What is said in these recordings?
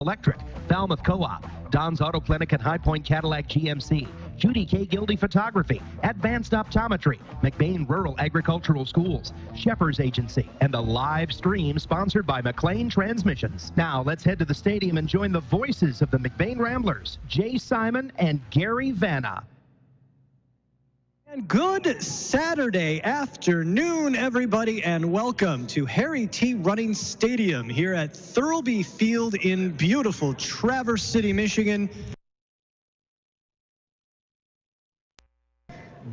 Electric, Falmouth Co-op, Don's Auto Clinic and High Point Cadillac GMC, Judy K. Gildy Photography, Advanced Optometry, McBain Rural Agricultural Schools, Shepherd's Agency, and the live stream sponsored by McLean Transmissions. Now let's head to the stadium and join the voices of the McBain Ramblers, Jay Simon and Gary Vanna. And good Saturday afternoon, everybody, and welcome to Harry T. Running Stadium here at Thurlby Field in beautiful Traverse City, Michigan.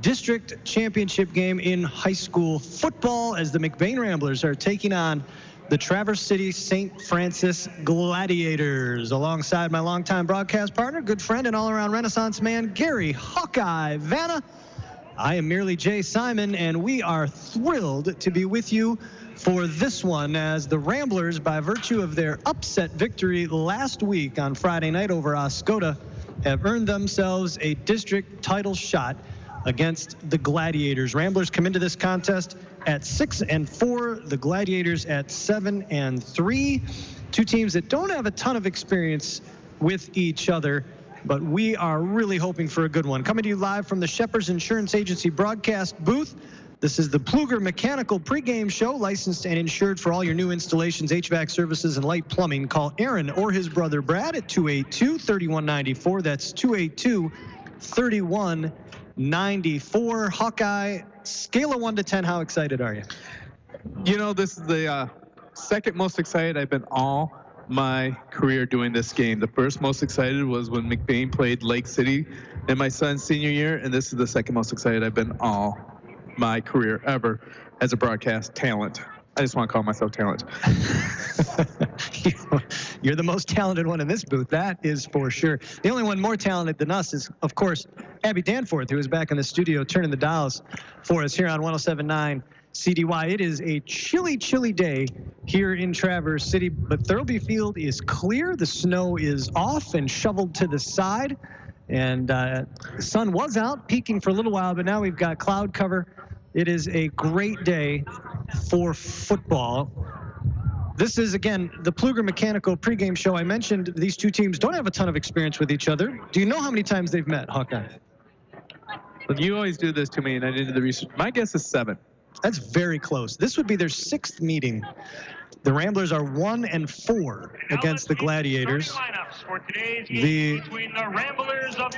District championship game in high school football as the McBain Ramblers are taking on the Traverse City St. Francis Gladiators, alongside my longtime broadcast partner, good friend, and all-around Renaissance man, Gary Hawkeye Vanna. I am merely Jay Simon, and we are thrilled to be with you for this one as the Ramblers, by virtue of their upset victory last week on Friday night over Oscoda, have earned themselves a district title shot against the Gladiators. Ramblers come into this contest at 6-4, the Gladiators at 7-3. Two teams that don't have a ton of experience with each other, but we are really hoping for a good one. Coming to you live from the Shepherd's Insurance Agency broadcast booth. This is the Pluger Mechanical pregame show, licensed and insured for all your new installations, HVAC services, and light plumbing. Call Aaron or his brother Brad at 282-3194. That's 282-3194. Hawkeye, scale of 1 to 10, how excited are you? You know, this is the second most excited I've been all my career doing this game. The first most excited was when McBain played Lake City in my son's senior year, and this is the second most excited I've been all my career ever as a broadcast talent. I just want to call myself talent. You're the most talented one in this booth, that is for sure. The only one more talented than us is, of course, Abby Danforth, who is back in the studio turning the dials for us here on 107.9 CDY. It is a chilly, chilly day here in Traverse City, but Thurlby Field is clear. The snow is off and shoveled to the side, and the sun was out, peaking for a little while, but now we've got cloud cover. It is a great day for football. This is, again, the Pluger Mechanical pregame show. I mentioned these two teams don't have a ton of experience with each other. Do you know how many times they've met, Hawkeye? Well, you always do this to me, and I did the research. My guess is 7. That's very close. This would be their 6th meeting. The Ramblers are 1-4 against the Gladiators. The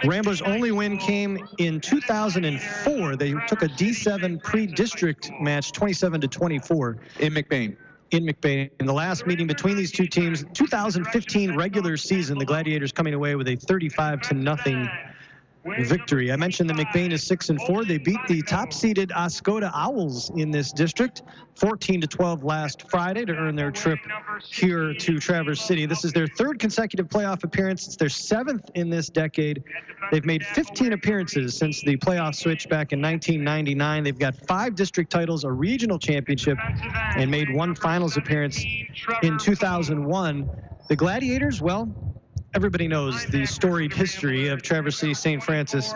Ramblers' only win came in 2004. They took a D7 pre-district match, 27-24. In McBain. In McBain. In the last meeting between these two teams, 2015 regular season, the Gladiators coming away with a 35-0 victory. I mentioned that McBain is 6-4. They beat the top-seeded Oscoda Owls in this district 14-12 last Friday to earn their trip here to Traverse City. This is their 3rd consecutive playoff appearance. It's their 7th in this decade. They've made 15 appearances since the playoff switch back in 1999. They've got 5 district titles, a regional championship, and made 1 finals appearance in 2001. The Gladiators, well, everybody knows the storied history of Traverse City St. Francis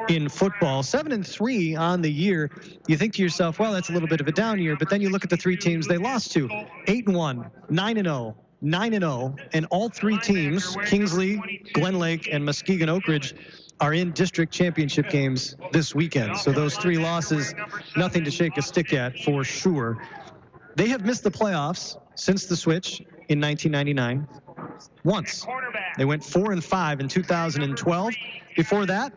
in football. 7-3 on the year. You think to yourself, well, that's a little bit of a down year, but then you look at the 3 teams they lost to. 8-1, 9-0, 9-0, and all 3 teams, Kingsley, Glen Lake, and Muskegon Oak Ridge, are in district championship games this weekend. So those 3 losses, nothing to shake a stick at for sure. They have missed the playoffs since the switch in 1999. Once. They went 4-5 in 2012. Before that,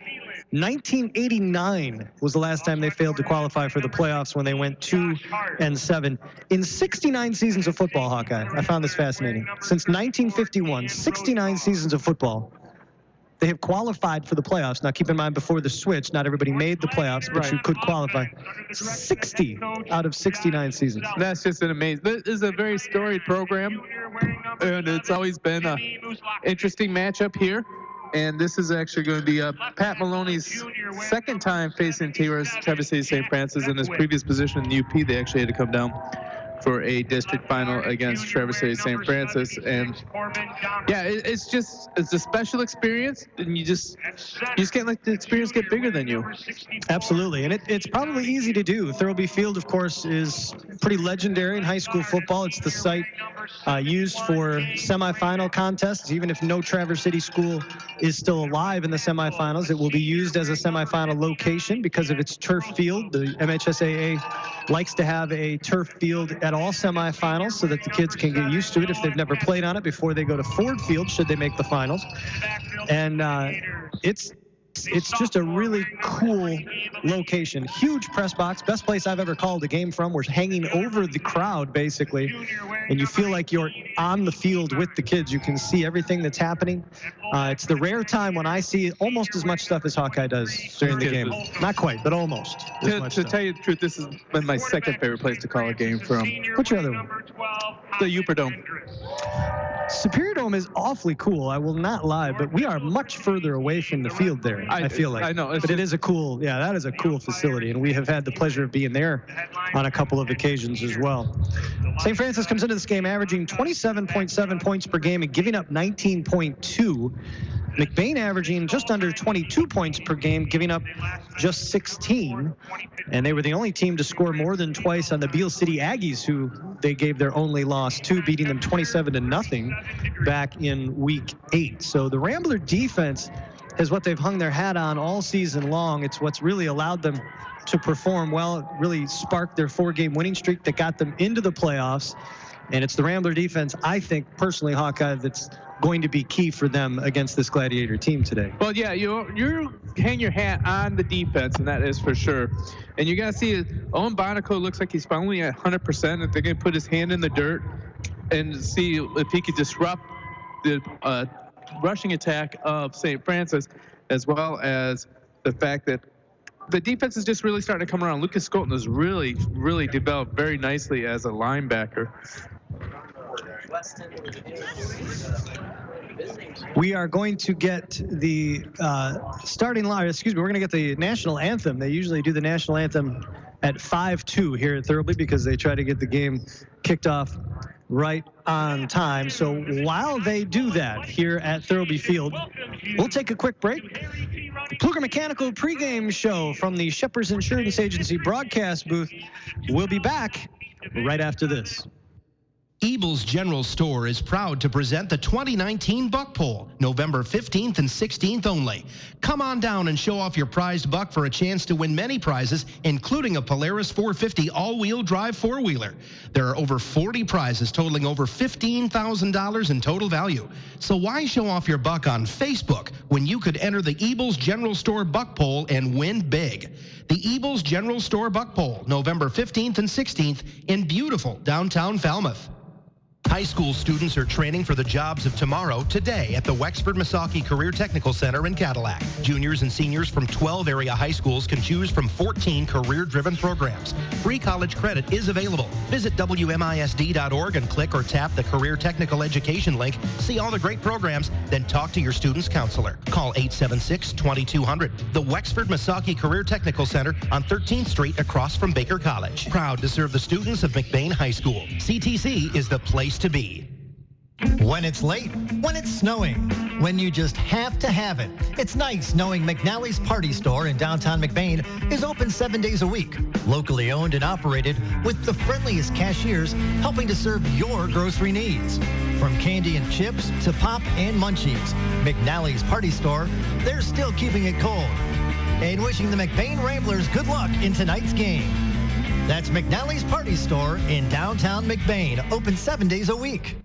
1989 was the last time they failed to qualify for the playoffs, when they went 2-7. In 69 seasons of football, Hawkeye, I found this fascinating. Since 1951, 69 seasons of football, they have qualified for the playoffs. Now, keep in mind, before the switch, not everybody made the playoffs, but you could qualify. 60 out of 69 seasons. That's just an amazing. This is a very storied program, and it's always been an interesting matchup here. And this is actually going to be Pat Maloney's 2nd time facing Traverse City St. Francis. In his previous position in UP, they actually had to come down for a district final against Traverse City St. Francis. And yeah, it's a special experience, and you just can't let the experience get bigger than you. Absolutely, and it's probably easy to do. Thurlby Field, of course, is pretty legendary in high school football. It's the site used for semifinal contests. Even if no Traverse City school is still alive in the semifinals, it will be used as a semifinal location because of its turf field. The MHSAA likes to have a turf field at all semifinals so that the kids can get used to it if they've never played on it before they go to Ford Field should they make the finals. And it's just a really cool location. Huge press box. Best place I've ever called a game from. We're hanging over the crowd, basically. And you feel like you're on the field with the kids. You can see everything that's happening. It's the rare time when I see almost as much stuff as Hawkeye does during the game. Not quite, but almost. To tell you the truth, this has been my second favorite place to call a game from. What's your other one? The Uperdome. Superior Dome is awfully cool, I will not lie, but we are much further away from the field there, I feel like. I know. But it is a cool, that is a cool facility, and we have had the pleasure of being there on a couple of occasions as well. St. Francis comes into this game averaging 27.7 points per game and giving up 19.2. McBain averaging just under 22 points per game, giving up just 16. And they were the only team to score more than twice on the Beale City Aggies, who they gave their only loss to, beating them 27-0 back in week 8. So the Rambler defense is what they've hung their hat on all season long. It's what's really allowed them to perform well. It really sparked their 4-game winning streak that got them into the playoffs. And it's the Rambler defense, I think, personally, Hawkeye, that's going to be key for them against this Gladiator team today. Well, yeah, you hang your hat on the defense, and that is for sure. And you got to see Owen Bonico looks like he's finally at 100%. If they're going to put his hand in the dirt and see if he could disrupt the rushing attack of St. Francis, as well as the fact that the defense is just really starting to come around. Lucas Skolton has really, really developed very nicely as a linebacker. We are going to get the starting line. We're going to get the national anthem. They usually do the national anthem at 5-2 here at Thurlby because they try to get the game kicked off right on time. So while they do that here at Thurlby Field, we'll take a quick break. The Pluger Mechanical pregame show from the Shepherd's Insurance Agency broadcast booth. We'll be back right after this. Ebel's General Store is proud to present the 2019 Buck Pole, November 15th and 16th only. Come on down and show off your prized buck for a chance to win many prizes, including a Polaris 450 all-wheel drive four-wheeler. There are over 40 prizes totaling over $15,000 in total value. So why show off your buck on Facebook when you could enter the Ebel's General Store Buck Pole and win big? The Ebel's General Store Buck Pole, November 15th and 16th in beautiful downtown Falmouth. High school students are training for the jobs of tomorrow today at the Wexford-Missaukee Career Technical Center in Cadillac. Juniors and seniors from 12 area high schools can choose from 14 career-driven programs. Free college credit is available. Visit WMISD.org and click or tap the Career Technical Education link. See all the great programs, then talk to your student's counselor. Call 876-2200. The Wexford-Missaukee Career Technical Center on 13th Street across from Baker College. Proud to serve the students of McBain High School. CTC is the place to be. When it's late, when it's snowing, when you just have to have it. It's nice knowing McNally's Party Store in downtown McBain is open 7 days a week. Locally owned and operated with the friendliest cashiers helping to serve your grocery needs. From candy and chips to pop and munchies, McNally's Party Store, they're still keeping it cold. And wishing the McBain Ramblers good luck in tonight's game. That's McNally's Party Store in downtown McBain, open 7 days a week.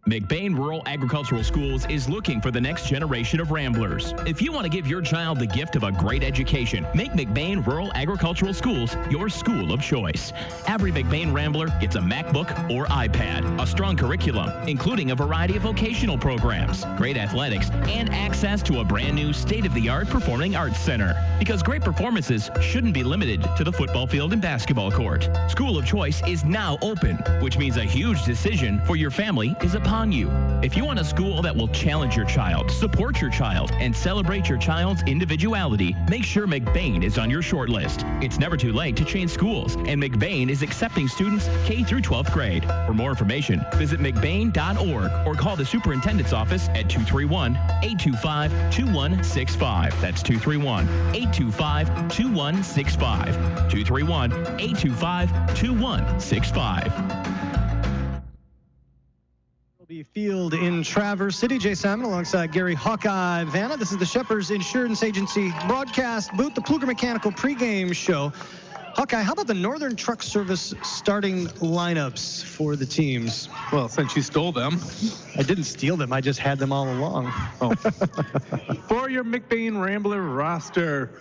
McBain Rural Agricultural Schools is looking for the next generation of Ramblers. If you want to give your child the gift of a great education, make McBain Rural Agricultural Schools your school of choice. Every McBain Rambler gets a MacBook or iPad, a strong curriculum, including a variety of vocational programs, great athletics, and access to a brand new state-of-the-art performing arts center. Because great performances shouldn't be limited to the football field and basketball court. School of Choice is now open, which means a huge decision for your family is upon you. If you want a school that will challenge your child, support your child, and celebrate your child's individuality, make sure McBain is on your short list. It's never too late to change schools, and McBain is accepting students K through 12th grade. For more information, visit mcbain.org or call the superintendent's office at 231-825-2165. That's 231-825-2165. 231-825-2165. Field in Traverse City. Jay Simon alongside Gary Hawkeye Vanna. This is the Shepherd's Insurance Agency broadcast booth, the Pluger Mechanical pregame show. Hawkeye, how about the Northern Truck Service starting lineups for the teams? Well, since you stole them. I didn't steal them. I just had them all along. Oh. For your McBain Rambler roster,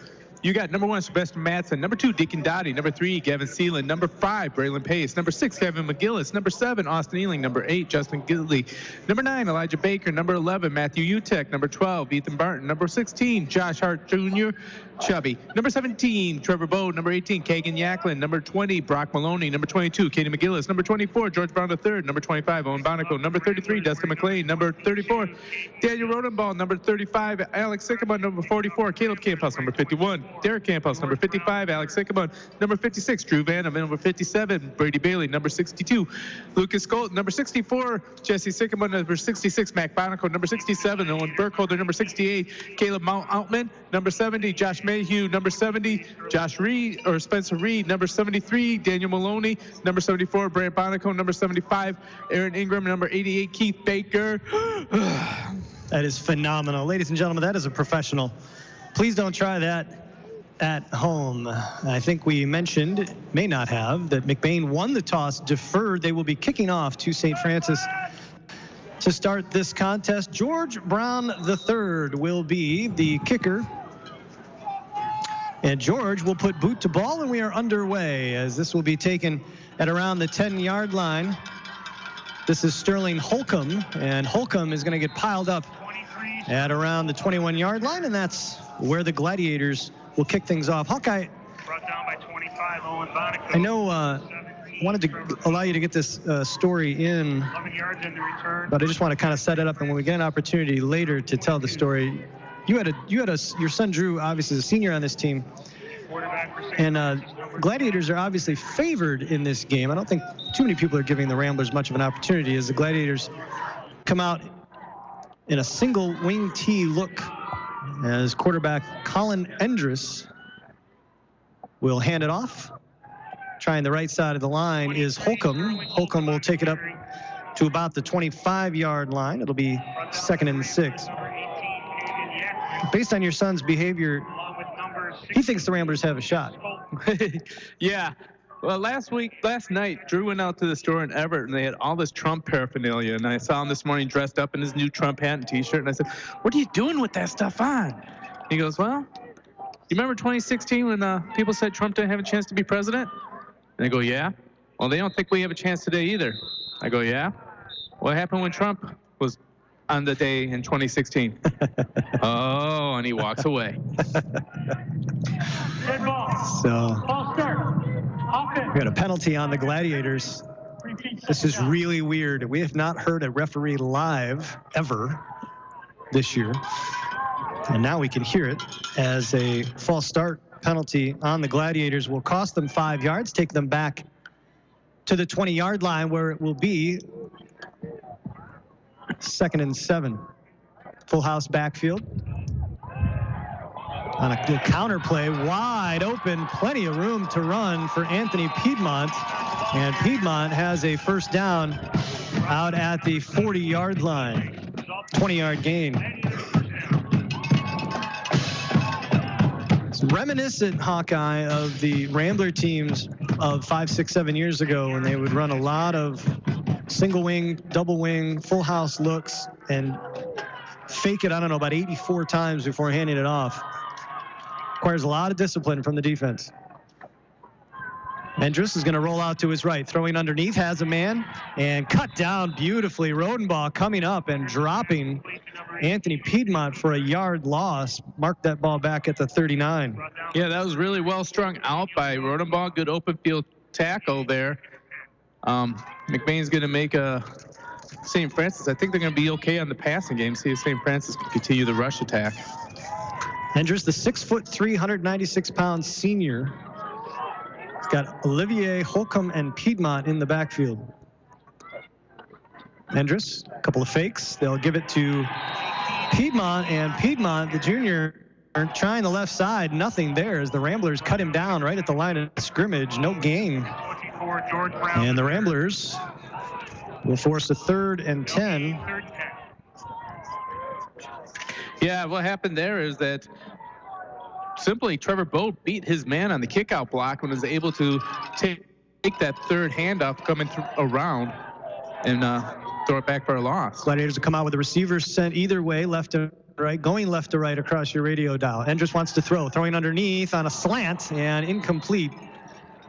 you got number 1, Sebastian Madsen. Number 2, Deacon Dottie. Number 3, Gavin Seelan. Number 5, Braylon Pace. Number 6, Kevin McGillis. Number 7, Austin Ealing. Number 8, Justin Gidley. Number 9, Elijah Baker. Number 11, Matthew Utek. Number 12, Ethan Barton. Number 16, Josh Hart Jr., Chubby. Number 17, Trevor Bode. Number 18, Kagan Yaklin. Number 20, Brock Maloney. Number 22, Katie McGillis. Number 24, George Brown III. Number 25, Owen Bonico. Number 33, Dustin McLean. Number 34, Daniel Rodenbaugh. Number 35, Alex Sycamore. Number 44, Caleb Camphouse. Number 51, Derek Camphouse. Number 55, Alex Sycamore. Number 56, Drew Vanham. Number 57, Brady Bailey. Number 62, Lucas Colton. Number 64, Jesse Sycamore. Number 66, Mac Bonico. Number 67, Owen Burkholder. Number 68, Caleb Mount Outman. Number 70, Josh Mayhew. Number 70, Josh Reed or Spencer Reed. Number 73, Daniel Maloney. Number 74, Brant Bonico. Number 75, Aaron Ingram. Number 88, Keith Baker. That is phenomenal. Ladies and gentlemen, that is a professional. Please don't try that at home. I think we mentioned, may not have, that McBain won the toss, deferred. They will be kicking off to St. Francis to start this contest. George Brown III will be the kicker. And George will put boot to ball, and we are underway as this will be taken at around the 10-yard line. This is Sterling Holcomb, and Holcomb is going to get piled up at around the 21-yard line, and that's where the Gladiators will kick things off. Hawkeye, brought down by 25, Owen Bonico. I know wanted to allow you to get this story in, 11 yards in the return. but I just want to kind of set it up, and when we get an opportunity later to tell the story, your son Drew, obviously, is a senior on this team, and Gladiators are obviously favored in this game. I don't think too many people are giving the Ramblers much of an opportunity as the Gladiators come out in a single wing T look as quarterback Colin Endress will hand it off. Trying the right side of the line is Holcomb. Holcomb will take it up to about the 25-yard line. It'll be 2nd and 6. Based on your son's behavior, he thinks the Ramblers have a shot. Yeah. Well, last night, Drew went out to the store in Everett, and they had all this Trump paraphernalia. And I saw him this morning dressed up in his new Trump hat and T-shirt. And I said, "What are you doing with that stuff on?" He goes, "Well, you remember 2016 when people said Trump didn't have a chance to be president?" And I go, "Yeah." "Well, they don't think we have a chance today either." I go, "Yeah." "What happened when Trump was on the day in 2016? Oh, and he walks away. So we got a penalty on the Gladiators. This is really weird. We have not heard a referee live ever this year. And now we can hear it as a false start penalty on the Gladiators will cost them 5 yards, take them back to the 20-yard line where it will be 2nd and 7. Full house backfield. On a good counter play, wide open, plenty of room to run for Anthony Piedmont. And Piedmont has a first down out at the 40-yard line. 20-yard gain. It's reminiscent, Hawkeye, of the Rambler teams of 5, 6, 7 years ago when they would run a lot of single wing, double wing, full house looks and fake it, I don't know, about 84 times before handing it off. Requires a lot of discipline from the defense. Endress is going to roll out to his right, throwing underneath, has a man, and cut down beautifully. Rodenbaugh coming up and dropping Anthony Piedmont for a yard loss. Marked that ball back at the 39. Yeah, that was really well strung out by Rodenbaugh. Good open field tackle there. McBain's going to make a St. Francis. I think they're going to be okay on the passing game. See if St. Francis can continue the rush attack. Endress, the 6'3", 196-pound senior. He's got Olivier, Holcomb, and Piedmont in the backfield. Endress, a couple of fakes. They'll give it to Piedmont, and Piedmont, the junior, trying the left side. Nothing there as the Ramblers cut him down right at the line of scrimmage. No gain. And the Ramblers will force a 3rd and 10. Yeah, what happened there is that simply Trevor Boat beat his man on the kickout block and was able to take that third handoff coming around and throw it back for a loss. Gladiators will come out with the receivers sent either way, left to right, going left to right across your radio dial. Endress wants to throw, throwing underneath on a slant and incomplete.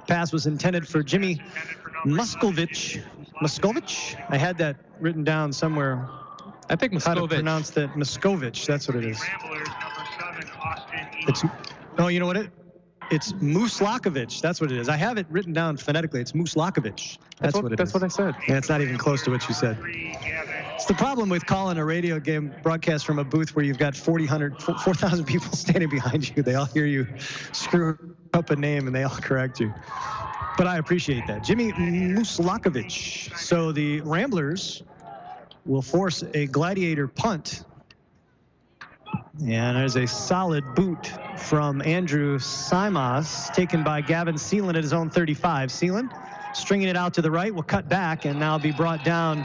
Pass was intended for Jimmy Muscovich. I had that written down somewhere. I think How to Muscovich. pronounce that? Muscovich, that's what it is. Oh, you know what it's Muslakovich. That's what it is. I have it written down phonetically. It's Muslakovich. That's what it is. That's what I said. And it's not even close to what you said. It's the problem with calling a radio game broadcast from a booth where you've got 4,000 people standing behind you. They all hear you screw up a name and they all correct you. But I appreciate that. Jimmy Muslakovich. So the Ramblers will force a Gladiator punt. And there's a solid boot from Andrew Simas, taken by Gavin Seelan at his own 35. Seelan stringing it out to the right, will cut back and now be brought down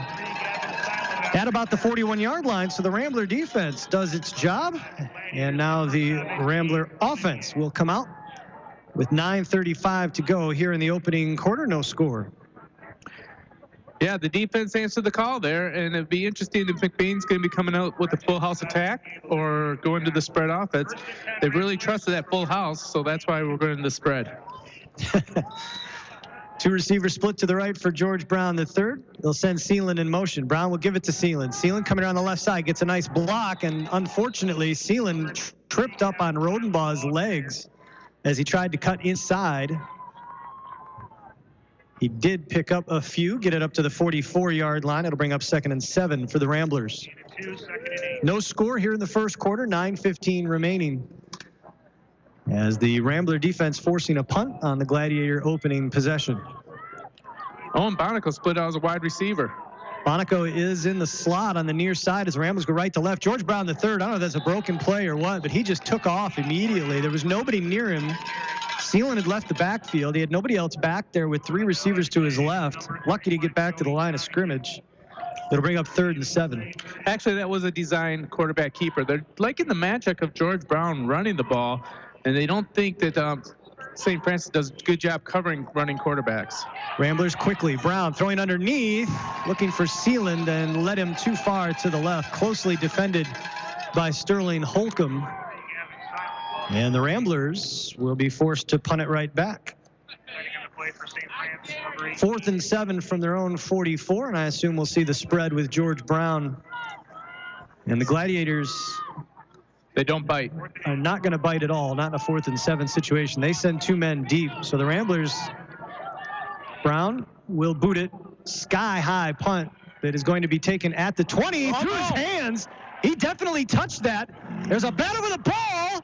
at about the 41-yard line. So the Rambler defense does its job. And now the Rambler offense will come out with 9:35 to go here in the opening quarter. No score. Yeah, the defense answered the call there, and it'd be interesting if McBain's going to be coming out with a full house attack or going to the spread offense. They really trusted that full house, so that's why we're going to the spread. 2 receivers split to the right for George Brown III. They'll send Seelan in motion. Brown will give it to Seelan. Seelan coming around the left side, gets a nice block, and unfortunately, Seelan tripped up on Rodenbaugh's legs as he tried to cut inside. He did pick up a few, get it up to the 44-yard line. It'll bring up 2nd and 7 for the Ramblers. No score here in the first quarter, 9:15 remaining. As the Rambler defense forcing a punt on the Gladiator opening possession. Owen Bonico split out as a wide receiver. Bonico is in the slot on the near side as Ramblers go right to left. George Brown III, I don't know if that's a broken play or what, but he just took off immediately. There was nobody near him. Seelan had left the backfield. He had nobody else back there with 3 receivers to his left. Lucky to get back to the line of scrimmage. It'll bring up 3rd and 7. Actually, that was a design quarterback keeper. They're liking the matchup of George Brown running the ball, and they don't think that St. Francis does a good job covering running quarterbacks. Ramblers quickly. Brown throwing underneath, looking for Seeland and led him too far to the left. Closely defended by Sterling Holcomb. And the Ramblers will be forced to punt it right back. 4th and 7 from their own 44, and I assume we'll see the spread with George Brown. And the Gladiators, they don't bite. Are not going to bite at all, not in a 4th and 7 situation. They send 2 men deep. So the Ramblers, Brown will boot it. Sky-high punt that is going to be taken at the 20 through his hands. He definitely touched that. There's a bat over the ball,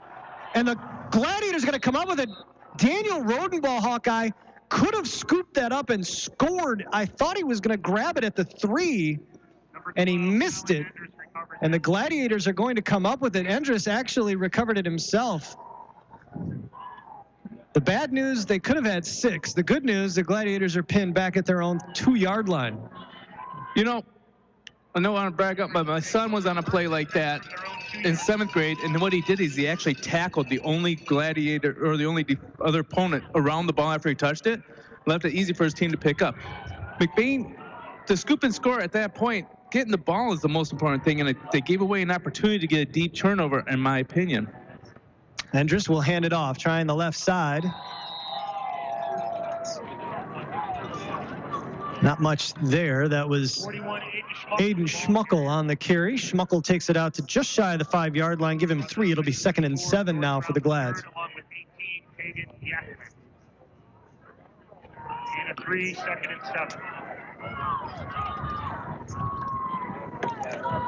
and the Gladiators going to come up with it. Daniel Rodenbaugh, Hawkeye, could have scooped that up and scored. I thought he was going to grab it at the 3, and he missed it. And the Gladiators are going to come up with it. Endress actually recovered it himself. The bad news, they could have had 6. The good news, the Gladiators are pinned back at their own 2-yard line. You know, I don't want to brag up, but my son was on a play like that in 7th grade, and what he did is he actually tackled the only Gladiator or the only other opponent around the ball after he touched it, left it easy for his team to pick up. McBain, to scoop and score at that point, getting the ball is the most important thing, and they gave away an opportunity to get a deep turnover, in my opinion. Endress will hand it off, trying the left side. Not much there. That was Aiden Schmuckel on the carry. Schmuckel takes it out to just shy of the 5-yard line. Give him 3. It'll be 2nd and 7 now for the Glads. And a 3, 2nd and 7.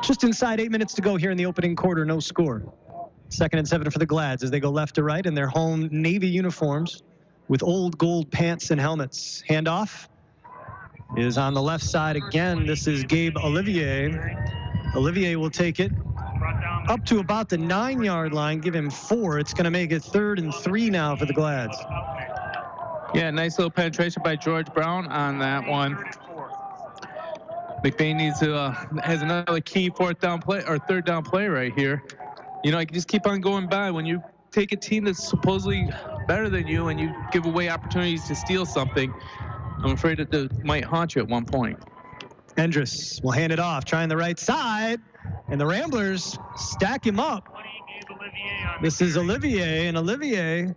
Just inside 8 minutes to go here in the opening quarter. No score. 2nd and 7 for the Glads as they go left to right in their home Navy uniforms with old gold pants and helmets. Handoff is on the left side again. This is Gabe Olivier. Olivier will take it up to about the 9-yard line. Give him 4. It's going to make it 3rd and 3 now for the Glads. Yeah, nice little penetration by George Brown on that one. McBain needs to has another key third down play right here. You know, you can just keep on going by. When you take a team that's supposedly better than you and you give away opportunities to steal something, I'm afraid it might haunt you at one point. Endress will hand it off, trying the right side, and the Ramblers stack him up. This is Olivier, and Olivier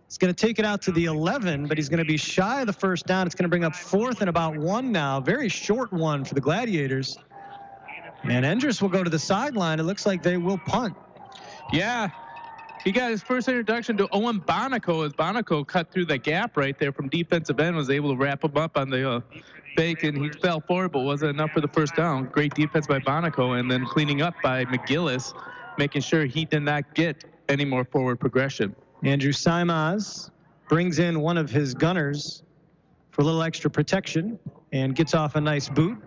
is going to take it out to the 11, but he's going to be shy of the first down. It's going to bring up 4th and about 1 now. Very short one for the Gladiators. And Endress will go to the sideline. It looks like they will punt. Yeah, he got his first introduction to Owen Bonico as Bonico cut through the gap right there from defensive end, was able to wrap him up on the fake, and he fell forward, but wasn't enough for the first down. Great defense by Bonico, and then cleaning up by McGillis, making sure he did not get any more forward progression. Andrew Simaz brings in one of his gunners for a little extra protection and gets off a nice boot.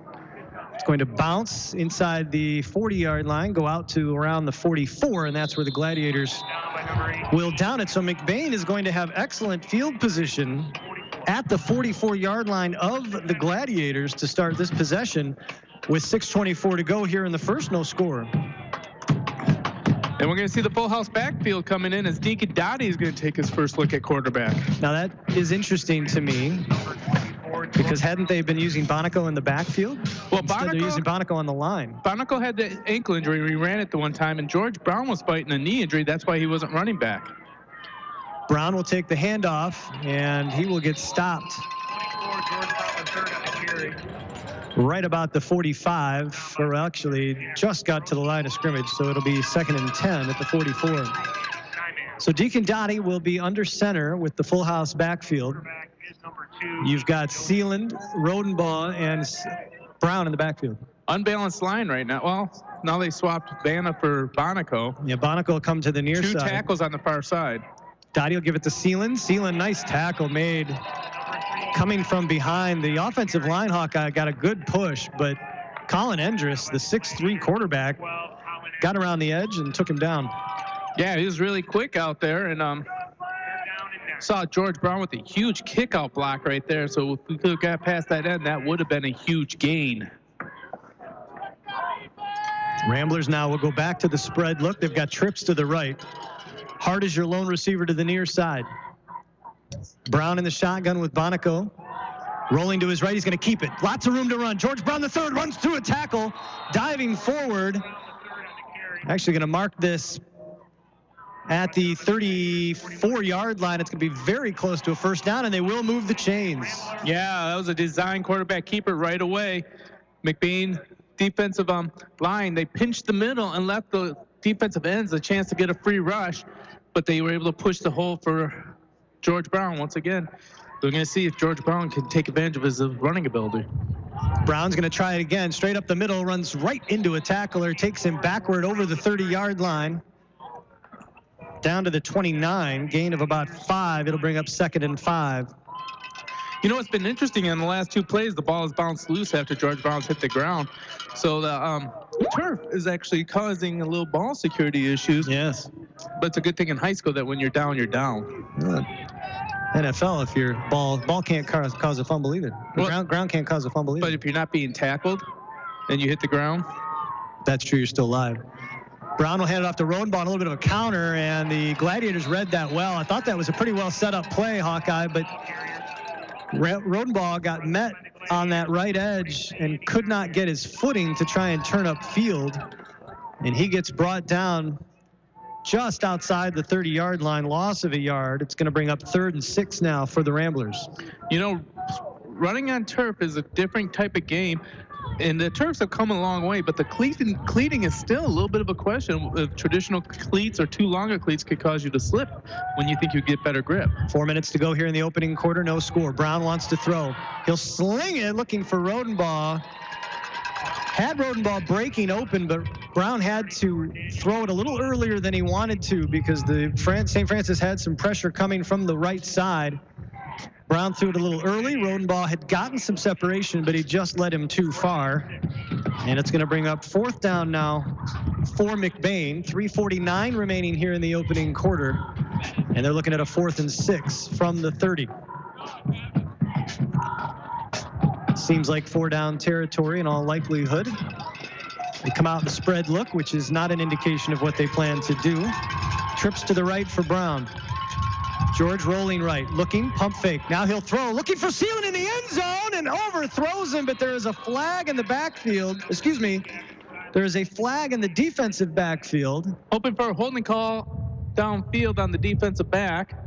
It's going to bounce inside the 40-yard line, go out to around the 44, and that's where the Gladiators will down it. So McBain is going to have excellent field position at the 44-yard line of the Gladiators to start this possession with 6:24 to go here in the first. No score. And we're going to see the full house backfield coming in as Deacon Dottie is going to take his first look at quarterback. Now that is interesting to me, because hadn't they been using Bonico in the backfield? Well, Instead, they're using Bonico on the line. Bonico had the ankle injury. We ran it the one time, and George Brown was fighting a knee injury. That's why he wasn't running back. Brown will take the handoff, and he will get stopped right about the 45, or actually just got to the line of scrimmage, so it'll be 2nd and 10 at the 44. So Deacon Dottie will be under center with the full house backfield. You've got Sealand, Rodenbaugh, and Brown in the backfield. Unbalanced line right now. Well, now they swapped Vanna for Bonico. Yeah, Bonico will come to the near side. 2 tackles on the far side. Dottie will give it to Sealand. Sealand, nice tackle made coming from behind. The offensive line, Hawkeye, got a good push, but Colin Endress, the 6'3" quarterback, got around the edge and took him down. Yeah, he was really quick out there, and saw George Brown with a huge kick-out block right there, so if we could have got past that end, that would have been a huge gain. Ramblers now will go back to the spread look. They've got trips to the right. Hart is your lone receiver to the near side. Brown in the shotgun with Bonico. Rolling to his right, he's going to keep it. Lots of room to run. George Brown, the third, runs through a tackle, diving forward. Actually going to mark this at the 34-yard line. It's going to be very close to a first down, and they will move the chains. Yeah, that was a design quarterback keeper right away. McBain, defensive line, they pinched the middle and left the defensive ends a chance to get a free rush, but they were able to push the hole for George Brown once again. They're going to see if George Brown can take advantage of his running ability. Brown's going to try it again, straight up the middle, runs right into a tackler, takes him backward over the 30-yard line, down to the 29, gain of about 5. It'll bring up 2nd and 5. You know, it's been interesting in the last 2 plays, the ball has bounced loose after George Brown's hit the ground. So the turf is actually causing a little ball security issues. Yes. But it's a good thing in high school that when you're down, you're down. NFL, if your ball can't cause a fumble either. Ground can't cause a fumble either. But if you're not being tackled and you hit the ground, that's true, you're still live. Brown will hand it off to Rodenbaugh, a little bit of a counter, and the Gladiators read that well. I thought that was a pretty well set up play, Hawkeye, but Rodenbaugh got met on that right edge and could not get his footing to try and turn up field, and he gets brought down just outside the 30-yard line, loss of a yard. It's going to bring up 3rd and 6 now for the Ramblers. You know, running on turf is a different type of game, and the turfs have come a long way, but the cleating is still a little bit of a question. If traditional cleats or too long of cleats could cause you to slip when you think you get better grip. 4 minutes to go here in the opening quarter, no score. Brown wants to throw. He'll sling it, looking for Rodenbaugh. Had Rodenbaugh breaking open, but Brown had to throw it a little earlier than he wanted to because the St. Francis had some pressure coming from the right side. Brown threw it a little early. Rodenbaugh had gotten some separation, but he just led him too far. And it's going to bring up 4th down now for McBain. 3:49 remaining here in the opening quarter. And they're looking at a 4th and 6 from the 30. Seems like 4-down territory in all likelihood. They come out in the spread look, which is not an indication of what they plan to do. Trips to the right for Brown. George rolling right, looking, pump fake. Now he'll throw, looking for Seelan in the end zone, and overthrows him, but there is a flag in the backfield. Excuse me. There is a flag in the defensive backfield. Hoping for a holding call downfield on the defensive back.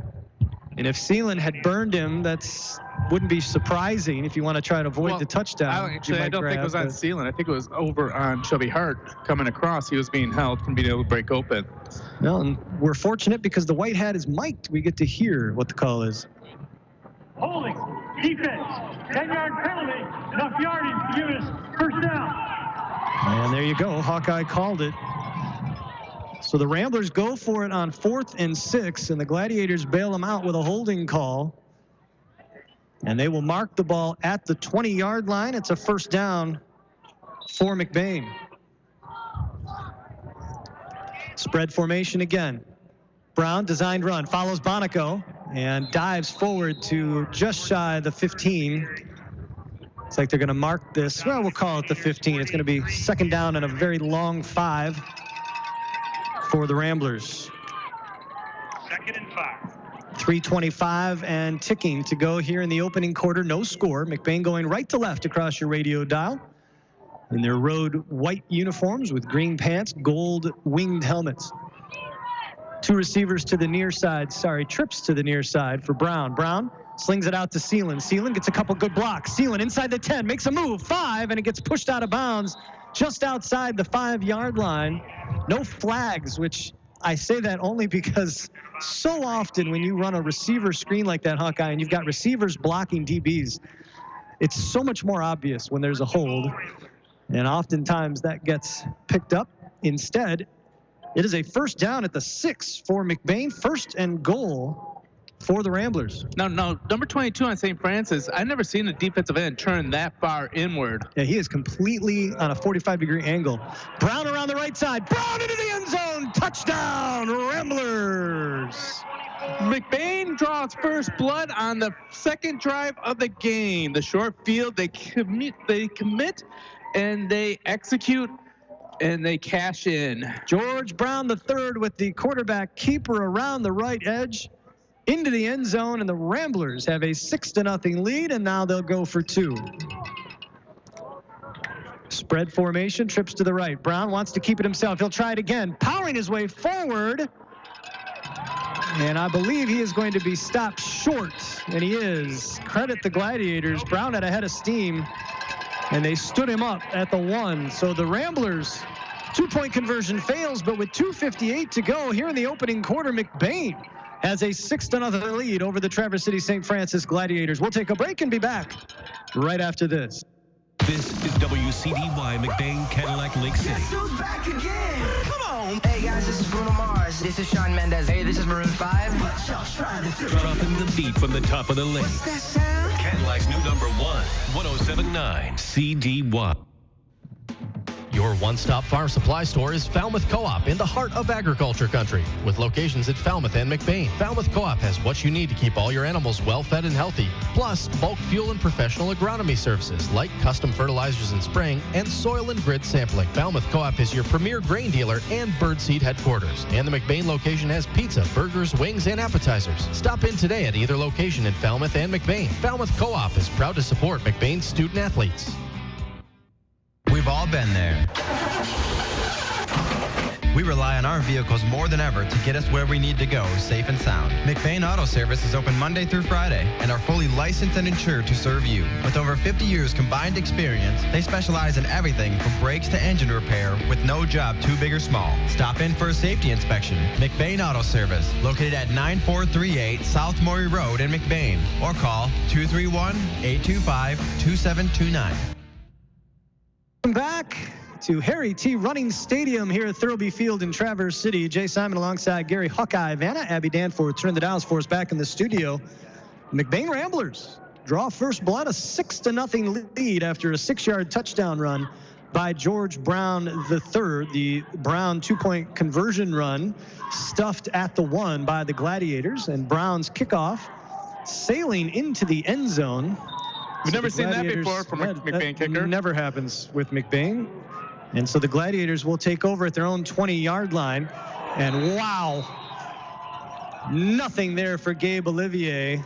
And if Seelan had burned him, that's wouldn't be surprising if you want to try to avoid the touchdown. I don't think it was on Seelan. I think it was over on Chubby Hart coming across. He was being held from being able to break open. Well, and we're fortunate because the white hat is mic'd. We get to hear what the call is. Holding, defense, 10-yard penalty, enough yardage to give us first down. And there you go. Hawkeye called it. So the Ramblers go for it on 4th and 6, and the Gladiators bail them out with a holding call. And they will mark the ball at the 20-yard line. It's a first down for McBain. Spread formation again. Brown, designed run, follows Bonico and dives forward to just shy of the 15. It's like they're going to mark this. Well, we'll call it the 15. It's going to be second down and a very long 5 for the Ramblers. 2nd and 5. 3:25 and ticking to go here in the opening quarter. No score. McBain going right to left across your radio dial in their road white uniforms with green pants, gold winged helmets. 2 receivers to the near side. Trips to the near side for Brown. Brown slings it out to Seelan. Seelan gets a couple good blocks. Seelan inside the 10, makes a move, 5, and it gets pushed out of bounds just outside the 5-yard line. No flags, which I say that only because so often when you run a receiver screen like that, Hawkeye, and you've got receivers blocking DBs, it's so much more obvious when there's a hold, and oftentimes that gets picked up. Instead, it is a first down at the 6 for McBain, 1st and goal for the Ramblers. No, number 22 on St. Francis, I've never seen a defensive end turn that far inward. Yeah, he is completely on a 45-degree angle. Brown around the right side. Brown into the end zone. Touchdown, Ramblers. McBain draws first blood on the second drive of the game. The short field, they commit, and they execute, and they cash in. George Brown III with the quarterback keeper around the right edge into the end zone, and the Ramblers have a 6-0 lead, and now they'll go for 2. Spread formation, trips to the right. Brown wants to keep it himself. He'll try it again, powering his way forward. And I believe he is going to be stopped short, and he is. Credit the Gladiators. Brown had a head of steam, and they stood him up at the 1. So the Ramblers, 2-point conversion fails, but with 2:58 to go here in the opening quarter, McBain has a 6-0 lead over the Traverse City St. Francis Gladiators. We'll take a break and be back right after this. This is WCDY McBain, Cadillac Lake City. Guess who's back again? Come on. Hey guys, this is Bruno Mars. This is Shawn Mendes. Hey, this is Maroon 5. What y'all trying to do? Dropping the beat from the top of the lake. What's that sound? Cadillac's new number 1, 107.9 CDY. Your one-stop farm supply store is Falmouth Co-op in the heart of agriculture country. With locations at Falmouth and McBain, Falmouth Co-op has what you need to keep all your animals well-fed and healthy. Plus, bulk fuel and professional agronomy services like custom fertilizers and spraying and soil and grid sampling. Falmouth Co-op is your premier grain dealer and birdseed headquarters. And the McBain location has pizza, burgers, wings, and appetizers. Stop in today at either location in Falmouth and McBain. Falmouth Co-op is proud to support McBain's student athletes. We've all been there. We rely on our vehicles more than ever to get us where we need to go, safe and sound. McBain Auto Service is open Monday through Friday and are fully licensed and insured to serve you. With over 50 years combined experience, they specialize in everything from brakes to engine repair with no job too big or small. Stop in for a safety inspection. McBain Auto Service, located at 9438 South Maury Road in McBain, or call 231-825-2729. Back to Harry T. Running Stadium here at Thurlby Field in Traverse City. Jay Simon alongside Gary Hawkeye Vanna. Abby Danforth turn the dials for us back in the studio. McBain Ramblers draw first blood, a 6-0 lead after a 6-yard touchdown run by George Brown III. The Brown 2-point conversion run stuffed at the 1 by the Gladiators, and Brown's kickoff sailing into the end zone We've never seen that before from a McBain kicker. Never happens with McBain. And so the Gladiators will take over at their own 20-yard line. And wow, nothing there for Gabe Olivier.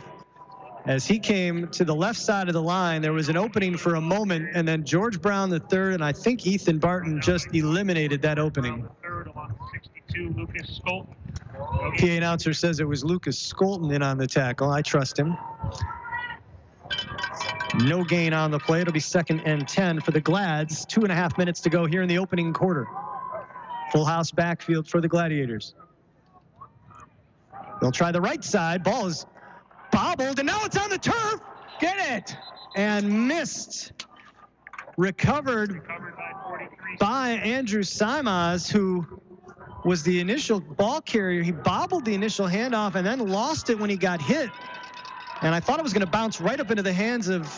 As he came to the left side of the line, there was an opening for a moment, and then George Brown III and I think Ethan Barton just eliminated that opening. Third along 62, Lucas Skolten. PA announcer says it was Lucas Skolten in on the tackle. I trust him. No gain on the play. It'll be 2nd and 10 for the Glads. 2.5 minutes to go here in the opening quarter. Full house backfield for the Gladiators. They'll try the right side. Ball is bobbled, and now it's on the turf. Get it! And missed. Recovered by Andrew Simaz, who was the initial ball carrier. He bobbled the initial handoff and then lost it when he got hit. And I thought it was going to bounce right up into the hands of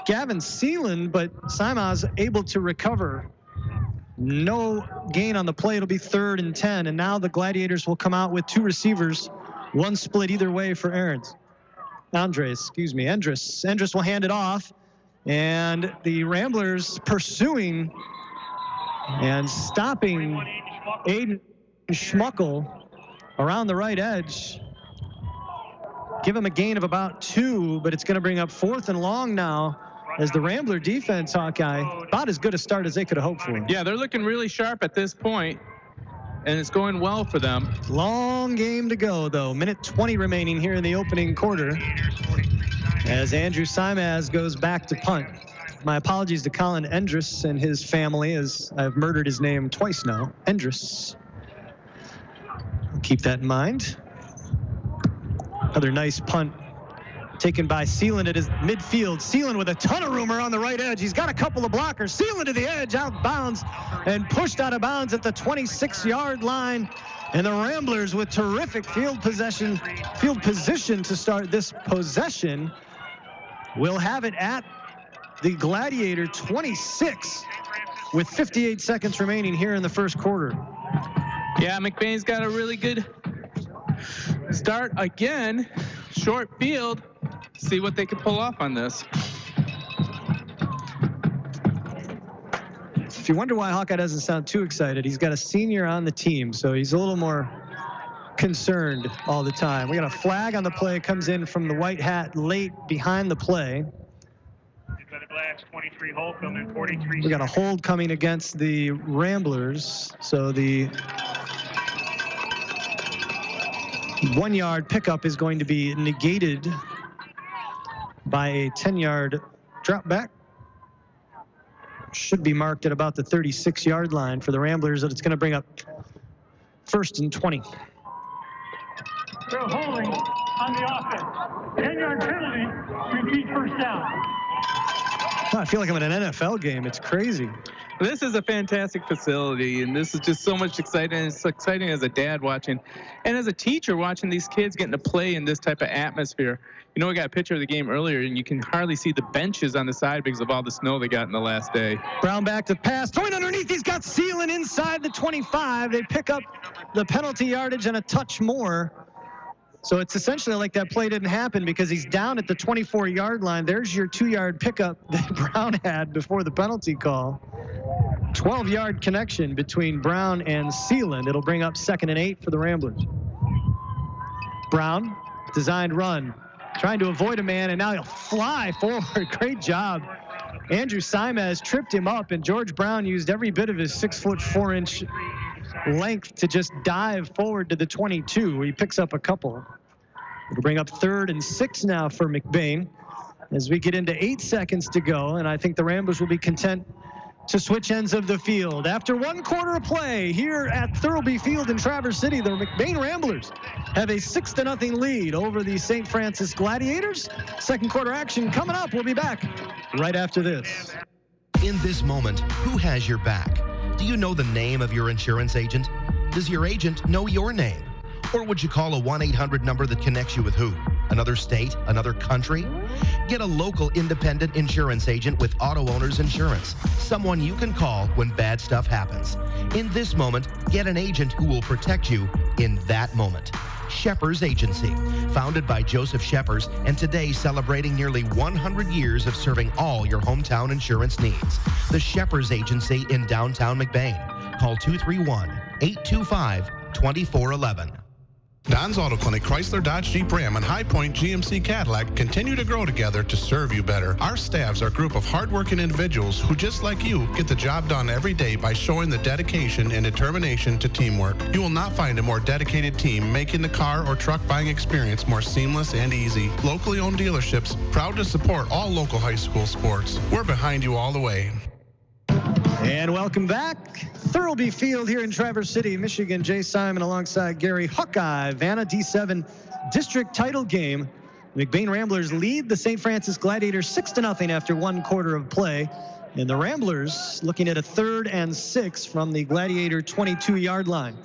Gavin Seeland, but Simaz able to recover. No gain on the play. It'll be 3rd and 10. And now the Gladiators will come out with 2 receivers, 1 split either way for Endres will hand it off, and the Ramblers pursuing and stopping Aiden Schmuckel around the right edge. Give him a gain of about 2, but it's going to bring up 4th and long now as the Rambler defense, Hawkeye, about as good a start as they could have hoped for. Yeah, they're looking really sharp at this point, and it's going well for them. Long game to go, though. Minute 20 remaining here in the opening quarter as Andrew Simaz goes back to punt. My apologies to Colin Endres and his family, as I've murdered his name twice now. Endres. Keep that in mind. Another nice punt taken by Seeland at his midfield. Seeland with a ton of room around the right edge. He's got a couple of blockers. Seeland to the edge, out of bounds, and pushed out of bounds at the 26-yard line. And the Ramblers with terrific field position to start this possession will have it at the Gladiator 26 with 58 seconds remaining here in the first quarter. Yeah, McBain's got a really good start again. Short field. See what they can pull off on this. If you wonder why Hawkeye doesn't sound too excited, he's got a senior on the team, so he's a little more concerned all the time. We got a flag on the play, comes in from the white hat late behind the play. We got a hold coming against the Ramblers, so the 1-yard pickup is going to be negated by a 10-yard drop back. Should be marked at about the 36-yard line for the Ramblers, that it's going to bring up 1st and 20. They're holding on the offense. 10-yard penalty, repeat first down. I feel like I'm in an NFL game. It's crazy. This is a fantastic facility, and this is just so much exciting. It's exciting as a dad watching, and as a teacher watching these kids getting to play in this type of atmosphere. You know, we got a picture of the game earlier, and you can hardly see the benches on the side because of all the snow they got in the last day. Brown back to pass, throwing underneath. He's got Seeland inside the 25. They pick up the penalty yardage and a touch more. So it's essentially like that play didn't happen because he's down at the 24-yard line. There's your 2-yard pickup that Brown had before the penalty call. 12-yard connection between Brown and Seeland. It'll bring up 2nd and 8 for the Ramblers. Brown, designed run, trying to avoid a man, and now he'll fly forward. Great job. Andrew Simaz tripped him up, and George Brown used every bit of his 6'4" length to just dive forward to the 22. He picks up a couple. It'll bring up 3rd and 6 now for McBain as we get into 8 seconds to go, and I think the Ramblers will be content to switch ends of the field. After 1 quarter of play here at Thurlby Field in Traverse City, the McBain Ramblers have a 6-0 lead over the St. Francis Gladiators. Second quarter action coming up. We'll be back right after this. In this moment, who has your back? Do you know the name of your insurance agent? Does your agent know your name? Or would you call a 1-800 number that connects you with who? Another state? Another country? Get a local independent insurance agent with Auto Owners Insurance. Someone you can call when bad stuff happens. In this moment, get an agent who will protect you in that moment. Shepherd's Agency. Founded by Joseph Shepherd and today celebrating nearly 100 years of serving all your hometown insurance needs. The Shepherd's Agency in downtown McBain. Call 231-825-2411. Don's Auto Clinic, Chrysler, Dodge, Jeep, Ram, and High Point GMC Cadillac continue to grow together to serve you better. Our staffs are a group of hardworking individuals who, just like you, get the job done every day by showing the dedication and determination to teamwork. You will not find a more dedicated team making the car or truck buying experience more seamless and easy. Locally owned dealerships, proud to support all local high school sports. We're behind you all the way. And welcome back. Thurlby Field here in Traverse City, Michigan. Jay Simon alongside Gary Hawkeye. Vanna D7 district title game. McBain Ramblers lead the St. Francis Gladiators 6-0 after 1 quarter of play. And the Ramblers looking at a 3rd and 6 from the Gladiator 22-yard line.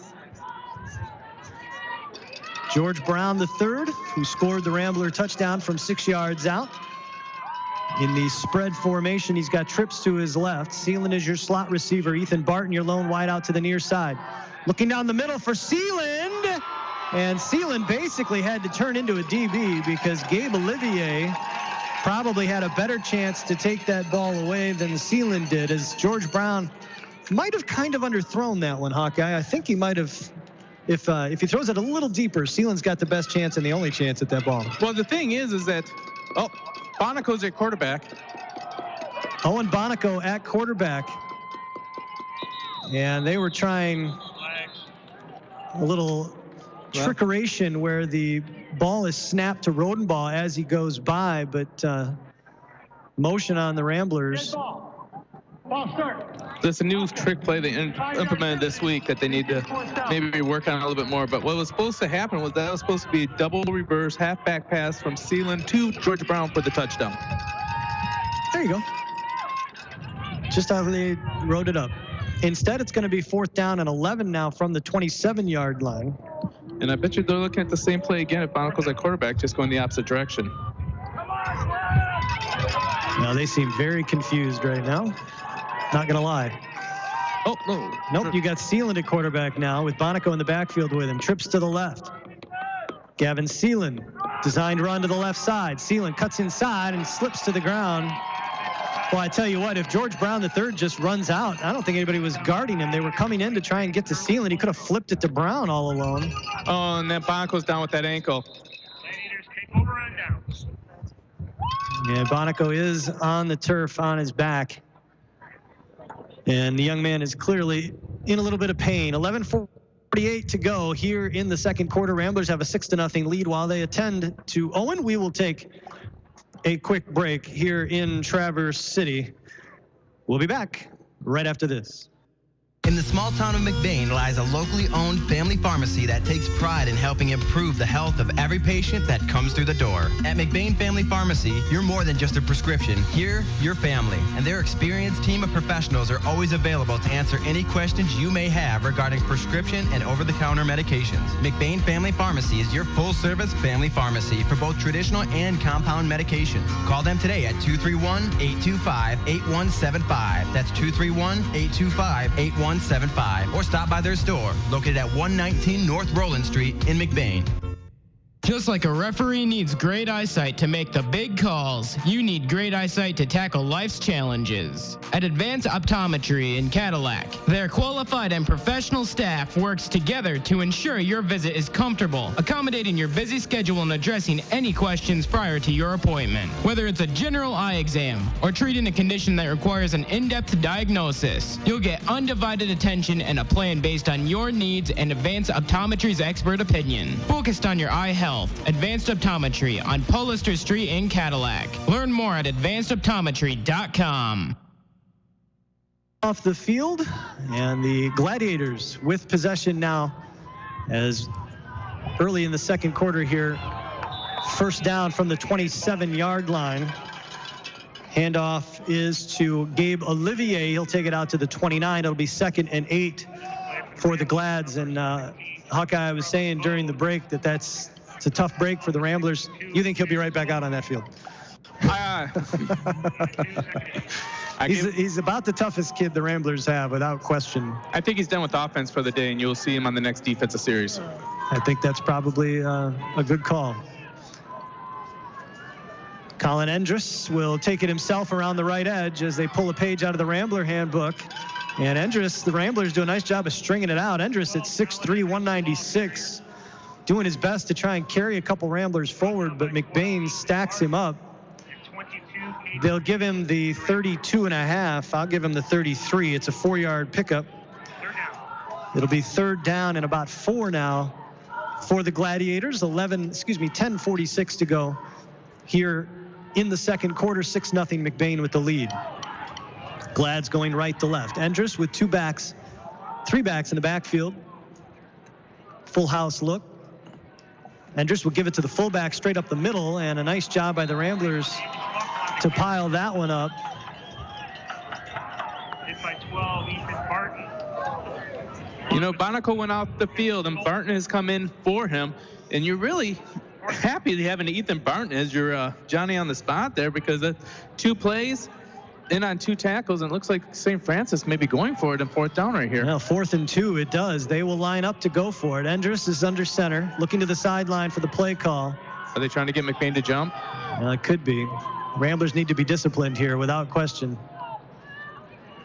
George Brown III, who scored the Rambler touchdown from 6 yards out. In the spread formation, he's got trips to his left. Seeland is your slot receiver. Ethan Barton, your lone wide out to the near side. Looking down the middle for Seeland. And Seeland basically had to turn into a DB because Gabe Olivier probably had a better chance to take that ball away than Seeland did, as George Brown might have kind of underthrown that one, Hawkeye. I think he might have, if he throws it a little deeper, Seeland's got the best chance and the only chance at that ball. Well, the thing is that, Bonico's at quarterback. Owen Bonico at quarterback. And they were trying a little trickeration where the ball is snapped to Rodenbaugh as he goes by, but motion on the Ramblers. There's a new trick play they implemented this week that they need to maybe work on a little bit more. But what was supposed to happen was that was supposed to be a double reverse halfback pass from Seeland to George Brown for the touchdown. There you go. Just how they wrote it up. Instead, it's going to be 4th down and 11 now from the 27-yard line. And I bet you they're looking at the same play again if Bonico's at quarterback, just going the opposite direction. Now they seem very confused right now. Not going to lie. Oh, no. Nope, you got Seeland at quarterback now with Bonico in the backfield with him. Trips to the left. Gavin Seeland, designed run to the left side. Seeland cuts inside and slips to the ground. Well, I tell you what, if George Brown III just runs out, I don't think anybody was guarding him. They were coming in to try and get to Seeland. He could have flipped it to Brown all alone. Oh, and then Bonico's down with that ankle. And Bonico is on the turf on his back. And the young man is clearly in a little bit of pain. 11:48 to go here in the second quarter. Ramblers have a 6-0 lead while they attend to Owen. We will take a quick break here in Traverse City. We'll be back right after this. In the small town of McBain lies a locally owned family pharmacy that takes pride in helping improve the health of every patient that comes through the door. At McBain Family Pharmacy, you're more than just a prescription. Here, you're family, and their experienced team of professionals are always available to answer any questions you may have regarding prescription and over-the-counter medications. McBain Family Pharmacy is your full-service family pharmacy for both traditional and compound medications. Call them today at 231-825-8175. That's 231-825-8175. Or stop by their store, located at 119 North Roland Street in McBain. Just like a referee needs great eyesight to make the big calls, you need great eyesight to tackle life's challenges. At Advanced Optometry in Cadillac, their qualified and professional staff works together to ensure your visit is comfortable, accommodating your busy schedule and addressing any questions prior to your appointment. Whether it's a general eye exam or treating a condition that requires an in-depth diagnosis, you'll get undivided attention and a plan based on your needs and Advanced Optometry's expert opinion. Focused on your eye health, Advanced Optometry on Polister Street in Cadillac. Learn more at advancedoptometry.com. Off the field, and the Gladiators with possession now as early in the second quarter here. First down from the 27-yard line. Handoff is to Gabe Olivier. He'll take it out to the 29. It'll be 2nd and 8 for the Glads. And Hawkeye was saying during the break that it's a tough break for the Ramblers. You think he'll be right back out on that field? He's about the toughest kid the Ramblers have, without question. I think he's done with offense for the day, and you'll see him on the next defensive series. I think that's probably a good call. Colin Endress will take it himself around the right edge as they pull a page out of the Rambler handbook. And Endress, the Ramblers do a nice job of stringing it out. Endress at 6'3", 196, doing his best to try and carry a couple Ramblers forward, but McBain stacks him up. They'll give him the 32.5. I'll give him the 33. It's a 4-yard pickup. It'll be third down and about 4 now for the Gladiators. 10:46 to go here in the second quarter. 6-0 McBain with the lead. Glad's going right to left. Endress with 3 backs in the backfield. Full house look. Endress will give it to the fullback straight up the middle, and a nice job by the Ramblers to pile that one up. Hit by 12, Ethan Barton. You know, Bonico went off the field, and Barton has come in for him, and you're really happy to have an Ethan Barton as your Johnny on the spot there, because that 2 plays in on 2 tackles, and it looks like St. Francis may be going for it in 4th down right here. Well, 4th and 2, it does. They will line up to go for it. Endress is under center, looking to the sideline for the play call. Are they trying to get McBain to jump? It could be. Ramblers need to be disciplined here, without question.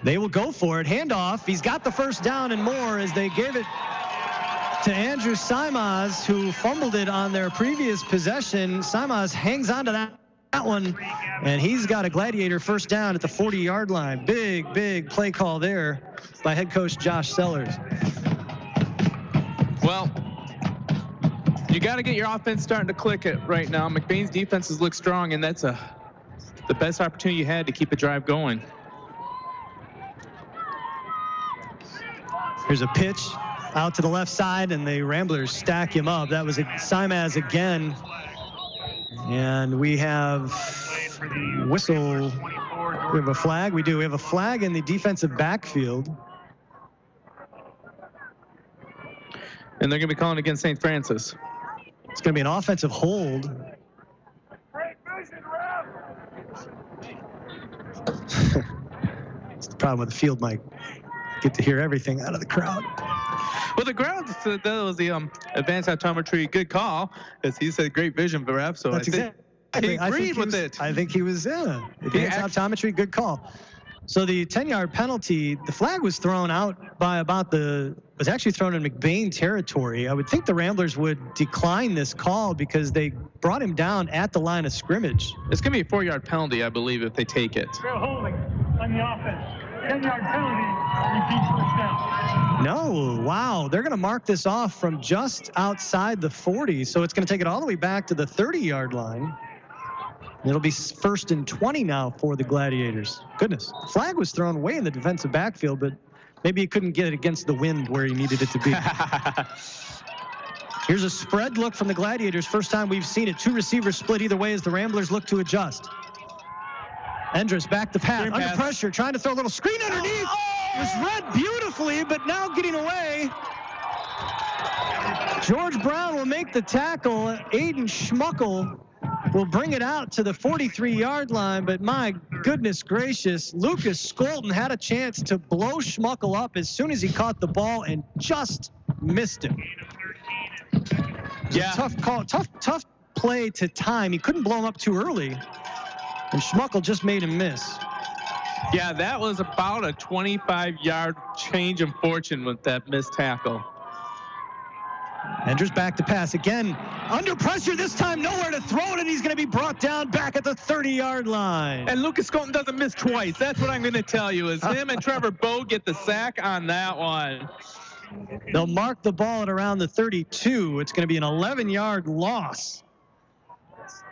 They will go for it. Handoff. He's got the first down and more as they give it to Andrew Simaz, who fumbled it on their previous possession. Simaz hangs on to that one, and he's got a Gladiator first down at the 40-yard line. Big play call there by head coach Josh Sellers. Well, you got to get your offense starting to click it right now. McBain's defenses look strong, and that's the best opportunity you had to keep a drive going. Here's a pitch out to the left side, and the Ramblers stack him up. That was Simaz again. And we have whistle. We have a flag. We do. We have a flag in the defensive backfield. And they're going to be calling against St. Francis. It's going to be an offensive hold. It's the problem with the field mic. Get to hear everything out of the crowd. Well, the crowd said that was the advanced optometry good call, as he said great vision for ref. So That's he agreed with it. I think he was advanced optometry, good call. So the 10-yard penalty, the flag was thrown out by was actually thrown in McBain territory. I would think the Ramblers would decline this call because they brought him down at the line of scrimmage. It's going to be a 4-yard penalty, I believe, if they take it. They're holding on the offense. 10-yard penalty, repeat first down. No, wow. They're going to mark this off from just outside the 40. So it's going to take it all the way back to the 30-yard line. It'll be 1st and 20 now for the Gladiators. Goodness, the flag was thrown way in the defensive backfield, but maybe he couldn't get it against the wind where he needed it to be. Here's a spread look from the Gladiators. First time we've seen it. 2 receivers split either way as the Ramblers look to adjust. Endress back to pass, under pressure, trying to throw a little screen underneath. It was read beautifully, but now getting away. George Brown will make the tackle. Aiden Schmuckel will bring it out to the 43-yard line, but my goodness gracious, Lucas Skolton had a chance to blow Schmuckel up as soon as he caught the ball and just missed him. Yeah. Tough call, tough play to time. He couldn't blow him up too early, and Schmuckel just made him miss. Yeah, that was about a 25-yard change in fortune with that missed tackle. Endress back to pass again. Under pressure this time, nowhere to throw it, and he's going to be brought down back at the 30-yard line. And Lucas Skolton doesn't miss twice. That's what I'm going to tell you, is him and Trevor Bowe get the sack on that one. They'll mark the ball at around the 32. It's going to be an 11-yard loss.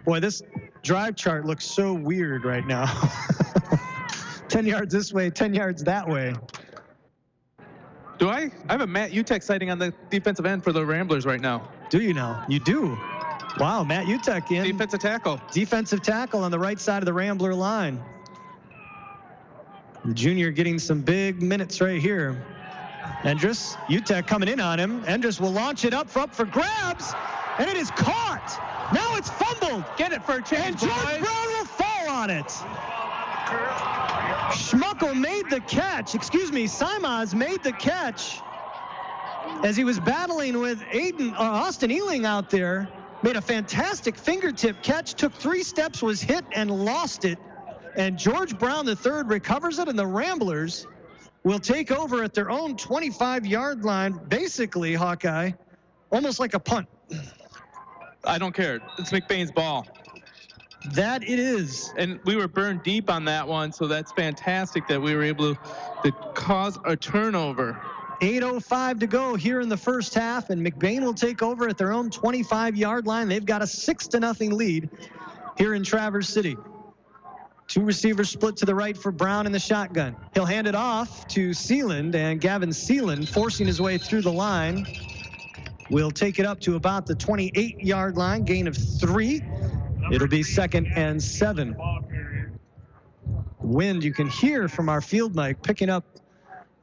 Boy, this drive chart looks so weird right now. 10 yards this way, 10 yards that way. Do I have a Matt Utek sighting on the defensive end for the Ramblers right now. Do you now? You do. Wow, Matt Utek in. Defensive tackle. Defensive tackle on the right side of the Rambler line. The junior getting some big minutes right here. Endress, Utek coming in on him. Endress will launch it up for grabs, and it is caught. Now it's fumbled. Get it for a change, and George Brown will fall on it. Schmuckel made the catch. Simaz made the catch. as he was battling with Austin Ealing out there, made a fantastic fingertip catch, took 3 steps, was hit and lost it. And George Brown III recovers it, and the Ramblers will take over at their own 25-yard line, basically, Hawkeye, almost like a punt. I don't care. It's McBain's ball. That it is. And we were burned deep on that one, so that's fantastic that we were able to cause a turnover. 8:05 to go here in the first half, and McBain will take over at their own 25-yard line. They've got a 6-0 lead here in Traverse City. 2 receivers split to the right for Brown in the shotgun. He'll hand it off to Sealand, and Gavin Sealand, forcing his way through the line, will take it up to about the 28-yard line, gain of 3. It'll be 2nd and 7. Wind you can hear from our field mic picking up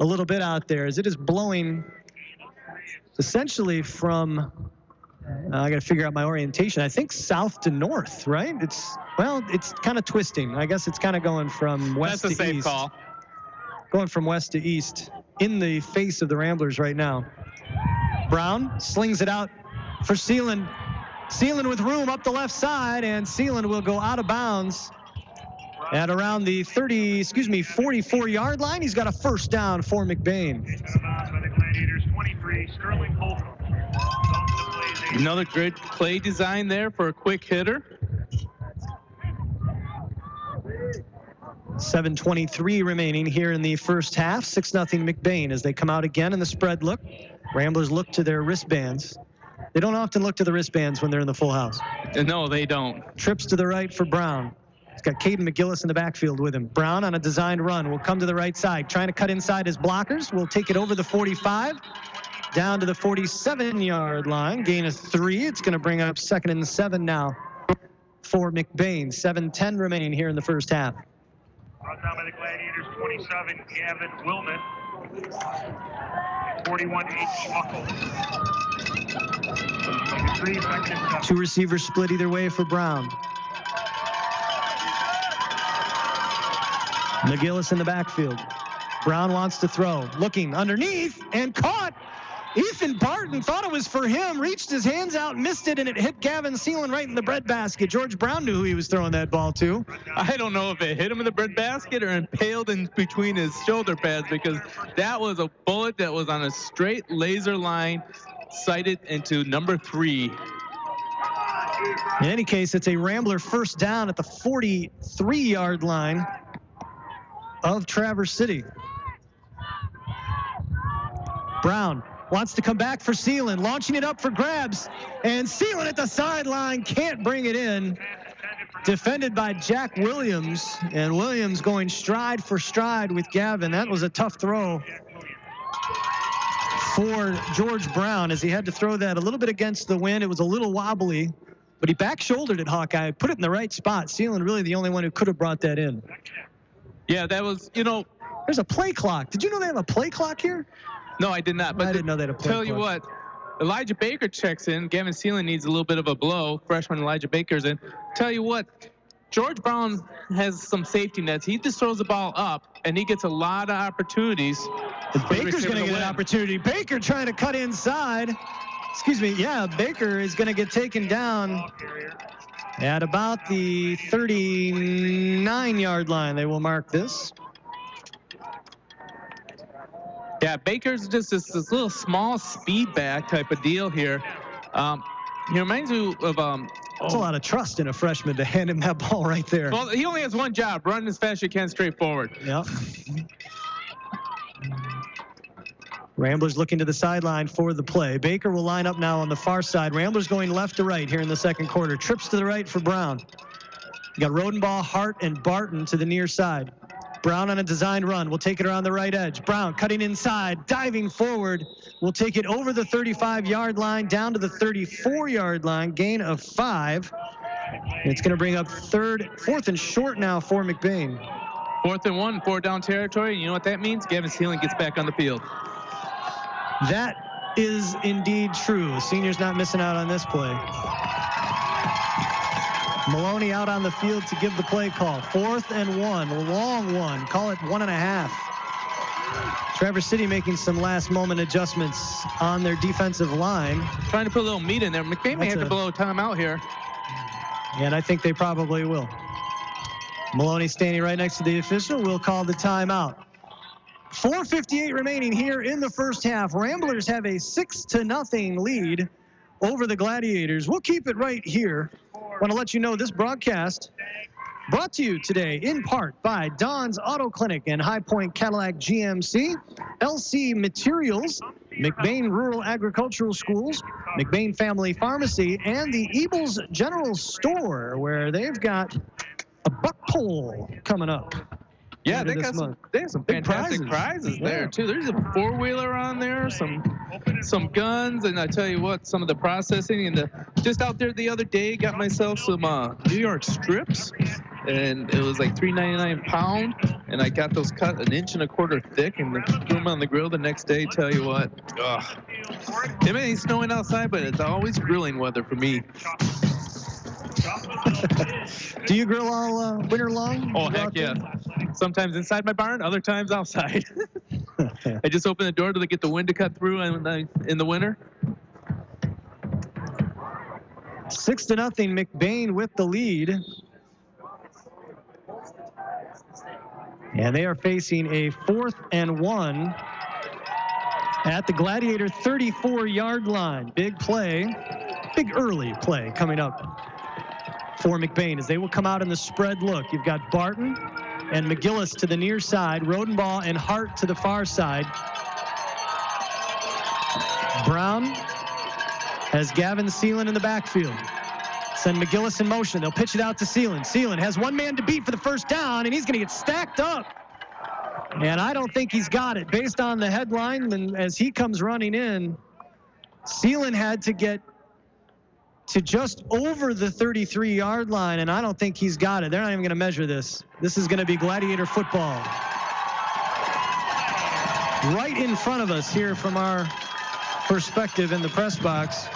a little bit out there as it is blowing essentially from, I got to figure out my orientation, I think south to north, right? It's kind of twisting. I guess it's kind of going from west to east. That's a safe call. Going from west to east in the face of the Ramblers right now. Brown slings it out for Sealand. Sealand with room up the left side, and Sealand will go out of bounds at around the 44-yard line. He's got a first down for McBain. Another good play design there for a quick hitter. 7:23 remaining here in the first half. 6-0 McBain as they come out again in the spread look. Ramblers look to their wristbands. They don't often look to the wristbands when they're in the full house. No, they don't. Trips to the right for Brown. He's got Caden McGillis in the backfield with him. Brown on a designed run will come to the right side, trying to cut inside his blockers. Will take it over the 45, down to the 47-yard line. Gain of 3. It's going to bring up 2nd and 7 now for McBain. 7:10 remaining here in the first half. Brought down by the Gladiators, 27, Gavin Willman. 41, H. Muckle. 3, 2nd and 7. 2 receivers split either way for Brown. McGillis in the backfield. Brown wants to throw. Looking underneath and caught. Ethan Barton thought it was for him, reached his hands out, missed it, and it hit Gavin Sealand right in the breadbasket. George Brown knew who he was throwing that ball to. I don't know if it hit him in the breadbasket or impaled in between his shoulder pads, because that was a bullet that was on a straight laser line sighted into number 3. In any case, it's a Rambler first down at the 43-yard line of Traverse City. Brown wants to come back for Sealand, launching it up for grabs, and Sealand at the sideline can't bring it in. Defended by Jack Williams, and Williams going stride for stride with Gavin. That was a tough throw for George Brown as he had to throw that a little bit against the wind. It was a little wobbly, but he back-shouldered it, Hawkeye, put it in the right spot. Sealand really the only one who could have brought that in. Yeah, that was, There's a play clock. Did you know they have a play clock here? No, I did not. But I didn't know they had a play clock. Tell you what, Elijah Baker checks in. Gavin Sealand needs a little bit of a blow. Freshman Elijah Baker's in. Tell you what, George Brown has some safety nets. He just throws the ball up, and he gets a lot of opportunities. Baker's going to get an opportunity. Baker trying to cut inside. Baker is going to get taken down at about the 39-yard line. They will mark this. Yeah, Baker's just this little small speed back type of deal here. He reminds me of... That's a lot of trust in a freshman to hand him that ball right there. Well, he only has one job, run as fast as you can straight forward. Yep. Ramblers looking to the sideline for the play. Baker will line up now on the far side. Ramblers going left to right here in the second quarter. Trips to the right for Brown. You got Rodenbaugh, Hart, and Barton to the near side. Brown on a designed run. Will take it around the right edge. Brown cutting inside, diving forward. Will take it over the 35-yard line, down to the 34-yard line. Gain of 5. And it's going to bring up 4th and short now for McBain. 4th and 1, 4 down territory. You know what that means? Gavin Sealand gets back on the field. That is indeed true. The senior's not missing out on this play. Maloney out on the field to give the play call. 4th and 1, a long one. Call it 1.5. Traverse City making some last-moment adjustments on their defensive line. Trying to put a little meat in there. McBain may have to blow a timeout here. And I think they probably will. Maloney standing right next to the official will call the timeout. 4:58 remaining here in the first half. Ramblers have a 6-0 lead over the Gladiators. We'll keep it right here. I want to let you know this broadcast brought to you today in part by Don's Auto Clinic and High Point Cadillac GMC, LC Materials, McBain Rural Agricultural Schools, McBain Family Pharmacy, and the Ebles General Store, where they've got a buck pole coming up. Yeah, they have some fantastic prizes there too. There's a 4-wheeler on there, some guns, and I tell you what, some of the processing and just out there the other day, got myself some New York strips, and it was like $3.99 a pound, and I got those cut 1 1/4 inch thick and threw them on the grill the next day. Tell you what, it may be snowing outside, but it's always grilling weather for me. Do you grill all winter long? Oh, heck yeah. Sometimes inside my barn, other times outside. I just open the door to get the wind to cut through in the winter. 6-0, McBain with the lead. And they are facing a 4th and 1 at the Gladiator 34-yard line. Big play, big early play coming up for McBain as they will come out in the spread look. You've got Barton and McGillis to the near side, Rodenbaugh and Hart to the far side. Brown has Gavin Seelan in the backfield. Send McGillis in motion. They'll pitch it out to Seelan. Seelan has one man to beat for the first down, and he's going to get stacked up. And I don't think he's got it. Based on the headline, and as he comes running in, Seelan had to get to just over the 33-yard line, and I don't think he's got it. They're not even going to measure this. This is going to be Gladiator football. Right in front of us here from our perspective in the press box.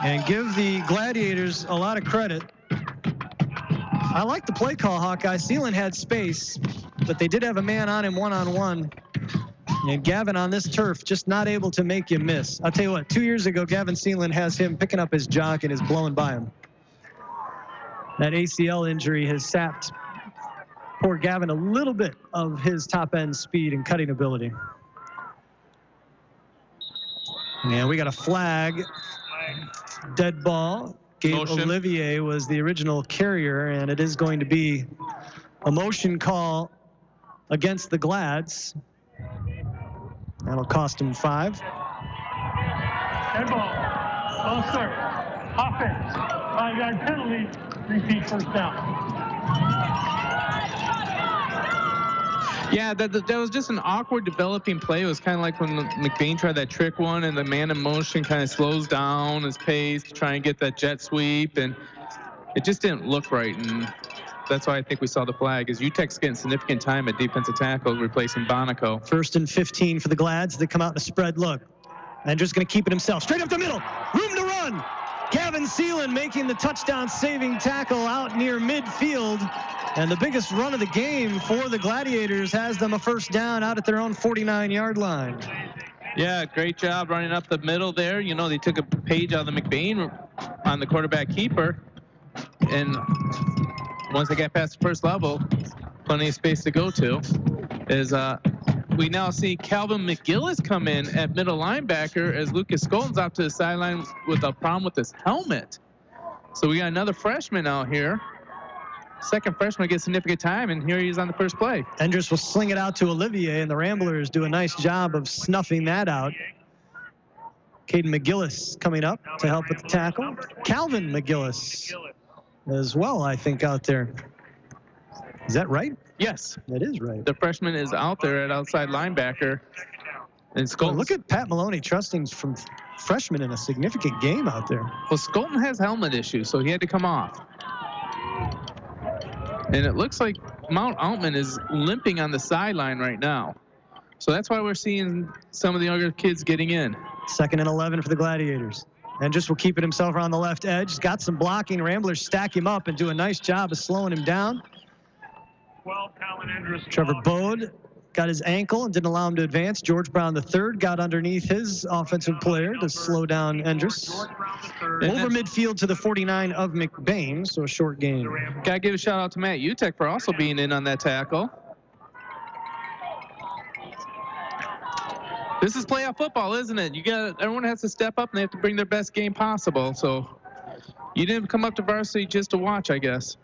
And give the Gladiators a lot of credit. I like the play call, Hawkeye. Seelan had space, but they did have a man on him one-on-one. And Gavin on this turf just not able to make you miss. I'll tell you what, 2 years ago, Gavin Seelan has him picking up his jock and is blowing by him. That ACL injury has sapped poor Gavin a little bit of his top-end speed and cutting ability. And we got a flag. Dead ball. Gabe Olivier was the original carrier, and it is going to be a motion call against the Glads. That'll cost him 5. Dead ball. Ball start. Offense. 5-yard penalty. Repeat first down. Yeah, that was just an awkward developing play. It was kind of like when McBain tried that trick one, and the man in motion kind of slows down his pace to try and get that jet sweep, and it just didn't look right. And that's why I think we saw the flag, is UTEC's getting significant time at defensive tackle, replacing Bonico. 1st and 15 for the Glads. They come out in a spread look. And just going to keep it himself. Straight up the middle. Room to run. Gavin Seelan making the touchdown-saving tackle out near midfield. And the biggest run of the game for the Gladiators has them a first down out at their own 49-yard line. Yeah, great job running up the middle there. You know, they took a page out of the McBain on the quarterback keeper. And once they got past the first level, plenty of space to go to. We now see Calvin McGillis come in at middle linebacker as Lucas Skolton's out to the sideline with a problem with his helmet. So we got another freshman out here. Second freshman gets significant time, and here he is on the first play. Endress will sling it out to Olivier, and the Ramblers do a nice job of snuffing that out. Caden McGillis coming up to help with the tackle. Calvin McGillis as well, I think, out there. Is that right? Yes. That is right. The freshman is out there at outside linebacker. And Skolton. Look at Pat Maloney trusting from freshmen in a significant game out there. Well, Skolton has helmet issues, so he had to come off. And it looks like Mount Altman is limping on the sideline right now. So that's why we're seeing some of the younger kids getting in. 2nd and 11 for the Gladiators. Endress will keep it himself around the left edge. He's got some blocking. Ramblers stack him up and do a nice job of slowing him down. Well, Colin Endress. Trevor Bode got his ankle and didn't allow him to advance. George Brown III got underneath his offensive player to slow down Endress. Over midfield to the 49 of McBain, so a short gain. Got to give a shout out to Matt Utek for also being in on that tackle. This is playoff football, isn't it? Everyone has to step up and they have to bring their best game possible. So you didn't come up to varsity just to watch, I guess.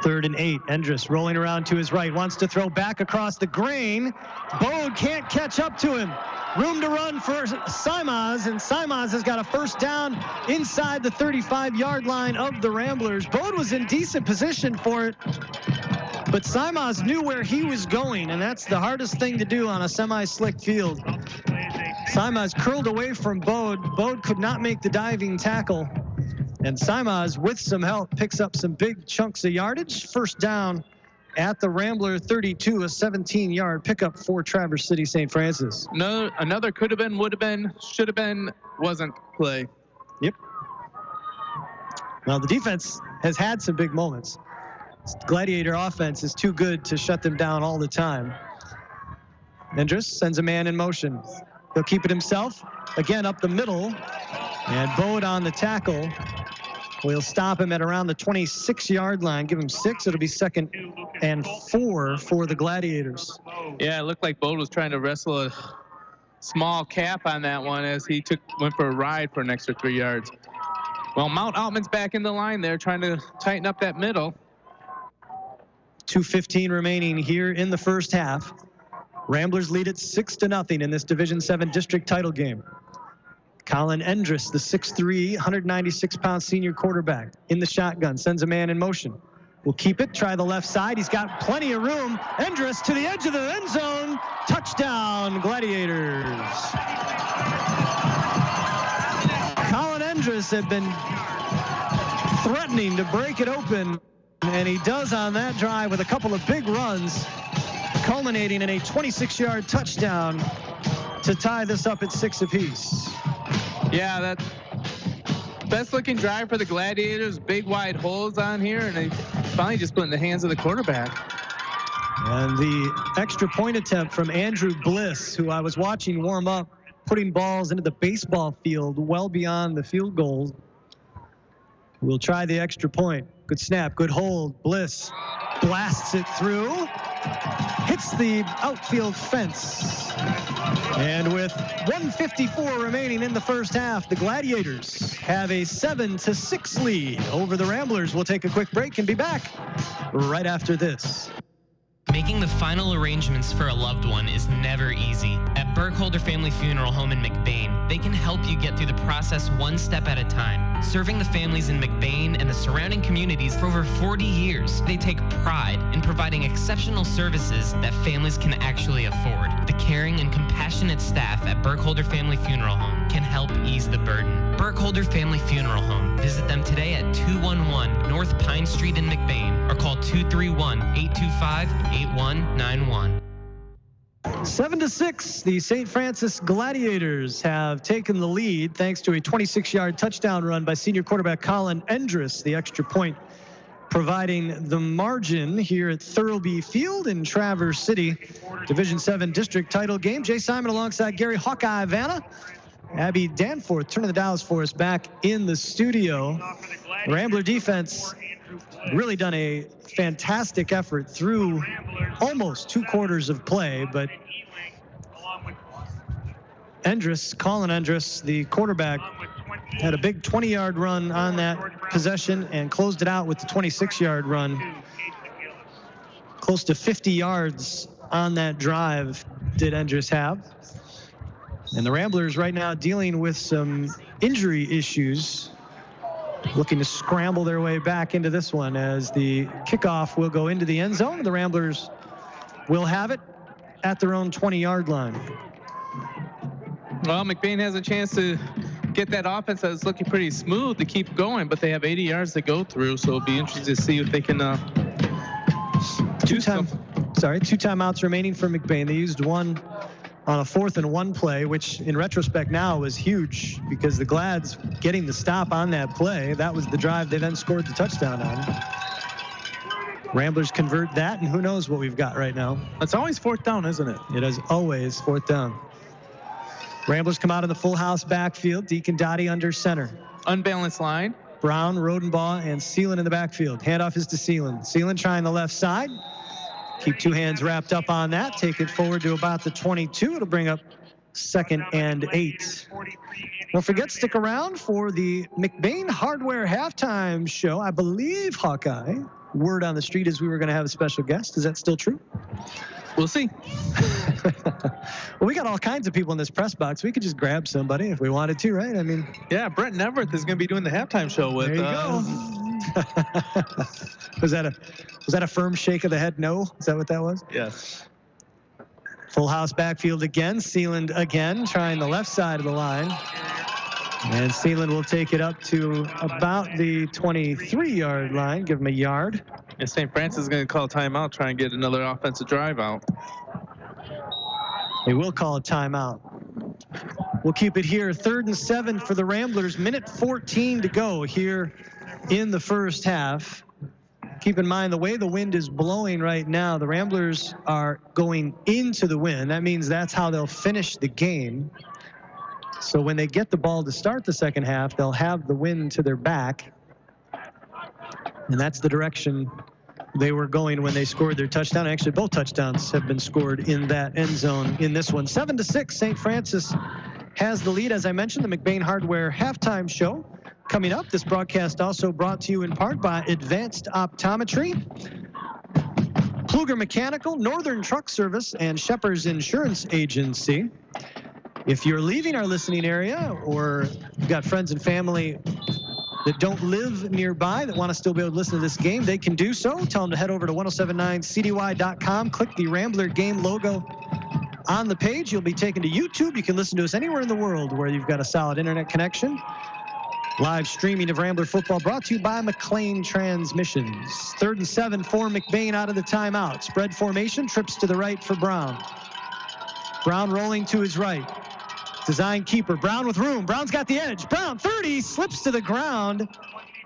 3rd and 8. Endress rolling around to his right, wants to throw back across the grain. Bode can't catch up to him. Room to run for Simaz, and Simaz has got a first down inside the 35-yard line of the Ramblers. Bode was in decent position for it, but Simaz knew where he was going, and that's the hardest thing to do on a semi-slick field. Simaz curled away from Bode. Bode could not make the diving tackle. And Simaz, with some help, picks up some big chunks of yardage. First down at the Rambler 32, a 17-yard pickup for Traverse City St. Francis. No, another could have been, would have been, should have been, wasn't play. Yep. Well, the defense has had some big moments. Gladiator offense is too good to shut them down all the time. Endress sends a man in motion. He'll keep it himself. Again, up the middle. And Bode on the tackle. We'll stop him at around the 26-yard line. Give him 6. It'll be 2nd and 4 for the Gladiators. Yeah, it looked like Bode was trying to wrestle a small cap on that one as he went for a ride for an extra 3 yards. Well, Mount Altman's back in the line there, trying to tighten up that middle. 2:15 remaining here in the first half. Ramblers lead it 6-0 in this Division 7 district title game. Colin Endress, the 6'3", 196-pound senior quarterback, in the shotgun, sends a man in motion. Will keep it, try the left side. He's got plenty of room. Endress to the edge of the end zone. Touchdown, Gladiators. Colin Endress had been threatening to break it open, and he does on that drive with a couple of big runs, culminating in a 26-yard touchdown to tie this up at 6 apiece. Yeah, that best looking drive for the Gladiators. Big wide holes on here, and they finally just put in the hands of the quarterback. And the extra point attempt from Andrew Bliss, who I was watching warm up, putting balls into the baseball field well beyond the field goal. We'll try the extra point. Good snap, good hold. Bliss blasts it through, hits the outfield fence. And with 1:54 remaining in the first half, the Gladiators have a 7-6 lead over the Ramblers. We'll take a quick break and be back right after this. Making the final arrangements for a loved one is never easy. At Burkholder Family Funeral Home in McBain, they can help you get through the process one step at a time. Serving the families in McBain and the surrounding communities for over 40 years, they take pride in providing exceptional services that families can actually afford. The caring and compassionate staff at Burkholder Family Funeral Home can help ease the burden. Burkholder Family Funeral Home. Visit them today at 211 North Pine Street in McBain or call 231-825-8191. 7-6, the St. Francis Gladiators have taken the lead thanks to a 26-yard touchdown run by senior quarterback Colin Endress. The extra point providing the margin here at Thurlby Field in Traverse City. Division 7 district title game. Jay Simon alongside Gary Hawkeye Vanna. Abby Danforth turning the dials for us back in the studio. Rambler defense really done a fantastic effort through almost 2 quarters of play, but Endress, Colin Endress, the quarterback, had a big 20-yard run on that possession and closed it out with the 26-yard run. Close to 50 yards on that drive did Endress have. And the Ramblers right now dealing with some injury issues, looking to scramble their way back into this one as the kickoff will go into the end zone. The Ramblers will have it at their own 20-yard line. Well, McBain has a chance to get that offense that's looking pretty smooth to keep going, but they have 80 yards to go through, so it'll be interesting to see if they can Two timeouts remaining for McBain. They used one on a 4th and 1 play, which in retrospect now was huge because the Glads getting the stop on that play, that was the drive they then scored the touchdown on. Ramblers convert that, and who knows what we've got right now. It's always fourth down, isn't it? It is always fourth down. Ramblers come out of the full house backfield. Deacon Dottie under center. Unbalanced line. Brown, Rodenbaugh, and Seelan in the backfield. Handoff is to Seelan. Seelan trying the left side. Keep two hands wrapped up on that. Take it forward to about the 22. It'll bring up 2nd and 8. Don't forget, stick around for the McBain Hardware halftime show. I believe, Hawkeye, word on the street is we were going to have a special guest. Is that still true? We'll see. Well, we got all kinds of people in this press box. We could just grab somebody if we wanted to, right? I mean, yeah, Brent Neverth is going to be doing the halftime show with. There you go. Was that a firm shake of the head? No? Is that what that was? Yes. Full house backfield again. Seeland again, trying the left side of the line. And Seeland will take it up to about the 23-yard line. Give him a yard. And St. Francis is going to call a timeout, try and get another offensive drive out. They will call a timeout. We'll keep it here. 3rd and 7 for the Ramblers. Minute 14 to go here in the first half. Keep in mind, the way the wind is blowing right now, the Ramblers are going into the wind. That means that's how they'll finish the game. So when they get the ball to start the second half, they'll have the wind to their back. And that's the direction they were going when they scored their touchdown. Actually, both touchdowns have been scored in that end zone in this one. 7-6, St. Francis has the lead. As I mentioned, the McBain Hardware halftime show coming up. This broadcast also brought to you in part by Advanced Optometry, Pluger Mechanical, Northern Truck Service, and Shepherd's Insurance Agency. If you're leaving our listening area, or you've got friends and family that don't live nearby that want to still be able to listen to this game, they can do so. Tell them to head over to 107.9Wcdy.com. Click the Rambler game logo on the page. You'll be taken to YouTube. You can listen to us anywhere in the world where you've got a solid internet connection. Live streaming of Rambler football brought to you by McLean Transmissions. 3rd and 7 for McBain out of the timeout. Spread formation, trips to the right for Brown. Brown rolling to his right. Design keeper. Brown with room. Brown's got the edge. Brown, 30, slips to the ground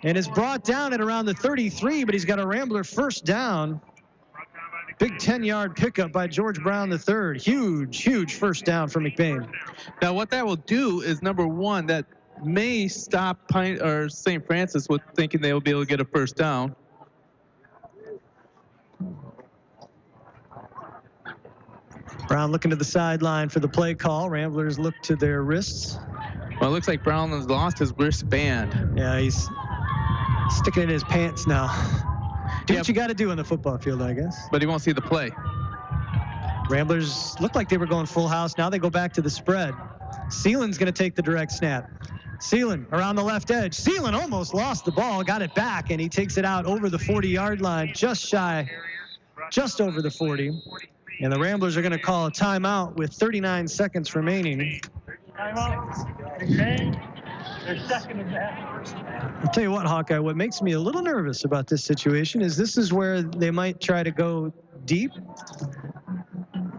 and is brought down at around the 33, but he's got a Rambler first down. Big 10-yard pickup by George Brown III. Huge first down for McBain. Now, what that will do is, number one, that may stop St. Francis with thinking they will be able to get a first down. Brown looking to the sideline for the play call. Ramblers look to their wrists. Well, it looks like Brown has lost his wristband. Yeah, he's sticking it in his pants now. Do what you got to do on the football field, I guess. But he won't see the play. Ramblers looked like they were going full house. Now they go back to the spread. Seelan's going to take the direct snap. Seelan around the left edge. Seelan almost lost the ball, got it back, and he takes it out over the 40-yard line, just over the 40. And the Ramblers are going to call a timeout with 39 seconds remaining. I'll tell you what, Hawkeye, what makes me a little nervous about this situation is this is where they might try to go deep.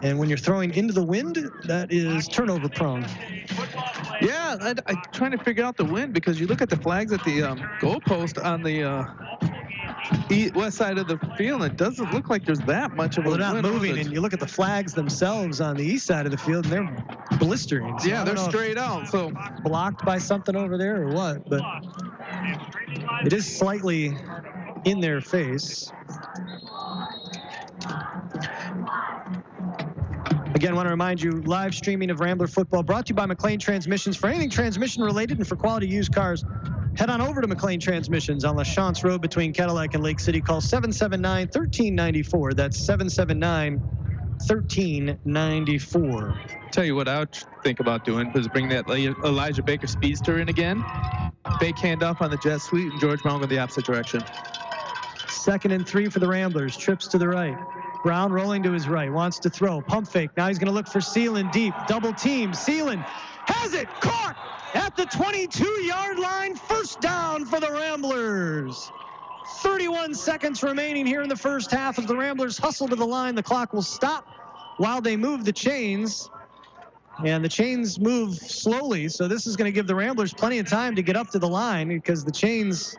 And when you're throwing into the wind, that is turnover prone. Yeah, I'm trying to figure out the wind because you look at the flags at the goalpost on the west side of the field, and it doesn't look like there's that much of a wind. They're not moving, and you look at the flags themselves on the east side of the field, and they're blistering. So yeah, they're straight out. So blocked by something over there or what, but it is slightly in their face. Again, I want to remind you, live streaming of Rambler football brought to you by McLean Transmissions. For anything transmission related and for quality used cars, head on over to McLean Transmissions on LaChance Road between Cadillac and Lake City. Call 779-1394. That's 779-1394. Tell you what I would think about doing is bring that Elijah Baker speedster in again. Fake handoff on the jet sweep, and George Brown go the opposite direction. 2nd and 3 for the Ramblers. Trips to the right. Brown rolling to his right, wants to throw. Pump fake. Now he's going to look for Seelan deep. Double team. Seelan has it. Caught at the 22-yard line. First down for the Ramblers. 31 seconds remaining here in the first half as the Ramblers hustle to the line. The clock will stop while they move the chains. And the chains move slowly, so this is going to give the Ramblers plenty of time to get up to the line because the chains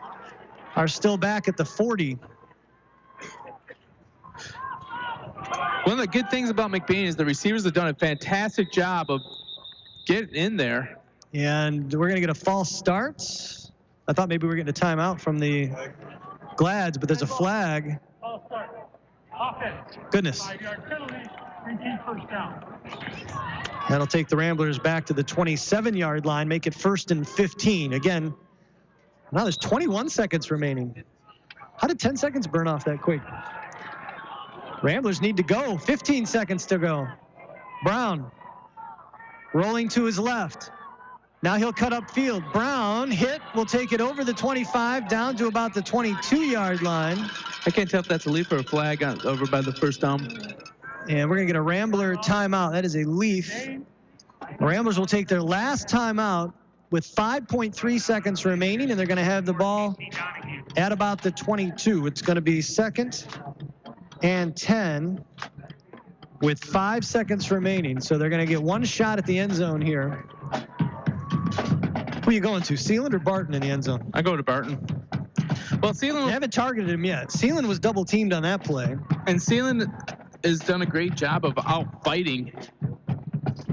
are still back at the 40. the good things about McBain is the receivers have done a fantastic job of getting in there. And we're going to get a false start. I thought maybe we were getting a timeout from the Glads, but there's a flag. False start. Offense. Goodness. 5-yard penalty. Repeat first down. That'll take the Ramblers back to the 27-yard line, make it 1st and 15. Again, now there's 21 seconds remaining. How did 10 seconds burn off that quick? Ramblers need to go. 15 seconds to go. Brown rolling to his left. Now he'll cut upfield. Brown hit, will take it over the 25 down to about the 22-yard line. I can't tell if that's a leaf or a flag over by the first down. And we're going to get a Rambler timeout. That is a leaf. The Ramblers will take their last timeout with 5.3 seconds remaining, and they're going to have the ball at about the 22. It's going to be 2nd and 10 with 5 seconds remaining. So they're going to get one shot at the end zone here. Who are you going to, Sealand or Barton in the end zone? I go to Barton. Well, Sealand... They haven't targeted him yet. Sealand was double-teamed on that play. And Sealand has done a great job of out-fighting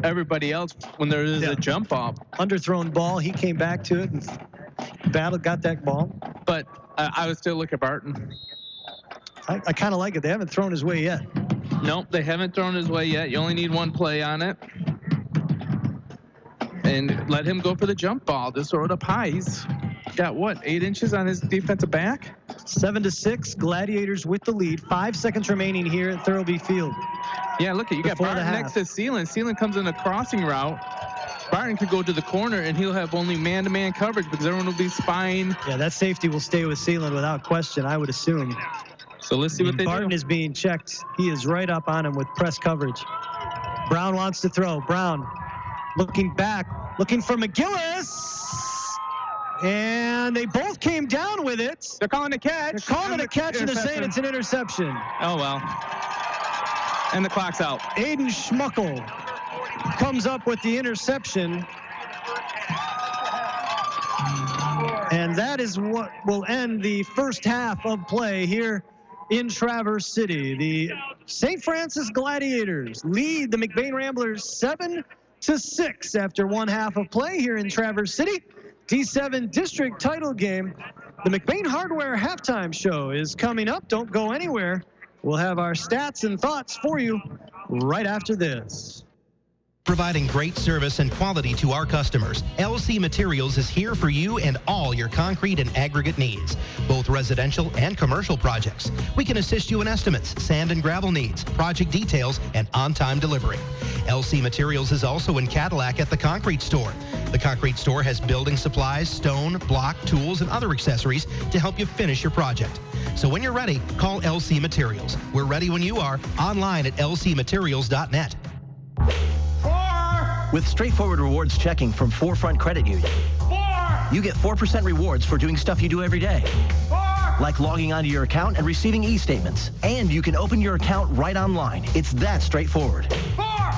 everybody else when there is a jump off. Underthrown ball. He came back to it and got that ball. But I would still look at Barton. I kind of like it. They haven't thrown his way yet. Nope, they haven't thrown his way yet. You only need one play on it. And let him go for the jump ball. Just throw it up high. He's got, 8 inches on his defensive back? 7-6, Gladiators with the lead. 5 seconds remaining here at Thurlby Field. Yeah, look, you got Barton next to Sealand. Sealand comes in a crossing route. Barton could go to the corner, and he'll have only man-to-man coverage because everyone will be spying. Yeah, that safety will stay with Sealand without question, I would assume. So let's see what they do. Barton is being checked. He is right up on him with press coverage. Brown wants to throw. Brown looking back, looking for McGillis. And they both came down with it. They're calling a catch. They're calling it a catch, and they're saying it's an interception. Oh, well. And the clock's out. Aiden Schmuckel comes up with the interception. And that is what will end the first half of play here in Traverse City. The St. Francis Gladiators lead the McBain Ramblers 7-6 after one half of play here in Traverse City. D7 district title game. The McBain Hardware halftime show is coming up. Don't go anywhere. We'll have our stats and thoughts for you right after this. Providing great service and quality to our customers, LC Materials is here for you and all your concrete and aggregate needs, both residential and commercial projects. We can assist you in estimates, sand and gravel needs, project details, and on-time delivery. LC Materials is also in Cadillac at the Concrete Store. The Concrete Store has building supplies, stone, block, tools, and other accessories to help you finish your project. So when you're ready, call LC Materials. We're ready when you are, online at lcmaterials.net. With straightforward rewards checking from Forefront Credit Union, you get 4% rewards for doing stuff you do every day, like logging onto your account and receiving e-statements. And you can open your account right online. It's that straightforward.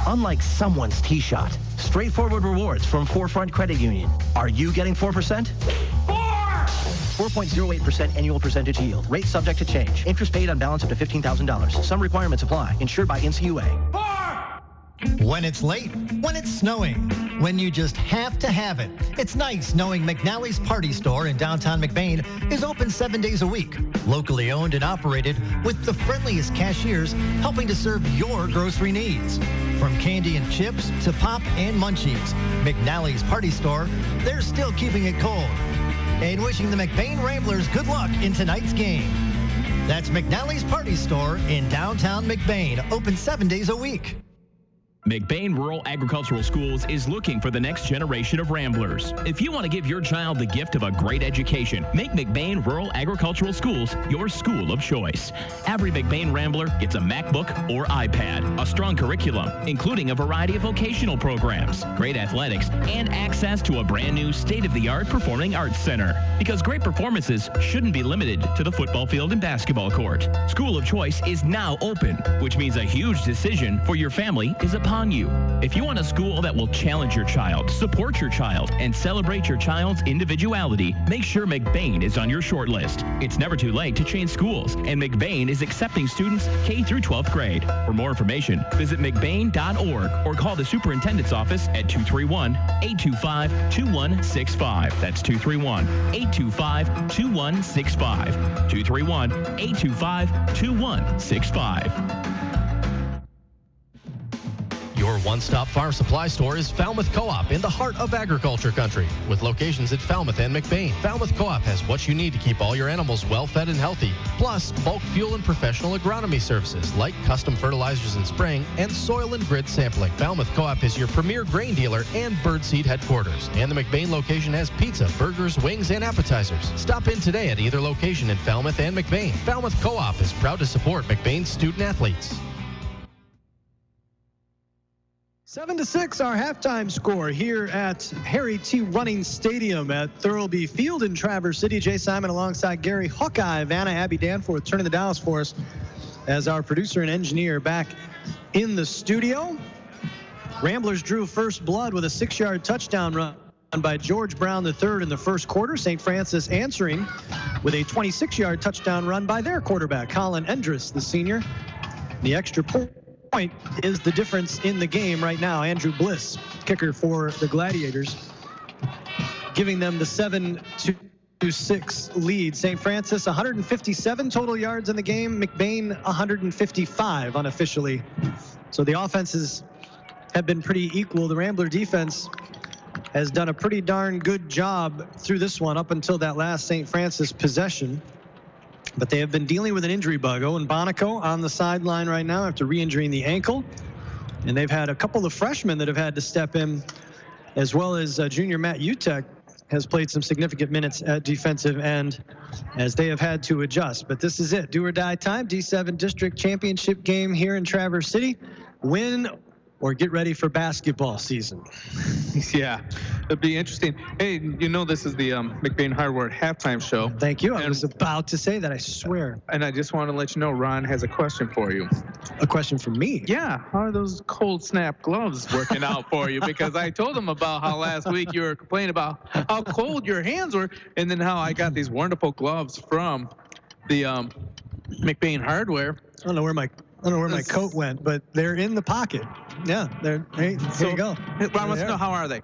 Unlike someone's T-shot, straightforward rewards from Forefront Credit Union. Are you getting 4%? 4.08% annual percentage yield. Rate subject to change. Interest paid on balance up to $15,000. Some requirements apply. Insured by NCUA. When it's late, when it's snowing, when you just have to have it. It's nice knowing McNally's Party Store in downtown McBain is open 7 days a week. Locally owned and operated with the friendliest cashiers helping to serve your grocery needs. From candy and chips to pop and munchies, McNally's Party Store, they're still keeping it cold. And wishing the McBain Ramblers good luck in tonight's game. That's McNally's Party Store in downtown McBain, open 7 days a week. McBain Rural Agricultural Schools is looking for the next generation of Ramblers. If you want to give your child the gift of a great education, make McBain Rural Agricultural Schools your school of choice. Every McBain Rambler gets a MacBook or iPad, a strong curriculum, including a variety of vocational programs, great athletics, and access to a brand new state-of-the-art performing arts center. Because great performances shouldn't be limited to the football field and basketball court. School of Choice is now open, which means a huge decision for your family is upon upon you. If you want a school that will challenge your child, support your child, and celebrate your child's individuality, make sure McBain is on your short list. It's never too late to change schools, and McBain is accepting students K through 12th grade. For more information, visit mcbain.org or call the superintendent's office at 231-825-2165. That's 231-825-2165. 231-825-2165. Your one-stop farm supply store is Falmouth Co-op in the heart of agriculture country, with locations at Falmouth and McBain. Falmouth Co-op has what you need to keep all your animals well-fed and healthy, plus bulk fuel and professional agronomy services like custom fertilizers and spraying and soil and grid sampling. Falmouth Co-op is your premier grain dealer and birdseed headquarters, and the McBain location has pizza, burgers, wings, and appetizers. Stop in today at either location in Falmouth and McBain. Falmouth Co-op is proud to support McBain's student athletes. 7-6, our halftime score here at Harry T. Running Stadium at Thurlby Field in Traverse City. Jay Simon alongside Gary Hawkeye, Vanna, Abby Danforth turning the dials for us as our producer and engineer back in the studio. Ramblers drew first blood with a 6-yard touchdown run by George Brown III in the first quarter. St. Francis answering with a 26-yard touchdown run by their quarterback, Colin Endress, the senior. The extra point is the difference in the game right now. Andrew Bliss, kicker for the Gladiators, giving them the 7-6 lead. St. Francis 157 total yards in the game. McBain 155 unofficially. So the offenses have been pretty equal. The Rambler defense has done a pretty darn good job through this one up until that last St. Francis possession. But they have been dealing with an injury bug. Owen Bonico on the sideline right now after re-injuring the ankle. And they've had a couple of freshmen that have had to step in, as well as junior Matt Utek has played some significant minutes at defensive end as they have had to adjust. But this is it, do or die time. D7 District Championship game here in Traverse City. Win or get ready for basketball season. Yeah, it'd be interesting. Hey, you know this is the McBain Hardware halftime show. Thank you. I was about to say that, I swear. And I just want to let you know, Ron has a question for you. A question for me? Yeah, how are those cold snap gloves working out for you? Because I told him about how last week you were complaining about how cold your hands were, and then how I got these wonderful gloves from the McBain Hardware. I don't know where my coat went, but they're in the pocket. Yeah, there you go. Ron wants to know, how are they?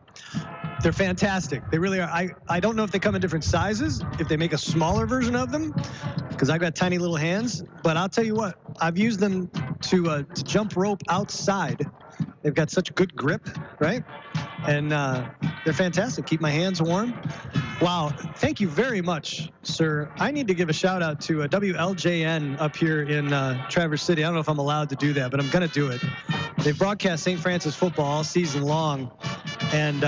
They're fantastic. They really are. I don't know if they come in different sizes, if they make a smaller version of them, because I've got tiny little hands. But I'll tell you what, I've used them to jump rope outside. They've got such good grip, right? And they're fantastic. Keep my hands warm. Wow. Thank you very much, sir. I need to give a shout out to WLJN up here in Traverse City. I don't know if I'm allowed to do that, but I'm going to do it. They broadcast St. Francis football all season long, and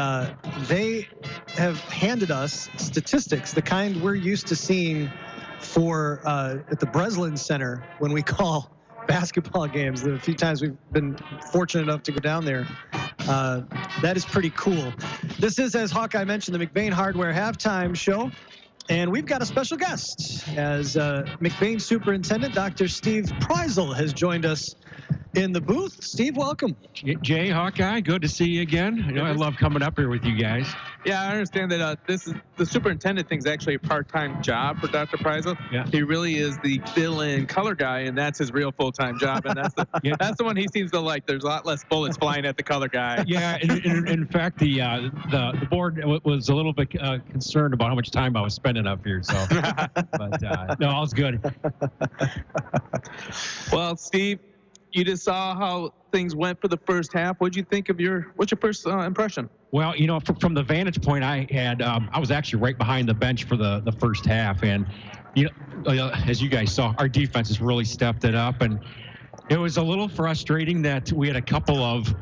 they have handed us statistics, the kind we're used to seeing for at the Breslin Center when we call basketball games. The few times we've been fortunate enough to go down there. That is pretty cool. This is, as Hawkeye mentioned, the McBain Hardware halftime show. And we've got a special guest as McBain Superintendent Dr. Steve Preisel has joined us in the booth. Steve, welcome. Jay, Hawkeye, good to see you again. I know I love coming up here with you guys. Yeah, I understand that this is the superintendent thing is actually a part-time job for Dr. Preisel. Yeah. He really is the fill-in color guy, and that's his real full-time job. And that's the that's the one he seems to like. There's a lot less bullets flying at the color guy. Yeah, in fact, the board was a little bit concerned about how much time I was spending up here. So, but no, all's good. Well, Steve, you just saw how things went for the first half. What'd you think of what's your first impression? Well, from the vantage point I had, I was actually right behind the bench for the first half. And, as you guys saw, our defense has really stepped it up. And it was a little frustrating that we had a couple of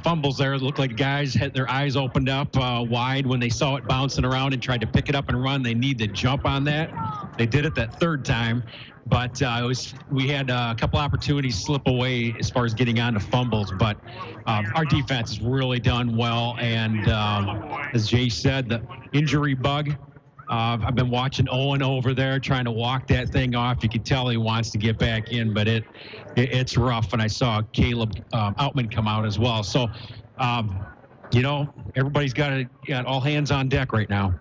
fumbles there. It looked like guys had their eyes opened up wide when they saw it bouncing around and tried to pick it up and run. They need to jump on that. They did it that third time. But we had a couple opportunities slip away as far as getting on to fumbles. But our defense has really done well. And as Jay said, the injury bug I've been watching Owen over there trying to walk that thing off. You can tell he wants to get back in, but it's rough. And I saw Caleb Outman come out as well. So, everybody's got all hands on deck right now.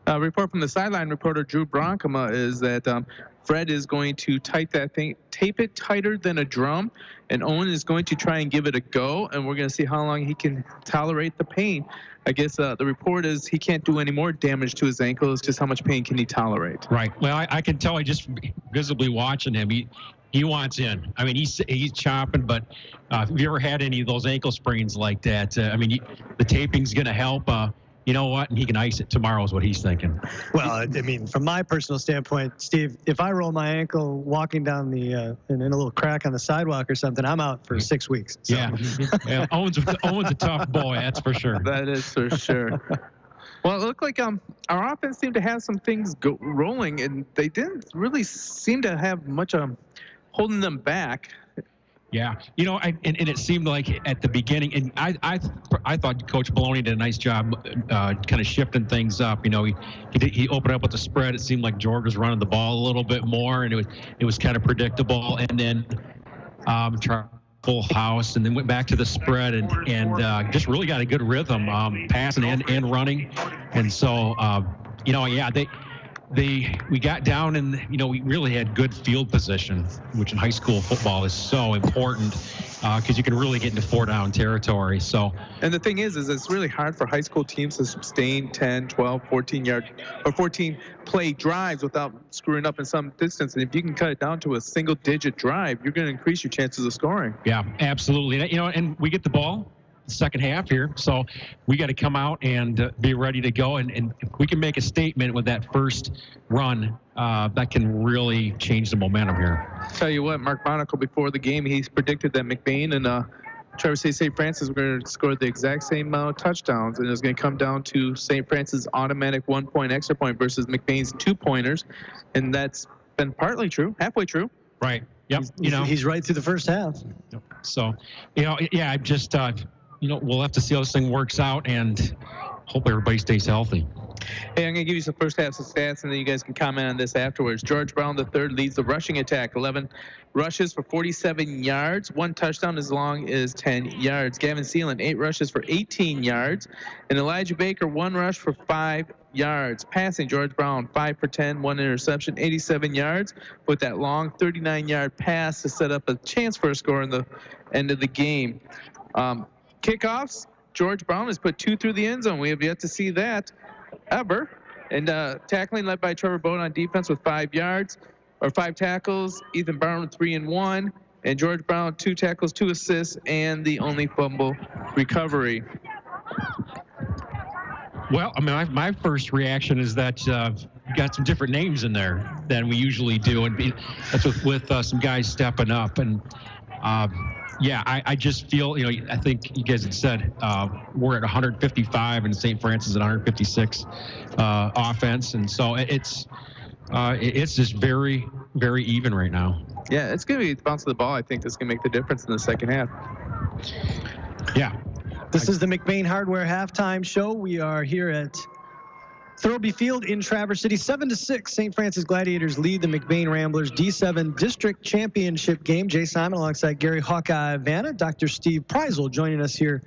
Report from the sideline reporter Drew Bronkema is that Fred is going to tape it tighter than a drum, and Owen is going to try and give it a go, and we're going to see how long he can tolerate the pain. I guess the report is he can't do any more damage to his ankle. It's just how much pain can he tolerate. Right. Well, I can tell just visibly watching him. He wants in. I mean, he's chopping, but if you ever had any of those ankle sprains like that, the taping's going to help. You know what? And he can ice it tomorrow is what he's thinking. Well, I mean, from my personal standpoint, Steve, if I roll my ankle walking down in a little crack on the sidewalk or something, I'm out for 6 weeks. So. Yeah. Owen's a tough boy, that's for sure. That is for sure. Well, it looked like our offense seemed to have some things rolling, and they didn't really seem to have much holding them back. Yeah, and it seemed like at the beginning, and I thought Coach Baloney did a nice job kind of shifting things up. He opened up with the spread. It seemed like George was running the ball a little bit more, and it was kind of predictable. And then tried full house, and then went back to the spread, and just really got a good rhythm, passing and running. And so, we got down and, we really had good field position, which in high school football is so important because you can really get into 4-down territory. So, and the thing is it's really hard for high school teams to sustain 10, 12, 14 play drives without screwing up in some distance. And if you can cut it down to a single-digit drive, you're going to increase your chances of scoring. Yeah, absolutely. And we get the ball second half here, so we got to come out and be ready to go, and if we can make a statement with that first run, that can really change the momentum here. Tell you what, Mark Monaco before the game, he's predicted that McBain and Traverse City St. Francis were going to score the exact same amount of touchdowns, and it's going to come down to St. Francis' automatic 1-point extra point versus McBain's 2-pointers, and that's been partly true, halfway true. Right. Yep. He's right through the first half. So, I just we'll have to see how this thing works out, and hope everybody stays healthy. Hey, I'm going to give you some first half stats, and then you guys can comment on this afterwards. George Brown III leads the rushing attack, 11 rushes for 47 yards, 1 touchdown as long as 10 yards. Gavin Seelan, 8 rushes for 18 yards, and Elijah Baker, 1 rush for 5 yards. Passing, George Brown, 5 for 10, 1 interception, 87 yards, with that long 39-yard pass to set up a chance for a score in the end of the game. Kickoffs, George Brown has put 2 through the end zone. We have yet to see that ever. And tackling led by Trevor Bowden on defense with 5 tackles. Ethan Brown 3 and 1. And George Brown 2 tackles, 2 assists, and the only fumble recovery. Well, my first reaction is that we got some different names in there than we usually do, and that's with some guys stepping up. And I just feel, I think you guys had said we're at 155 and St. Francis at 156 offense, and so it's just very, very even right now. Yeah, it's going to be the bounce of the ball, I think, that's going to make the difference in the second half. Yeah. This is the McBain Hardware halftime show. We are here at Thurlby Field in Traverse City. 7-6, St. Francis Gladiators lead the McBain Ramblers D7 District Championship game. Jay Simon alongside Gary Hawkeye Vanna. Dr. Steve Preisel joining us here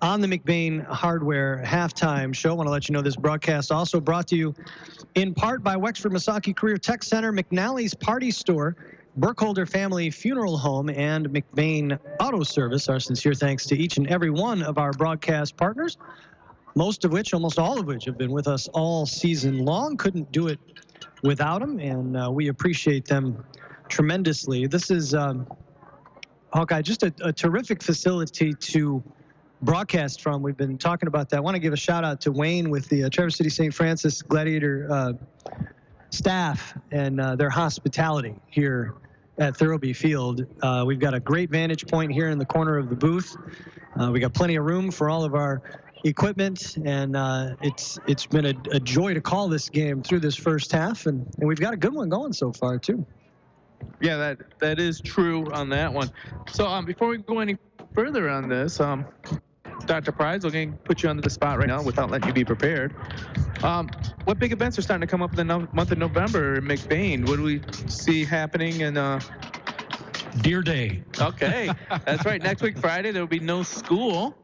on the McBain Hardware halftime show. I want to let you know this broadcast also brought to you in part by Wexford Misaki Career Tech Center, McNally's Party Store, Burkholder Family Funeral Home, and McBain Auto Service. Our sincere thanks to each and every one of our broadcast partners, most of which, almost all of which, have been with us all season long. Couldn't do it without them, and we appreciate them tremendously. This is, Hawkeye, just a terrific facility to broadcast from. We've been talking about that. I want to give a shout out to Wayne with the Traverse City St. Francis Gladiator staff and their hospitality here at Thurlby Field. We've got a great vantage point here in the corner of the booth. We got plenty of room for all of our equipment, and it's been a joy to call this game through this first half, and we've got a good one going so far too. Yeah, that is true on that one. So before we go any further on this, Dr. Prize, we're going to put you on the spot right now without letting you be prepared. What big events are starting to come up in the month of November in McBain? What do we see happening in Deer Day. Okay, that's right. Next week, Friday, there will be no school.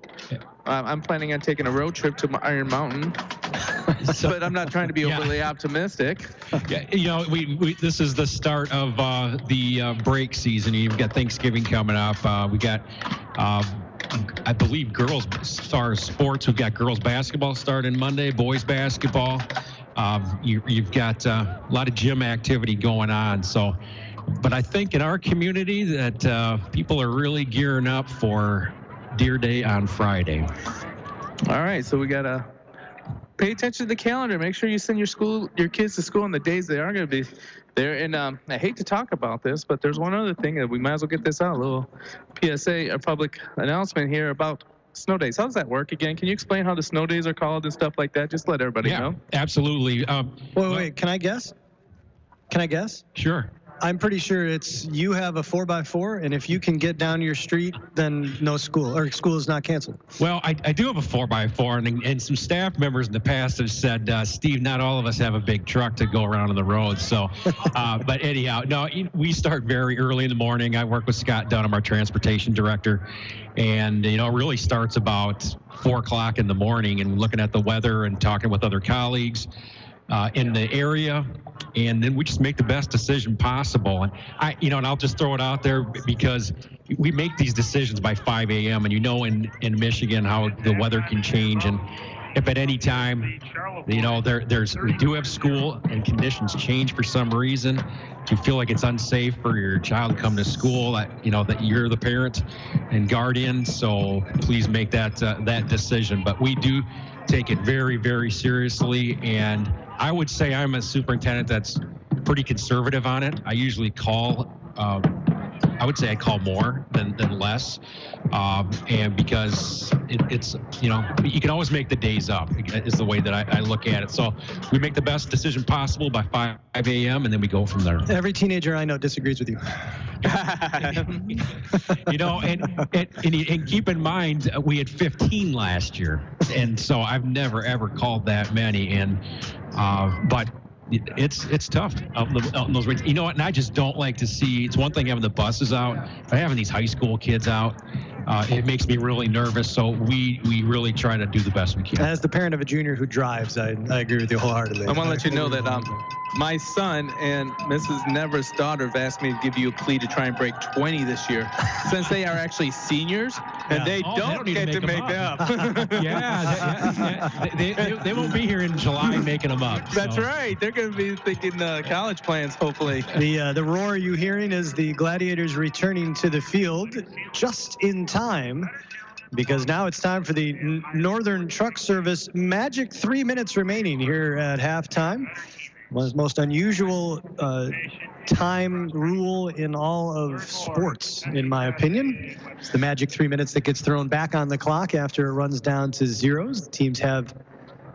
I'm planning on taking a road trip to Iron Mountain, but I'm not trying to be overly optimistic. Yeah, you know, we this is the start of the break season. You've got Thanksgiving coming up. We got, I believe, girls as far as sports. We've got girls basketball starting Monday, boys basketball. You've got a lot of gym activity going on. So, but I think in our community that people are really gearing up for Deer Day on Friday. All right, so we got to pay attention to the calendar. Make sure you send your kids to school on the days they are going to be there. And I hate to talk about this, but there's one other thing that we might as well get this out, a little PSA, a public announcement here about snow days. How does that work again? Can you explain how the snow days are called and stuff like that? Just let everybody know. Absolutely. Wait, can I guess? Sure. I'm pretty sure it's you have a 4x4, and if you can get down your street, then no school, or school is not canceled. Well, I do have a 4x4, and some staff members in the past have said, Steve, not all of us have a big truck to go around on the road. So, but anyhow, no, we start very early in the morning. I work with Scott Dunham, our transportation director, and, you know, it really starts about 4 o'clock in the morning and looking at the weather and talking with other colleagues in the area. And then we just make the best decision possible. And and I'll just throw it out there because we make these decisions by 5 a.m. And in Michigan how the weather can change. And if at any time, we do have school and conditions change for some reason, you feel like it's unsafe for your child to come to school, that you're the parent and guardian. So please make that decision. But we do take it very, very seriously. And I would say I'm a superintendent that's pretty conservative on it. I usually call, I would say I call more than less. And because it's you can always make the days up is the way that I look at it. So we make the best decision possible by 5 a.m. and then we go from there. Every teenager I know disagrees with you. And keep in mind, we had 15 last year. And so I've never, ever called that many. And, but it's tough out in those rates. You know what? And I just don't like to see, it's one thing having the buses out, but having these high school kids out, it makes me really nervous. So we really try to do the best we can. As the parent of a junior who drives, I agree with you wholeheartedly. I want to let you know that my son and Mrs. Nevers' daughter have asked me to give you a plea to try and break 20 this year, since they are actually seniors and they don't get to make them up. They won't be here in July making them up. That's right. They're going to be thinking college plans, hopefully. The roar you're hearing is the Gladiators returning to the field just in time, because now it's time for the Northern Truck Service magic 3 minutes remaining here at halftime. One of the most unusual time rule in all of sports, in my opinion. It's the magic 3 minutes that gets thrown back on the clock after it runs down to zeros. The teams have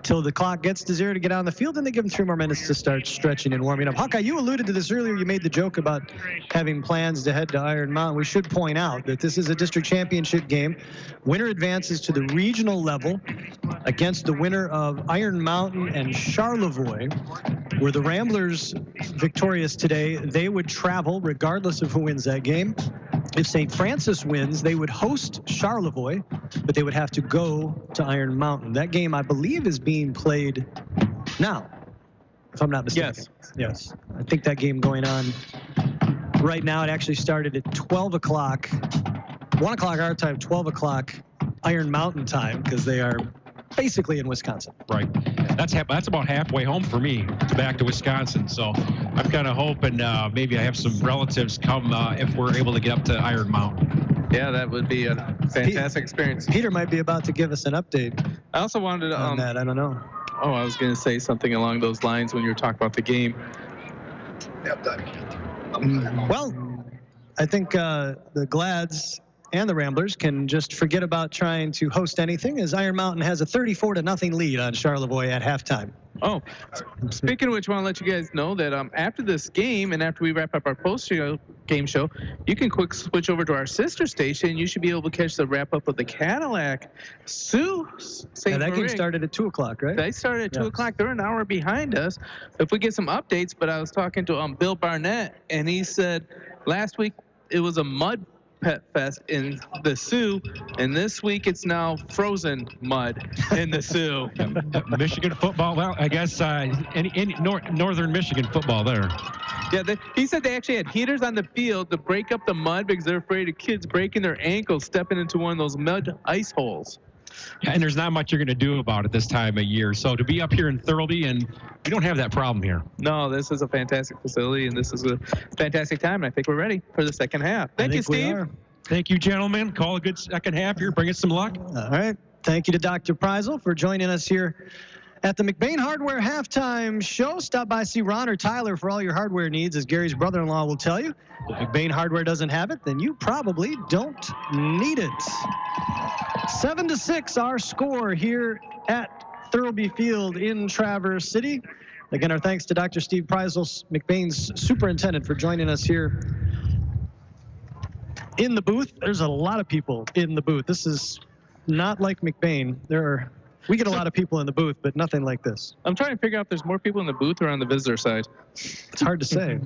till the clock gets to zero to get on the field, and they give them 3 more minutes to start stretching and warming up. Hawkeye, you alluded to this earlier. You made the joke about having plans to head to Iron Mountain. We should point out that this is a district championship game. Winner advances to the regional level against the winner of Iron Mountain and Charlevoix. Were the Ramblers victorious today, they would travel regardless of who wins that game. If St. Francis wins, they would host Charlevoix, but they would have to go to Iron Mountain. That game, I believe, is being played now, if I'm not mistaken. Yes. I think that game going on right now. It actually started at 12 o'clock, 1 o'clock our time, 12 o'clock Iron Mountain time, because they are basically in Wisconsin. Right. That's about halfway home for me, back to Wisconsin. So I'm kind of hoping maybe I have some relatives come if we're able to get up to Iron Mountain. Yeah, that would be a fantastic experience. Peter might be about to give us an update. I also wanted to on that. I don't know. Oh, I was going to say something along those lines when you were talking about the game. Well, I think the Glads and the Ramblers can just forget about trying to host anything, as Iron Mountain has a 34-0 lead on Charlevoix at halftime. Oh, speaking of which, I want to let you guys know that after this game and after we wrap up our post-game show, you can quick switch over to our sister station. You should be able to catch the wrap-up of the Cadillac Sioux St. That Marie. game started at 2 o'clock, right? They started at 2 o'clock. They're an hour behind us. If we get some updates, but I was talking to Bill Barnett, and he said last week it was a mud pet fest in the Sioux, and this week it's now frozen mud in the Sioux. Michigan football, well, I guess any northern Michigan football there. Yeah, he said they actually had heaters on the field to break up the mud because they're afraid of kids breaking their ankles stepping into one of those mud ice holes. Yeah, and there's not much you're going to do about it this time of year. So to be up here in Thurlby, and we don't have that problem here. No, this is a fantastic facility, and this is a fantastic time. And I think we're ready for the second half. Thank you, Steve. Thank you, gentlemen. Call a good second half here. Bring us some luck. All right. Thank you to Dr. Preisel for joining us here at the McBain Hardware Halftime Show. Stop by, see Ron or Tyler for all your hardware needs, as Gary's brother-in-law will tell you. If McBain Hardware doesn't have it, then you probably don't need it. 7-6 our score here at Thurlby Field in Traverse City. Again, our thanks to Dr. Steve Preisel, McBain's superintendent, for joining us here in the booth. There's a lot of people in the booth. This is not like McBain. We get a lot of people in the booth, but nothing like this. I'm trying to figure out if there's more people in the booth or on the visitor side. It's hard to say.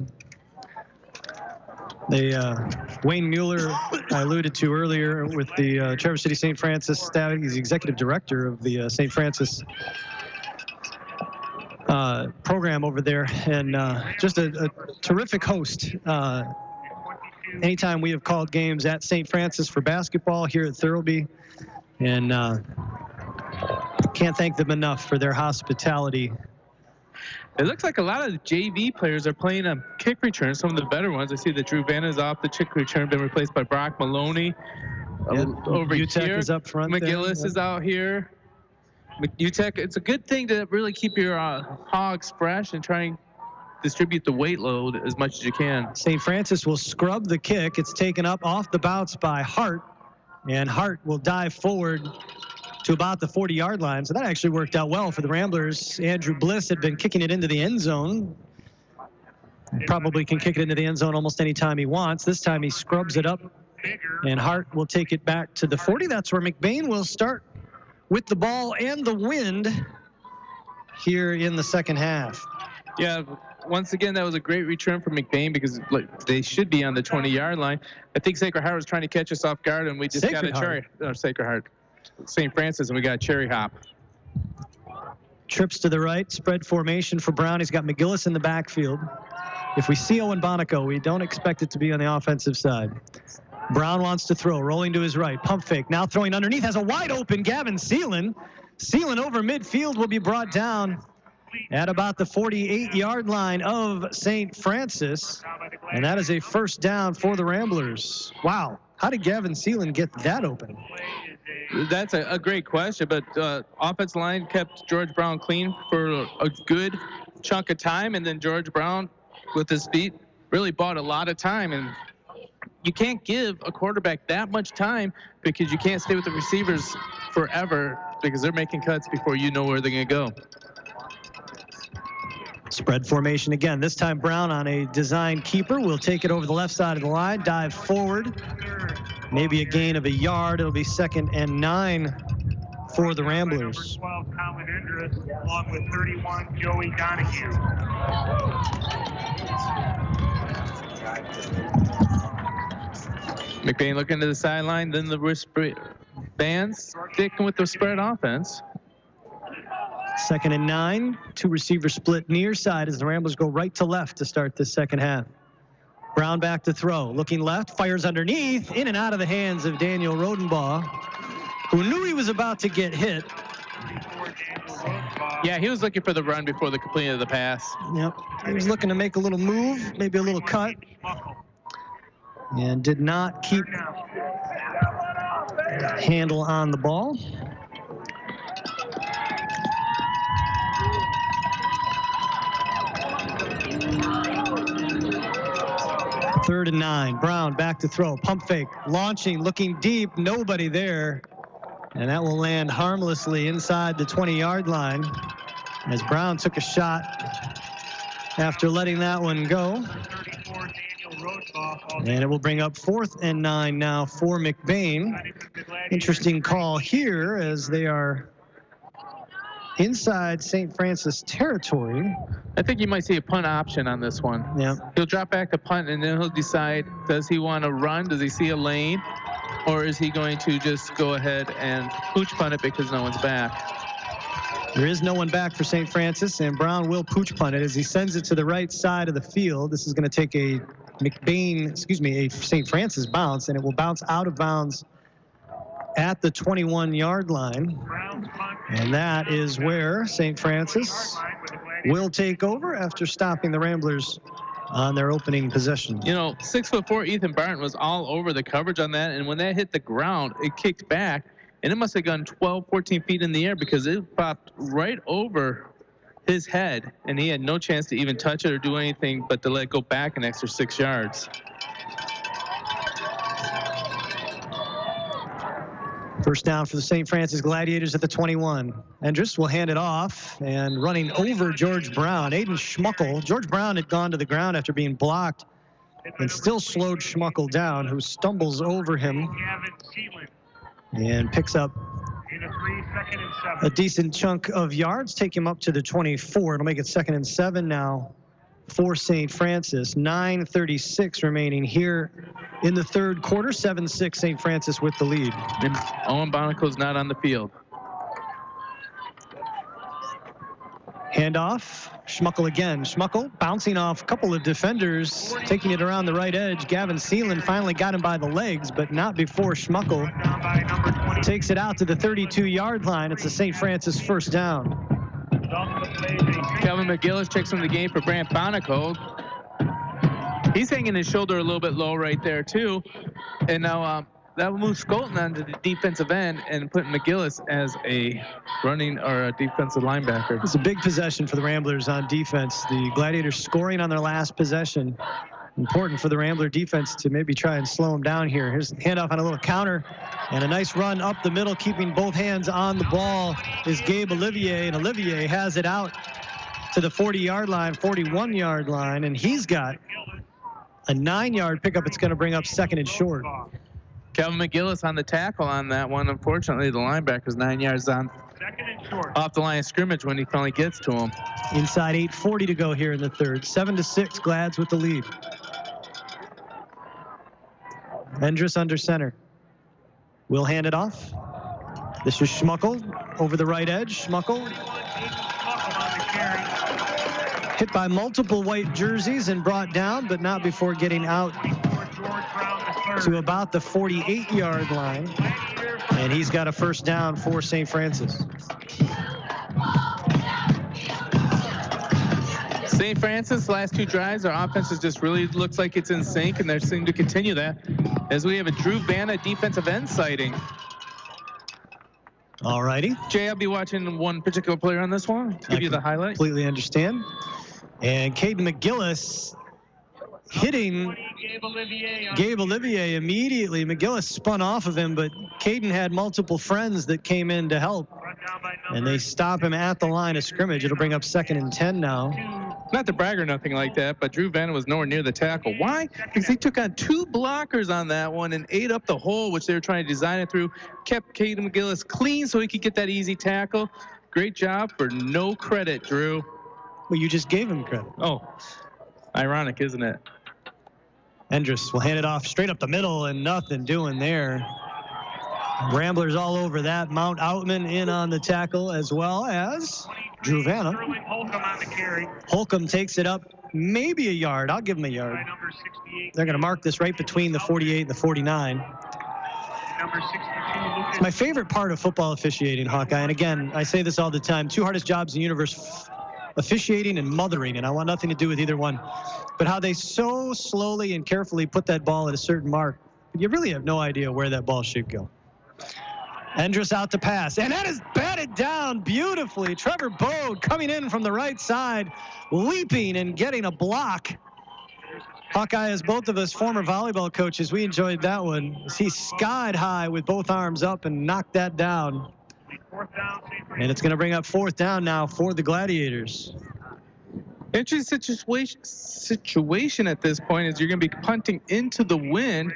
Wayne Mueller, I alluded to earlier with the Traverse City St. Francis staff. He's the executive director of the St. Francis program over there, and just a terrific host. Anytime we have called games at St. Francis for basketball here at Thurlby, and can't thank them enough for their hospitality. It looks like a lot of the JV players are playing a kick return, some of the better ones. I see that Drew Vanna is off the kick return, been replaced by Brock Maloney. Over UTEC here, is up front. McGillis is out here. UTEC, it's a good thing to really keep your hogs fresh and try and distribute the weight load as much as you can. St. Francis will scrub the kick. It's taken up off the bounce by Hart, and Hart will dive forward to about the 40-yard line. So that actually worked out well for the Ramblers. Andrew Bliss had been kicking it into the end zone. Probably can kick it into the end zone almost any time he wants. This time he scrubs it up, and Hart will take it back to the 40. That's where McBain will start with the ball and the wind here in the second half. Yeah, once again, that was a great return for McBain because they should be on the 20-yard line. I think Sacred Heart was trying to catch us off guard, and we just got a cherry. Sacred Heart. St. Francis, and we got a cherry hop. Trips to the right, spread formation for Brown. He's got McGillis in the backfield. If we see Owen Bonico, we don't expect it to be on the offensive side. Brown wants to throw, rolling to his right. Pump fake, now throwing underneath, has a wide open Gavin Seelan. Seelan over midfield will be brought down at about the 48-yard line of St. Francis. And that is a first down for the Ramblers. Wow, how did Gavin Seelan get that open? That's a great question, but offensive line kept George Brown clean for a good chunk of time, and then George Brown, with his feet, really bought a lot of time. And you can't give a quarterback that much time because you can't stay with the receivers forever because they're making cuts before you know where they're going to go. Spread formation again. This time Brown on a design keeper will take it over the left side of the line, dive forward. Maybe a gain of a yard. It'll be 2nd and 9 for the Ramblers. 12, Colin Endress, along with 31, Joey Donahue. McBain looking to the sideline, then the bands sticking with the spread offense. 2nd and 9, two receiver split near side as the Ramblers go right to left to start this second half. Brown back to throw, looking left, fires underneath, in and out of the hands of Daniel Rodenbaugh, who knew he was about to get hit. Yeah, he was looking for the run before the completion of the pass. Yep, he was looking to make a little move, maybe a little cut, and did not keep handle on the ball. Third and 9. Brown back to throw. Pump fake. Launching. Looking deep. Nobody there. And that will land harmlessly inside the 20-yard line. as Brown took a shot after letting that one go. And it will bring up 4th and 9 now for McBain. Interesting call here as they are inside St. Francis territory. I think you might see a punt option on this one. Yeah. He'll drop back to punt, and then he'll decide, does he want to run? Does he see a lane? Or is he going to just go ahead and pooch punt it because no one's back? There is no one back for St. Francis, and Brown will pooch punt it as he sends it to the right side of the field. This is going to take a a St. Francis bounce, and it will bounce out of bounds at the 21-yard line. And that is where St. Francis will take over after stopping the Ramblers on their opening possession. You know, 6'4" Ethan Barton was all over the coverage on that, and when that hit the ground, it kicked back, and it must have gone 12, 14 feet in the air because it popped right over his head, and he had no chance to even touch it or do anything but to let it go back an extra 6 yards. First down for the St. Francis Gladiators at the 21. Andrus will hand it off, and running over George Brown, Aiden Schmuckel. George Brown had gone to the ground after being blocked and still slowed Schmuckel down, who stumbles over him and picks up a decent chunk of yards, take him up to the 24. It'll make it 2nd and 7 now for St. Francis. 9:36 remaining here in the third quarter. 7-6 St. Francis with the lead. And Owen Bonico's not on the field. Handoff. Schmuckel again. Schmuckel bouncing off a couple of defenders, taking it around the right edge. Gavin Seelan finally got him by the legs, but not before Schmuckel takes it out to the 32-yard line. It's a St. Francis first down. Kelvin McGillis checks from the game for Brant Bonico. He's hanging his shoulder a little bit low right there, too. And now that will move Skolton onto the defensive end and put McGillis as a running or a defensive linebacker. It's a big possession for the Ramblers on defense. The Gladiators scoring on their last possession. Important for the Rambler defense to maybe try and slow them down here. Here's handoff on a little counter, and a nice run up the middle, keeping both hands on the ball is Gabe Olivier, and Olivier has it out to the 40-yard line, 41-yard line, and he's got a 9-yard pickup. It's going to bring up 2nd and short. Kelvin McGillis on the tackle on that one. Unfortunately, the linebacker's 9 yards on off the line of scrimmage when he finally gets to him. Inside 8:40 to go here in the third. 7-6, Glads with the lead. Andrus under center. Will hand it off. This is Schmuckel over the right edge. Schmuckel hit by multiple white jerseys and brought down, but not before getting out to about the 48-yard line. And he's got a first down for St. Francis. St. Francis, last 2 drives, our offense just really looks like it's in sync, and they're seeming to continue that as we have a Drew Vanna defensive end sighting. All righty. Jay, I'll be watching one particular player on this one. Give you the highlight. Completely understand. And Caden McGillis hitting Gabe Olivier immediately. McGillis spun off of him, but Caden had multiple friends that came in to help, and they stop him at the line of scrimmage. It'll bring up 2nd and 10 now. Not to brag or nothing like that, but Drew Vanna was nowhere near the tackle. Why? Because he took on 2 blockers on that one and ate up the hole, which they were trying to design it through. Kept Caden McGillis clean so he could get that easy tackle. Great job for no credit, Drew. Well, you just gave him credit. Oh, ironic, isn't it? Andrus will hand it off straight up the middle, and nothing doing there. Ramblers all over that. Mount Outman in on the tackle, as well as Drew Vanna. Holcomb takes it up maybe a yard. I'll give him a yard. They're going to mark this right between the 48 and the 49. It's my favorite part of football officiating, Hawkeye. And again, I say this all the time. 2 hardest jobs in the universe, officiating and mothering, and I want nothing to do with either one. But how they so slowly and carefully put that ball at a certain mark, you really have no idea where that ball should go. Andrus out to pass, and that is batted down beautifully. Trevor Bode coming in from the right side, leaping and getting a block. Hawkeye, as both of us former volleyball coaches, we enjoyed that one. He skied high with both arms up and knocked that down. And it's going to bring up 4th down now for the Gladiators. Interesting situation at this point is you're going to be punting into the wind,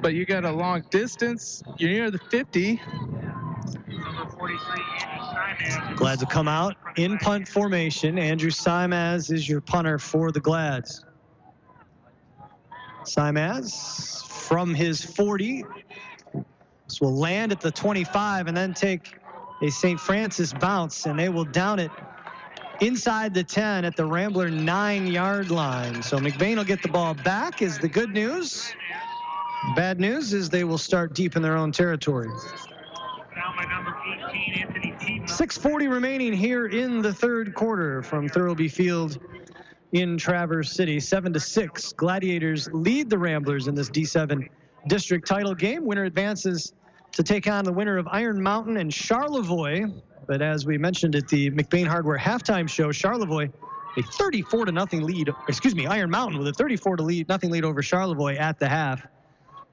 but you got a long distance. You're near the 50. Glads will come out in punt formation. Andrew Simaz is your punter for the Glads. Simaz from his 40. This will land at the 25 and then take a St. Francis bounce, and they will down it inside the 10 at the Rambler 9-yard line. So McBain will get the ball back is the good news. Bad news is they will start deep in their own territory. 6:40 remaining here in the 3rd quarter from Thurlby Field in Traverse City. 7-6. Gladiators lead the Ramblers in this D7 district title game. Winner advances to take on the winner of Iron Mountain and Charlevoix. But as we mentioned at the McBain Hardware halftime show, Charlevoix a 34-0 lead. Excuse me, Iron Mountain with a 34-0 lead over Charlevoix at the half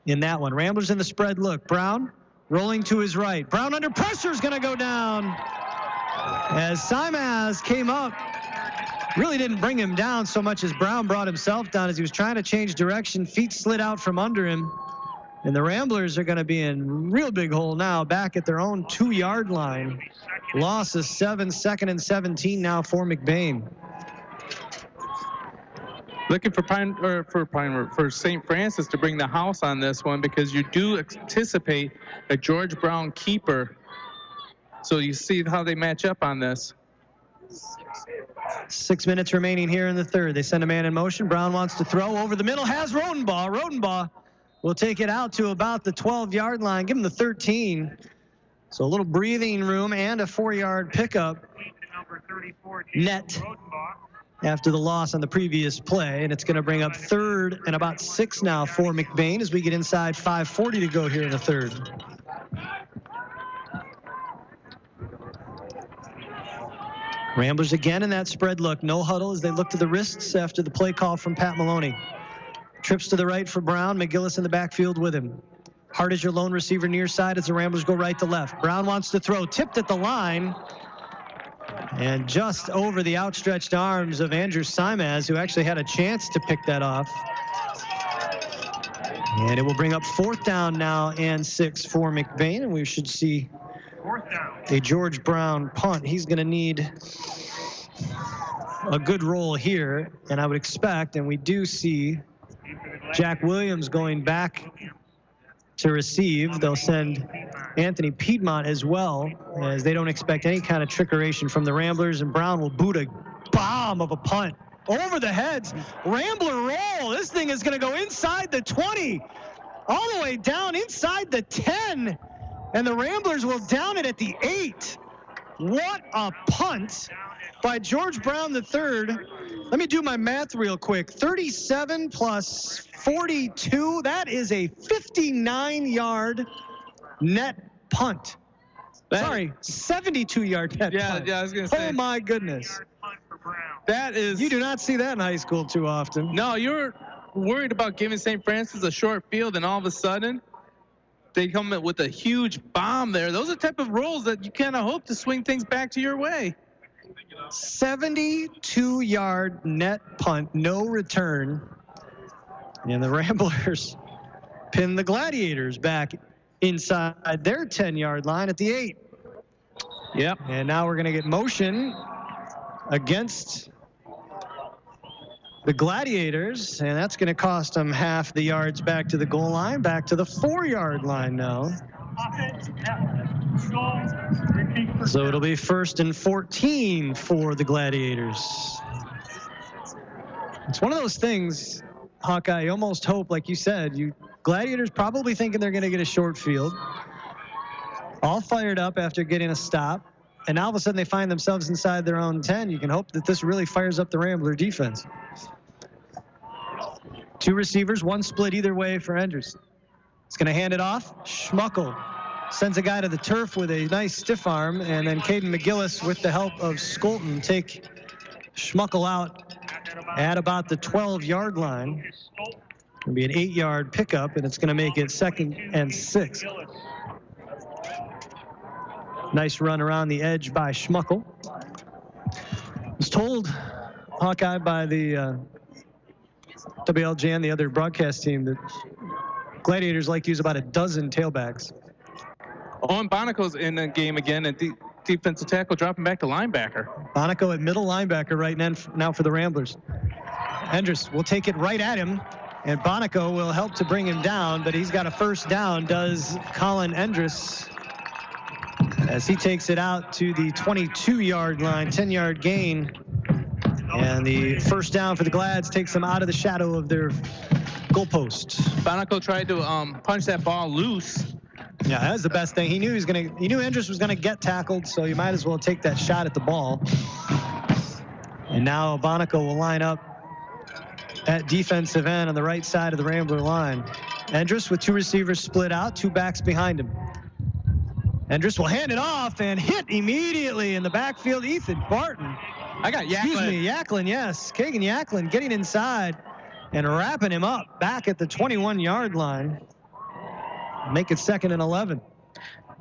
in that one. Ramblers in the spread look. Brown rolling to his right. Brown under pressure is going to go down as Simaz came up. Really didn't bring him down so much as Brown brought himself down as he was trying to change direction. Feet slid out from under him. And the Ramblers are going to be in real big hole now, back at their own 2-yard line. Loss of 7, 2nd and 17 now for McBain. Looking for St. Francis to bring the house on this one, because you do anticipate a George Brown keeper. So you see how they match up on this. 6 minutes remaining here in the 3rd. They send a man in motion. Brown wants to throw over the middle, has Rodenbaugh. Rodenbaugh will take it out to about the 12-yard line, give him the 13. So a little breathing room and a 4-yard pickup net after the loss on the previous play. And it's going to bring up 3rd and about 6 now for McBain as we get inside 5:40 to go here in the 3rd. Ramblers again in that spread look. No huddle as they look to the wrists after the play call from Pat Maloney. Trips to the right for Brown. McGillis in the backfield with him. Hart is your lone receiver near side as the Ramblers go right to left. Brown wants to throw. Tipped at the line. And just over the outstretched arms of Andrew Simaz, who actually had a chance to pick that off. And it will bring up 4th down now and 6 for McBain. And we should see a George Brown punt. He's going to need a good roll here. And I would expect, and we do see Jack Williams going back to receive. They'll send Anthony Piedmont as well, as they don't expect any kind of trickeration from the Ramblers. And Brown will boot a bomb of a punt over the heads. Rambler roll. This thing is going to go inside the 20, all the way down inside the 10. And the Ramblers will down it at the 8. What a punt by George Brown III. Let me do my math real quick. 37 plus 42. That is a 59-yard net punt. Sorry, 72-yard net punt. Yeah, I was going to say. Oh, my goodness. That is. You do not see that in high school too often. No, you're worried about giving St. Francis a short field, and all of a sudden, they come in with a huge bomb there. Those are the type of rolls that you kind of hope to swing things back to your way. 72-yard net punt, no return. And the Ramblers pin the Gladiators back inside their 10-yard line at the 8. Yep. And now we're going to get motion against the Gladiators, and that's going to cost them half the yards back to the goal line, back to the 4-yard line now. So it'll be 1st and 14 for the Gladiators. It's one of those things, Hawkeye, you almost hope, like you said, Gladiators probably thinking they're going to get a short field. All fired up after getting a stop. And now all of a sudden they find themselves inside their own 10. You can hope that this really fires up the Rambler defense. 2 receivers, 1 split either way for Henderson. It's going to hand it off. Schmuckel sends a guy to the turf with a nice stiff arm, and then Caden McGillis, with the help of Skolton, take Schmuckel out at about the 12-yard line. It'll be an 8-yard pickup, and it's going to make it 2nd and 6. Nice run around the edge by Schmuckel. Was told, Hawkeye, by the WLJN, the other broadcast team, that Gladiators like to use about a dozen tailbacks. Owen Bonico's in the game again, and defensive tackle dropping back to linebacker. Bonico at middle linebacker right now for the Ramblers. Endress will take it right at him, and Bonico will help to bring him down, but he's got a first down, does Colin Endress, as he takes it out to the 22-yard line, 10-yard gain. And the first down for the Glads takes them out of the shadow of their goalpost. Bonico tried to punch that ball loose. Yeah, that was the best thing. He knew Endress was gonna get tackled, so you might as well take that shot at the ball. And now Bonico will line up at defensive end on the right side of the Rambler line. Endress with two receivers split out, two backs behind him. Endress will hand it off and hit immediately in the backfield. Ethan Barton. I got Yaklin. Excuse me, Yaklin, yes. Kagan Yaklin getting inside and wrapping him up back at the 21-yard line. Make it 2nd and 11.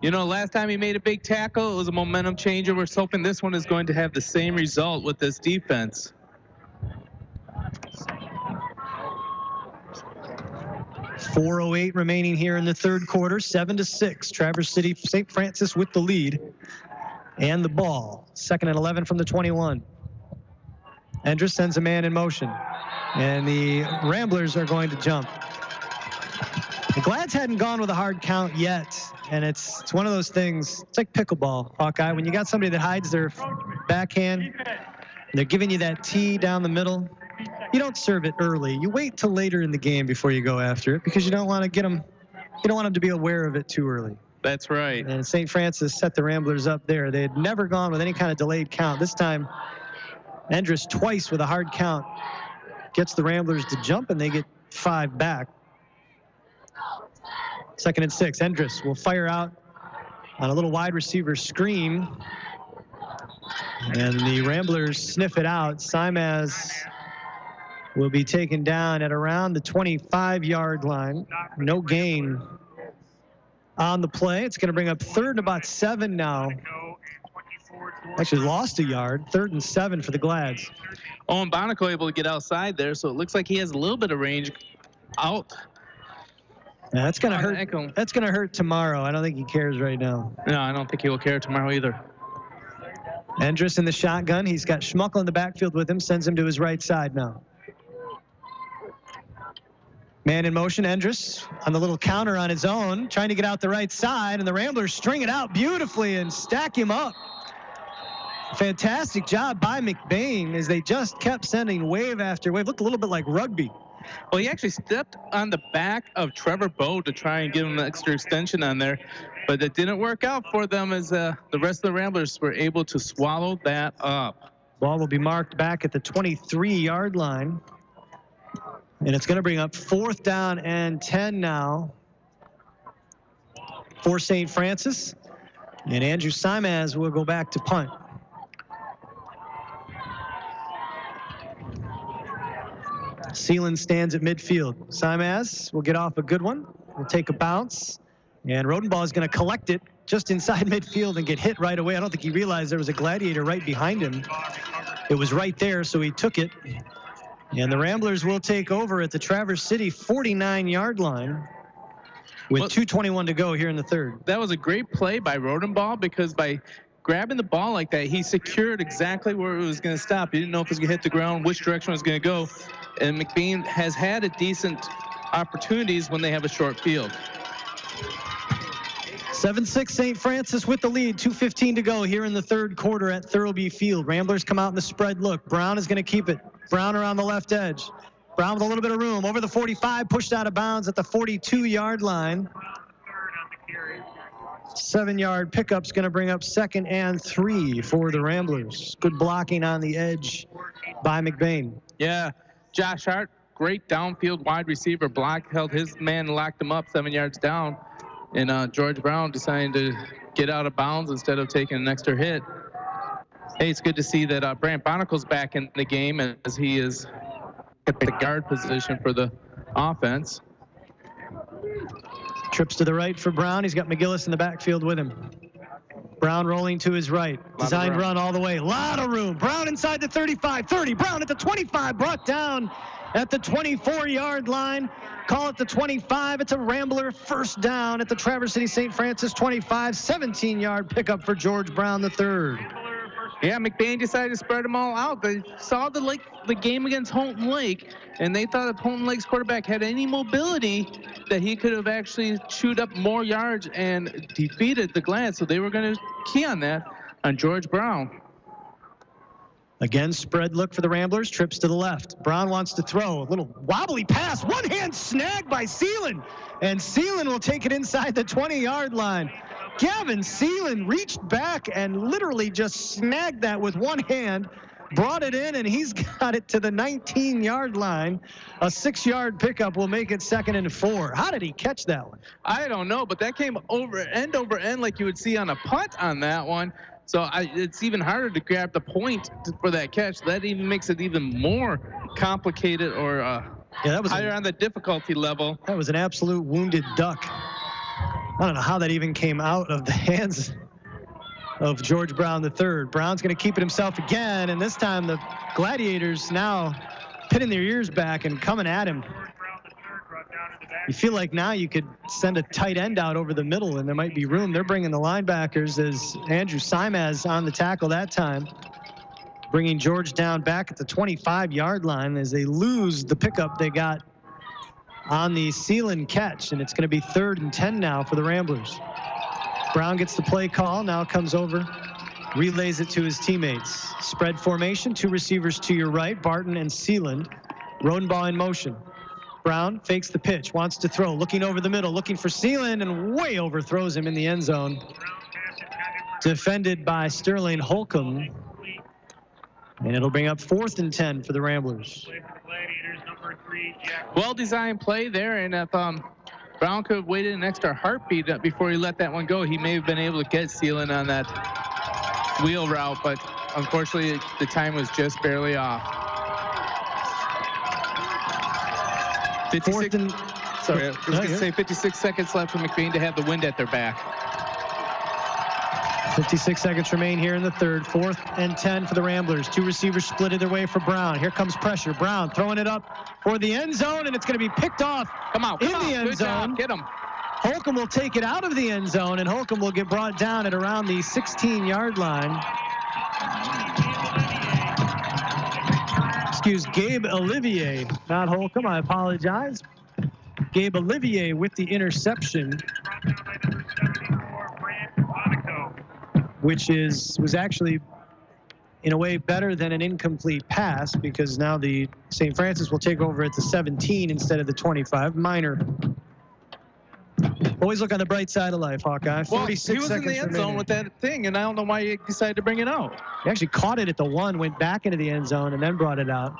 You know, last time he made a big tackle, it was a momentum changer. We're hoping this one is going to have the same result with this defense. .408 remaining here in the third quarter, 7-6. Traverse City, St. Francis with the lead and the ball. 2nd and 11 from the 21. Endress sends a man in motion, and the Ramblers are going to jump. The Glads hadn't gone with a hard count yet, and it's one of those things. It's like pickleball, Hawkeye. When you got somebody that hides their backhand, and they're giving you that tee down the middle, you don't serve it early. You wait till later in the game before you go after it, because you don't want to get them. You don't want them to be aware of it too early. That's right. And St. Francis set the Ramblers up there. They had never gone with any kind of delayed count. This time, Endress twice with a hard count gets the Ramblers to jump, and they get 5 back. 2nd and 6. Endress will fire out on a little wide receiver screen, and the Ramblers sniff it out. Simaz will be taken down at around the 25-yard line. No gain on the play. It's going to bring up 3rd and about 7 now. Actually lost a yard. 3rd and 7 for the Glads. Owen Bonico able to get outside there, so it looks like he has a little bit of range out. Yeah, that's going to hurt. That's going to hurt tomorrow. I don't think he cares right now. No, I don't think he will care tomorrow either. Endress in the shotgun. He's got Schmuckel in the backfield with him. Sends him to his right side now. Man in motion, Endress on the little counter on his own, trying to get out the right side, and the Ramblers string it out beautifully and stack him up. Fantastic job by McBain as they just kept sending wave after wave. Looked a little bit like rugby. Well, he actually stepped on the back of Trevor Bowe to try and give him an extra extension on there, but it didn't work out for them as the rest of the Ramblers were able to swallow that up. Ball will be marked back at the 23-yard line. And it's going to bring up 4th down and 10 now for St. Francis. And Andrew Simaz will go back to punt. Seelan stands at midfield. Simaz will get off a good one. Will take a bounce. And Rodenbaugh is going to collect it just inside midfield and get hit right away. I don't think he realized there was a Gladiator right behind him. It was right there, so he took it. And the Ramblers will take over at the Traverse City 49-yard line with 2:21 to go here in the third. That was a great play by Rodenbaugh, because by grabbing the ball like that, he secured exactly where it was going to stop. He didn't know if it was going to hit the ground, which direction it was going to go. And McBain has had a decent opportunities when they have a short field. 7-6 St. Francis with the lead. 2:15 to go here in the third quarter at Thurlby Field. Ramblers come out in the spread look. Brown is going to keep it. Brown around the left edge. Brown with a little bit of room. Over the 45, pushed out of bounds at the 42-yard line. 7-yard pickup's going to bring up 2nd and 3 for the Ramblers. Good blocking on the edge by McBain. Yeah, Josh Hart, great downfield wide receiver block. Held his man and locked him up 7 yards down. And George Brown decided to get out of bounds instead of taking an extra hit. Hey, it's good to see that Brant Bonico's back in the game, as he is at the guard position for the offense. Trips to the right for Brown. He's got McGillis in the backfield with him. Brown rolling to his right. Designed run all the way. A lot of room. Brown inside the 35, 30. Brown at the 25. Brought down at the 24-yard line. Call it the 25. It's a Rambler first down at the Traverse City St. Francis 25. 17-yard pickup for George Brown III. Yeah, McBain decided to spread them all out. They saw the game against Holton Lake, and they thought if Holton Lake's quarterback had any mobility, that he could have actually chewed up more yards and defeated the Glads. So they were going to key on that on George Brown. Again, spread look for the Ramblers. Trips to the left. Brown wants to throw. A little wobbly pass. One-hand snag by Seelan. And Seelan will take it inside the 20-yard line. Gavin Seelan reached back and literally just snagged that with one hand, brought it in, and he's got it to the 19-yard line. A 6-yard pickup will make it 2nd and 4. How did he catch that one? I don't know, but that came over end like you would see on a punt on that one. So it's even harder to grab the point for that catch. That even makes it even more complicated or that was higher on the difficulty level. That was an absolute wounded duck. I don't know how that even came out of the hands of George Brown III. Brown's going to keep it himself again, and this time the Gladiators now pinning their ears back and coming at him. You feel like now you could send a tight end out over the middle, and there might be room. They're bringing the linebackers as Andrew Simaz on the tackle that time, bringing George down back at the 25-yard line as they lose the pickup they got on the Seelan catch, and it's going to be 3rd and 10 now for the Ramblers. Brown gets the play call, now comes over, relays it to his teammates. Spread formation, 2 receivers to your right, Barton and Seeland. Rodenbaugh in motion. Brown fakes the pitch, wants to throw, looking over the middle, looking for Seeland, and way overthrows him in the end zone. Defended by Sterling Holcomb. And it'll bring up 4th and 10 for the Ramblers. Well-designed play there, and if Brown could have waited an extra heartbeat before he let that one go, he may have been able to get Seelan on that wheel route, but unfortunately the time was just barely off. 56 seconds left for McBain to have the wind at their back. 56 seconds remain here in the third. 4th and 10 for the Ramblers. 2 receivers splitted their way for Brown. Here comes pressure. Brown throwing it up for the end zone, and it's going to be picked off in the end zone. Get him. Holcomb will take it out of the end zone, and Holcomb will get brought down at around the 16-yard line. Excuse Gabe Olivier, not Holcomb. I apologize. Gabe Olivier with the interception, which was actually in a way better than an incomplete pass, because now the St. Francis will take over at the 17 instead of the 25. Minor. Always look on the bright side of life, Hawkeye. 46 he was seconds in the end zone remaining. with that thing, and I don't know why he decided to bring it out. He actually caught it at the 1, went back into the end zone, and then brought it out.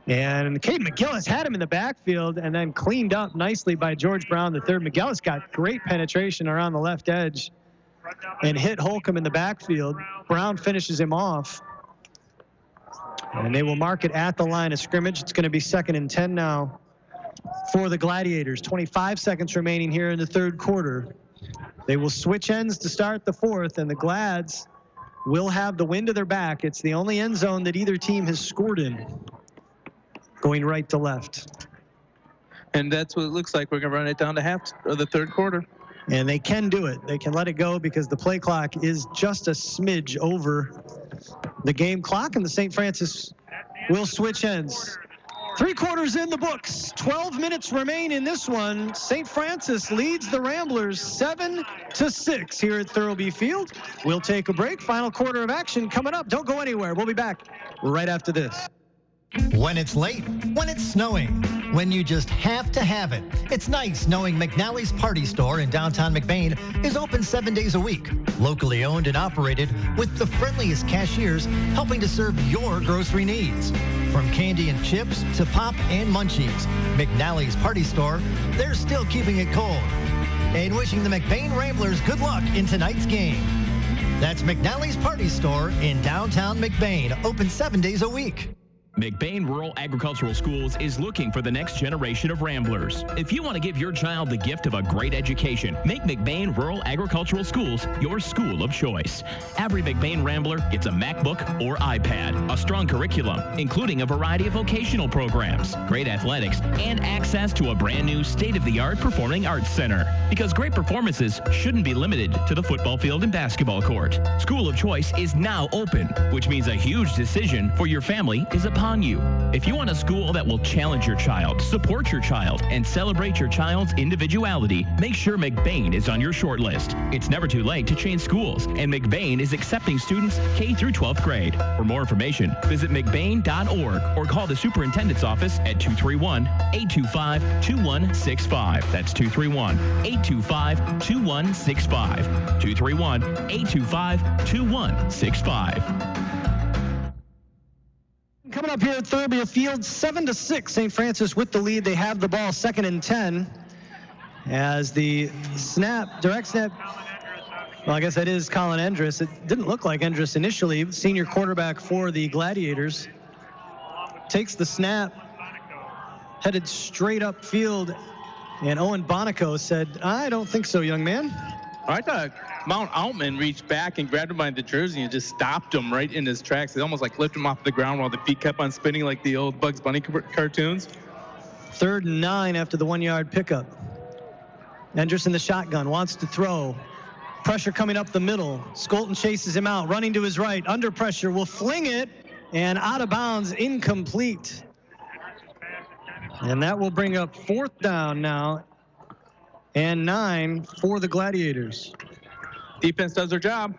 And Cade McGillis had him in the backfield and then cleaned up nicely by George Brown III. McGillis got great penetration around the left edge and hit Holcomb in the backfield. Brown finishes him off. And they will mark it at the line of scrimmage. It's going to be 2nd and 10 now for the Gladiators. 25 seconds remaining here in the third quarter. They will switch ends to start the 4th, and the Glads will have the wind to their back. It's the only end zone that either team has scored in, going right to left. And that's what it looks like. We're going to run it down to half of the third quarter. And they can do it. They can let it go because the play clock is just a smidge over the game clock, and the St. Francis will switch ends. 3 quarters in the books. 12 minutes remain in this one. St. Francis leads the Ramblers 7-6 here at Thurlby Field. We'll take a break. Final quarter of action coming up. Don't go anywhere. We'll be back right after this. When it's late, when it's snowing, when you just have to have it. It's nice knowing McNally's Party Store in downtown McBain is open 7 days a week, locally owned and operated with the friendliest cashiers helping to serve your grocery needs. From candy and chips to pop and munchies, McNally's Party Store, they're still keeping it cold. And wishing the McBain Ramblers good luck in tonight's game. That's McNally's Party Store in downtown McBain, open 7 days a week. McBain Rural Agricultural Schools is looking for the next generation of Ramblers. If you want to give your child the gift of a great education, make McBain Rural Agricultural Schools your school of choice. Every McBain Rambler gets a MacBook or iPad, a strong curriculum, including a variety of vocational programs, great athletics, and access to a brand new state-of-the-art performing arts center. Because great performances shouldn't be limited to the football field and basketball court. School of Choice is now open, which means a huge decision for your family is upon you. If you want a school that will challenge your child, support your child, and celebrate your child's individuality, make sure McBain is on your short list. It's never too late to change schools, and McBain is accepting students K through 12th grade. For more information, visit McBain.org or call the superintendent's office at 231-825-2165. That's 231-825-2165. 231-825-2165. Coming up here at Thurby Field, 7-6. St. Francis with the lead. They have the ball, 2nd and 10. As the direct snap, well, I guess that is Colin Endress. It didn't look like Endress initially. Senior quarterback for the Gladiators. Takes the snap, headed straight upfield, and Owen Bonico said, "I don't think so, young man." I thought Mount Altman reached back and grabbed him by the jersey and just stopped him right in his tracks. They almost like lifted him off the ground while the feet kept on spinning like the old Bugs Bunny cartoons. 3rd and 9 after the 1-yard pickup. Endress in the shotgun, wants to throw. Pressure coming up the middle. Skolton chases him out, running to his right. Under pressure, will fling it, and out of bounds, incomplete. And that will bring up 4th down now, and 9 for the Gladiators. Defense does their job.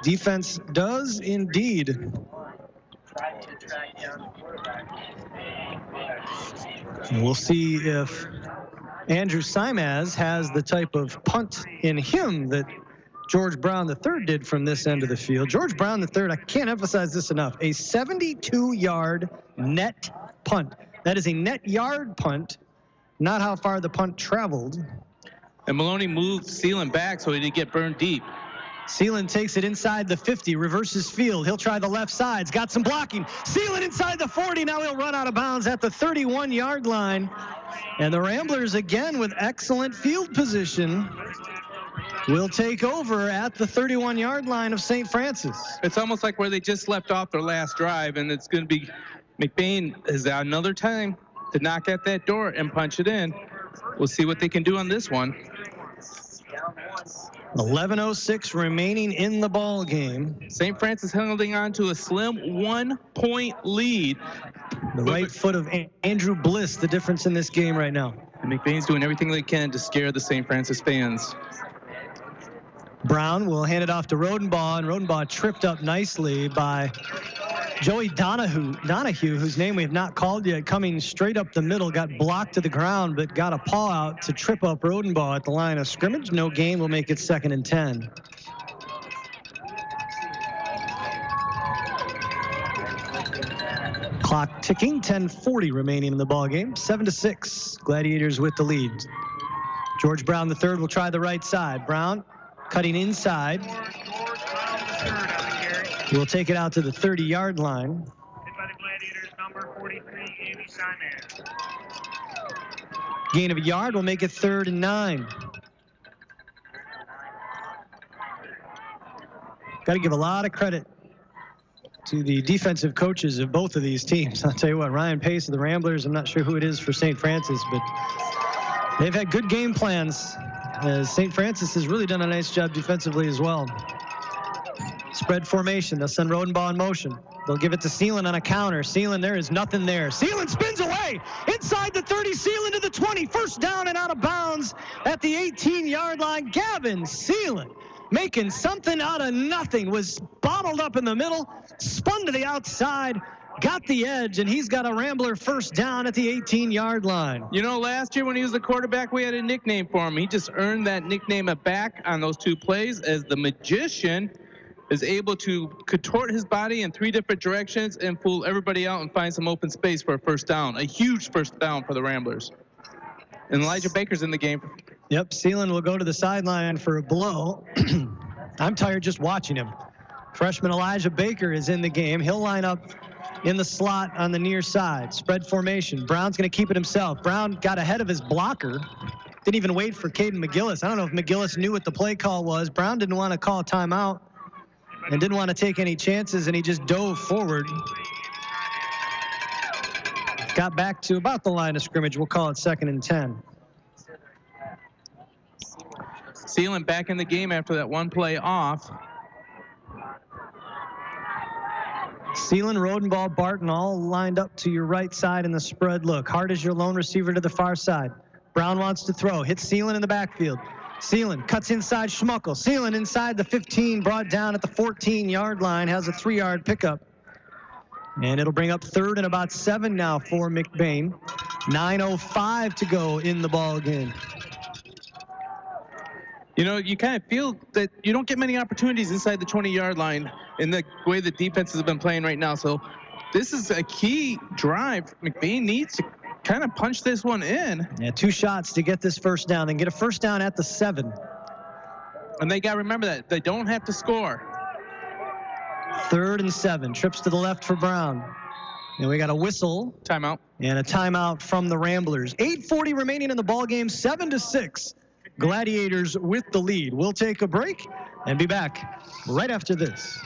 Defense does indeed. We'll see if Andrew Simaz has the type of punt in him that George Brown III did from this end of the field. George Brown III, I can't emphasize this enough, a 72-yard net punt. That is a net yard punt, not how far the punt traveled. And Maloney moved Seelan back so he didn't get burned deep. Seelan takes it inside the 50, reverses field. He'll try the left sides, got some blocking. Seelan inside the 40, now he'll run out of bounds at the 31-yard line. And the Ramblers, again, with excellent field position, will take over at the 31-yard line of St. Francis. It's almost like where they just left off their last drive, and it's going to be McBain is another time to knock at that door and punch it in. We'll see what they can do on this one. 11:06 remaining in the ball game. St. Francis holding on to a slim 1-point lead. The right foot of Andrew Bliss, the difference in this game right now. And McBain's doing everything they can to scare the St. Francis fans. Brown will hand it off to Rodenbaugh, and Rodenbaugh tripped up nicely by Joey Donahue, whose name we have not called yet, coming straight up the middle, got blocked to the ground, but got a paw out to trip up Rodenbaugh at the line of scrimmage. No gain will make it 2nd and 10. Clock ticking, 10:40 remaining in the ball game. 7-6, Gladiators with the lead. George Brown III will try the right side. Brown cutting inside. We'll take it out to the 30-yard line. Gain of a yard will make it 3rd and 9. Got to give a lot of credit to the defensive coaches of both of these teams. I'll tell you what, Ryan Pace of the Ramblers, I'm not sure who it is for St. Francis, but they've had good game plans, as St. Francis has really done a nice job defensively as well. Spread formation. They'll send Rodenbaugh in motion. They'll give it to Seelan on a counter. Seelan, there is nothing there. Seelan spins away inside the 30. Seelan to the 20. 1st down and out of bounds at the 18-yard line. Gavin Seelan making something out of nothing. Was bottled up in the middle, spun to the outside, got the edge, and he's got a Rambler 1st down at the 18-yard line. You know, last year when he was the quarterback, we had a nickname for him. He just earned that nickname back on those 2 plays, as the magician is able to contort his body in 3 different directions and fool everybody out and find some open space for a 1st down. A huge 1st down for the Ramblers. And Elijah Baker's in the game. Yep, Seelan will go to the sideline for a blow. I'm tired just watching him. Freshman Elijah Baker is in the game. He'll line up in the slot on the near side. Spread formation. Brown's going to keep it himself. Brown got ahead of his blocker. Didn't even wait for Caden McGillis. I don't know if McGillis knew what the play call was. Brown didn't want to call a timeout and didn't want to take any chances, and he just dove forward. Got back to about the line of scrimmage. We'll call it 2nd and 10. Sealand back in the game after that one play off. Sealand, Rodenball, Barton all lined up to your right side in the spread look. Hart is your lone receiver to the far side. Brown wants to throw. Hits Sealand in the backfield. Sealand cuts inside Schmuckel. Sealand inside the 15, brought down at the 14-yard line, has a 3-yard pickup. And it'll bring up 3rd and about 7 now for McBain. 9:05 to go in the ball game. You know, you kind of feel that you don't get many opportunities inside the 20-yard line in the way the defenses have been playing right now. So this is a key drive. McBain needs to kind of punch this one in. Yeah, 2 shots to get this first down. Then get a first down at the 7. And they got to remember that they don't have to score. 3rd and 7. Trips to the left for Brown. And we got a whistle. Timeout. And a timeout from the Ramblers. 8:40 remaining in the ball game. 7-6. Gladiators with the lead. We'll take a break and be back right after this.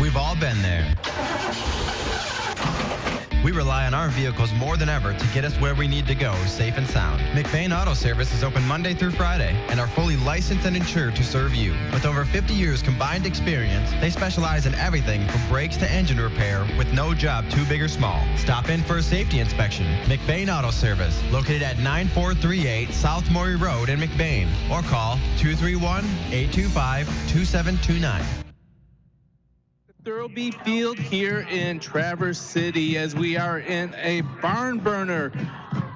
We've all been there. We rely on our vehicles more than ever to get us where we need to go, safe and sound. McBain Auto Service is open Monday through Friday and are fully licensed and insured to serve you. With over 50 years combined experience, they specialize in everything from brakes to engine repair with no job too big or small. Stop in for a safety inspection. McBain Auto Service, located at 9438 South Maury Road in McBain, or call 231-825-2729. Thurlby Field here in Traverse City as we are in a barn burner.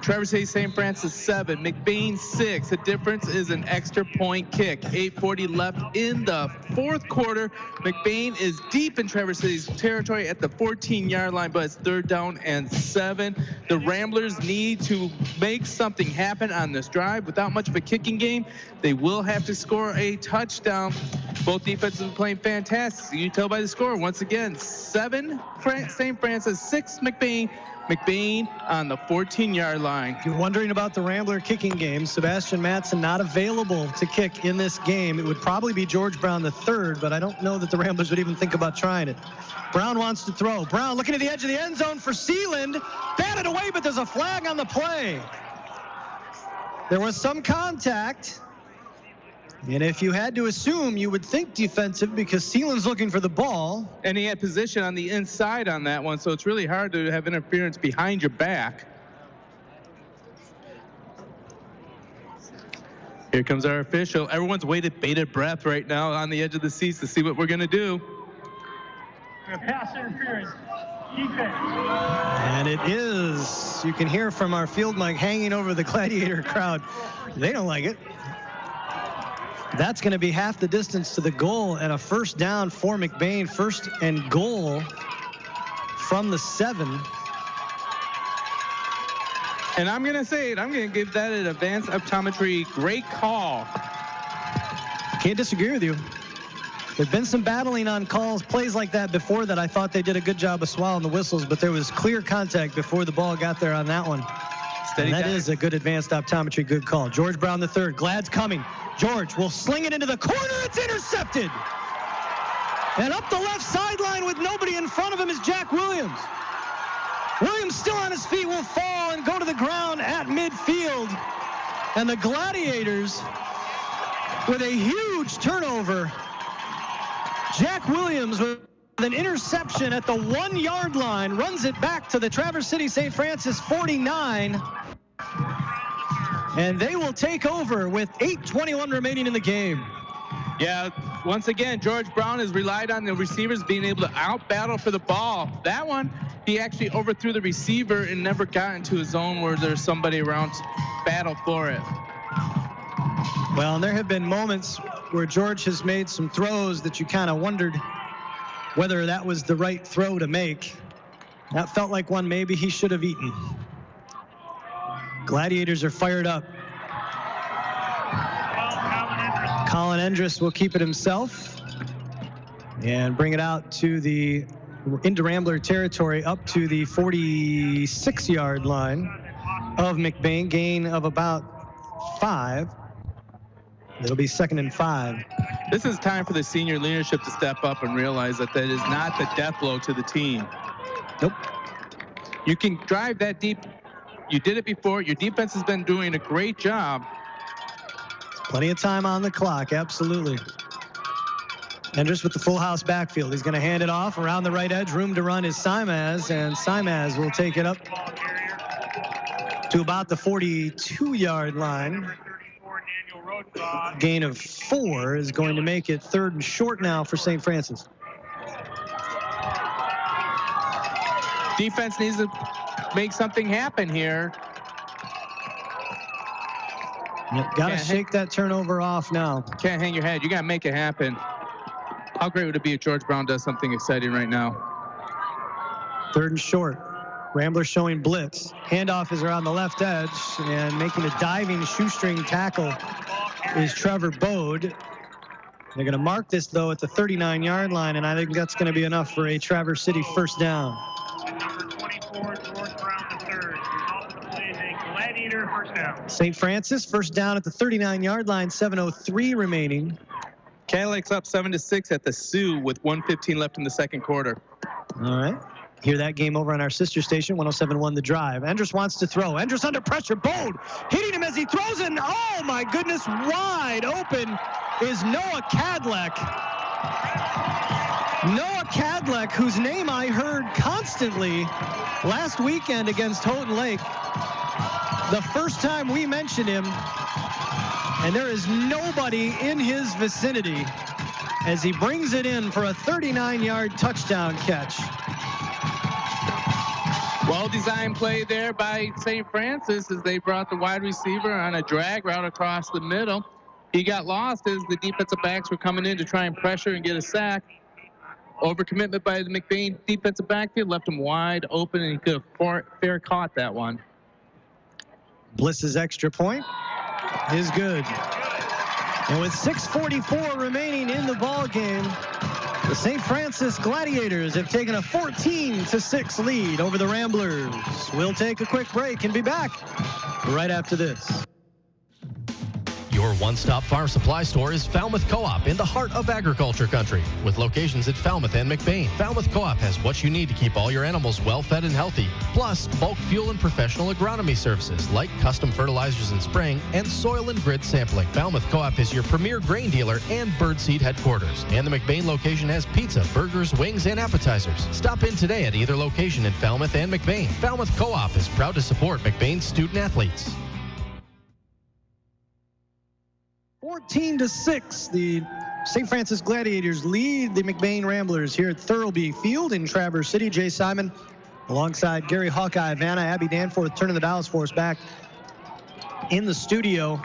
Traverse City St. Francis 7, McBain 6. The difference is an extra point kick. 8:40 left in the 4th quarter. McBain is deep in Traverse City's territory at the 14-yard line, but it's 3rd down and 7. The Ramblers need to make something happen on this drive. Without much of a kicking game, they will have to score a touchdown. Both defenses are playing fantastic. You can tell by the score. Once again, 7 St. Francis, 6 McBain. McBain on the 14-yard line. If you're wondering about the Rambler kicking game, Sebastian Matson not available to kick in this game. It would probably be George Brown III, but I don't know that the Ramblers would even think about trying it. Brown wants to throw. Brown looking at the edge of the end zone for Sealand. Batted away, but there's a flag on the play. There was some contact. And if you had to assume, you would think defensive because Sealand's looking for the ball. And he had position on the inside on that one, so it's really hard to have interference behind your back. Here comes our official. Everyone's waited bated breath right now on the edge of the seats to see what we're going to do. Pass interference. Defense. And it is. You can hear from our field mic hanging over the Gladiator crowd. They don't like it. That's going to be half the distance to the goal and a first down for McBain. 1st and goal from the 7. And I'm going to say it. I'm going to give that an advanced optometry great call. Can't disagree with you. There's been some battling on calls, plays like that before that I thought they did a good job of swallowing the whistles, but there was clear contact before the ball got there on that one. And that is a good advanced optometry, good call. George Brown III, Glad's coming. George will sling it into the corner. It's intercepted. And up the left sideline with nobody in front of him is Jack Williams. Williams still on his feet will fall and go to the ground at midfield. And the Gladiators with a huge turnover. Jack Williams with an interception at the 1-yard line runs it back to the Traverse City St. Francis 49. And they will take over with 8:21 remaining in the game. Yeah, once again, George Brown has relied on the receivers being able to out-battle for the ball. That one, he actually overthrew the receiver and never got into a zone where there's somebody around to battle for it. Well, and there have been moments where George has made some throws that you kind of wondered whether that was the right throw to make. That felt like one maybe he should have eaten. Gladiators are fired up. Colin Endress will keep it himself. and bring it out into Rambler territory up to the 46-yard line of McBain. Gain of about 5. It'll be 2nd and 5. This is time for the senior leadership to step up and realize that that is not the death blow to the team. Nope. You can drive that deep. You did it before. Your defense has been doing a great job. Plenty of time on the clock, absolutely. Enders with the full house backfield. He's going to hand it off around the right edge. Room to run is Simaz, and Simaz will take it up to about the 42-yard line. Gain of 4 is going to make it 3rd and short now for St. Francis. Defense needs to make something happen here. Yep, got to shake that turnover off now. Can't hang your head. You got to make it happen. How great would it be if George Brown does something exciting right now? 3rd and short. Rambler showing blitz. Handoff is around the left edge, and making a diving shoestring tackle is Trevor Bode. They're going to mark this, though, at the 39-yard line, and I think that's going to be enough for a Traverse City first down. Number 24, George Brown III. Off the play is a Gladiator first down. St. Francis first down at the 39-yard line, 7:03 remaining. Cadillac's up 7-6 at the Sioux with 1:15 left in the second quarter. All right. Hear that game over on our sister station, 107.1 The Drive. Enders wants to throw. Enders under pressure. Bode hitting him as he throws, and oh my goodness, wide open is Noah Cadleck. Noah Cadleck, whose name I heard constantly last weekend against Houghton Lake. The first time we mentioned him, and there is nobody in his vicinity as he brings it in for a 39-yard touchdown catch. Well-designed play there by St. Francis as they brought the wide receiver on a drag route across the middle. He got lost as the defensive backs were coming in to try and pressure and get a sack. Overcommitment by the McBain defensive backfield left him wide open, and he could have fair caught that one. Bliss's extra point is good. And with 6:44 remaining in the ball game, the St. Francis Gladiators have taken a 14-6 lead over the Ramblers. We'll take a quick break and be back right after this. Your one-stop farm supply store is Falmouth Co-op in the heart of agriculture country, with locations at Falmouth and McBain. Falmouth Co-op has what you need to keep all your animals well-fed and healthy, plus bulk fuel and professional agronomy services like custom fertilizers and spraying and soil and grid sampling. Falmouth Co-op is your premier grain dealer and birdseed headquarters, and the McBain location has pizza, burgers, wings, and appetizers. Stop in today at either location in Falmouth and McBain. Falmouth Co-op is proud to support McBain student athletes. 14-6, the St. Francis Gladiators lead the McBain Ramblers here at Thurlby Field in Traverse City. Jay Simon alongside Gary Hawkeye Vanna, Abby Danforth turning the dials for us back in the studio.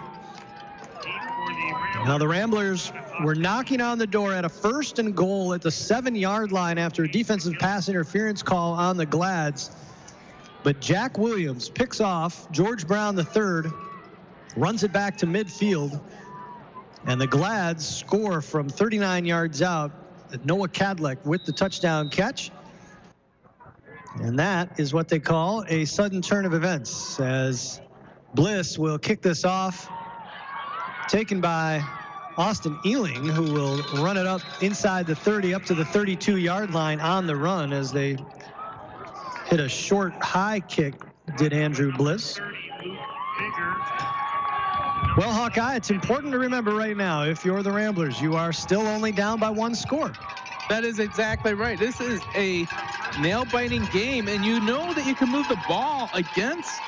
Now the Ramblers were knocking on the door at a 1st and goal at the 7-yard line after a defensive pass interference call on the Glads. But Jack Williams picks off George Brown III, runs it back to midfield. And the Glads score from 39 yards out. Noah Cadleck with the touchdown catch. And that is what they call a sudden turn of events, as Bliss will kick this off. Taken by Austin Ealing, who will run it up inside the 30, up to the 32-yard line on the run as they hit a short high kick, did Andrew Bliss. Well, Hawkeye, it's important to remember right now, if you're the Ramblers, you are still only down by 1 score. That is exactly right. This is a nail-biting game, and you know that you can move the ball against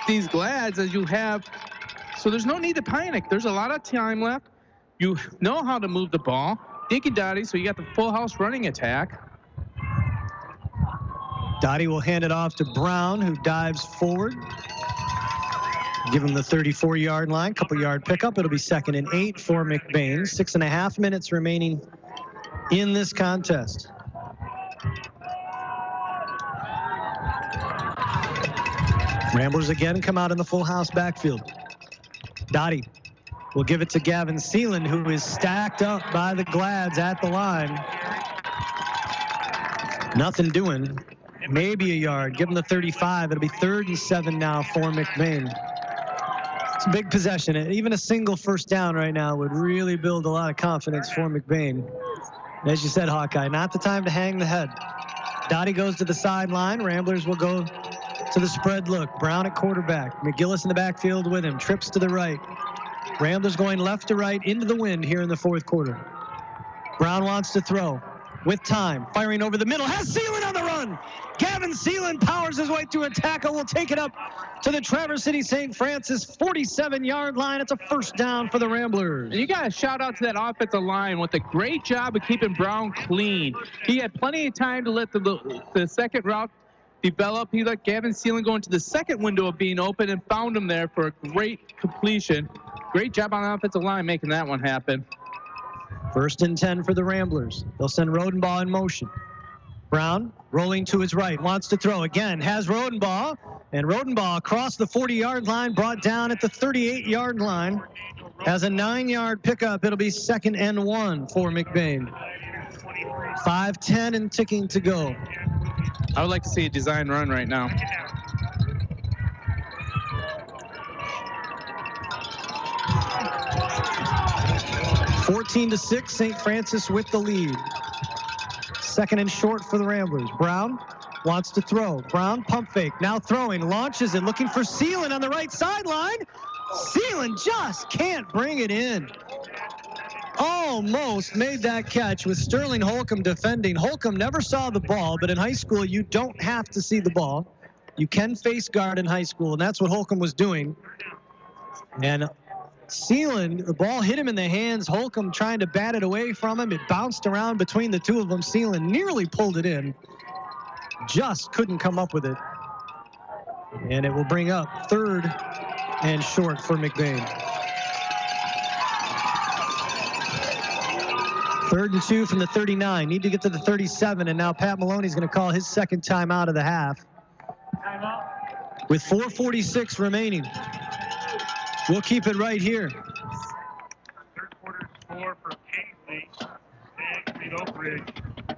these Glads as you have. So there's no need to panic. There's a lot of time left. You know how to move the ball. Dinky Dottie, so you got the full house running attack. Dottie will hand it off to Brown, who dives forward. Give him the 34-yard line, couple-yard pickup. It'll be 2nd and 8 for McBain. 6.5 minutes remaining in this contest. Ramblers again come out in the full house backfield. Dottie will give it to Gavin Seeland, who is stacked up by the Glads at the line. Nothing doing. Maybe a yard. Give him the 35. It'll be 3rd and 7 now for McBain. It's a big possession. Even a single first down right now would really build a lot of confidence for McBain. As you said, Hawkeye, not the time to hang the head. Dottie goes to the sideline. Ramblers will go to the spread look. Brown at quarterback. McGillis in the backfield with him. Trips to the right. Ramblers going left to right into the wind here in the 4th quarter. Brown wants to throw with time. Firing over the middle. Has Seeland on the run. Gavin Seeland powers his way through a tackle. Will take it up to the Traverse City St. Francis 47-yard line. It's a first down for the Ramblers. You got to shout out to that offensive line with a great job of keeping Brown clean. He had plenty of time to let the second route develop. He let Gavin Seeland go into the second window of being open and found him there for a great completion. Great job on the offensive line making that one happen. 1st and 10 for the Ramblers. They'll send Rodenbaugh in motion. Brown rolling to his right, wants to throw again, has Rodenbaugh, and Rodenbaugh across the 40-yard line, brought down at the 38-yard line. Has a 9-yard pickup. It'll be 2nd and 1 for McBain. 5:10 and ticking to go. I would like to see a design run right now. (14-6), St. Francis with the lead. 2nd and short for the Ramblers. Brown wants to throw. Brown pump fake. Now throwing. Launches it. Looking for Seeland on the right sideline. Seeland just can't bring it in. Almost made that catch with Sterling Holcomb defending. Holcomb never saw the ball, but in high school, you don't have to see the ball. You can face guard in high school, and that's what Holcomb was doing. And Seeland, the ball hit him in the hands. Holcomb trying to bat it away from him. It bounced around between the two of them. Seeland nearly pulled it in. Just couldn't come up with it. And it will bring up 3rd and short for McBain. 3rd and 2 from the 39. Need to get to the 37, and now Pat Maloney's going to call his 2nd timeout of the half. With 4:46 remaining. We'll keep it right here. 3rd quarter score for Kingsley. Lead Oak Ridge,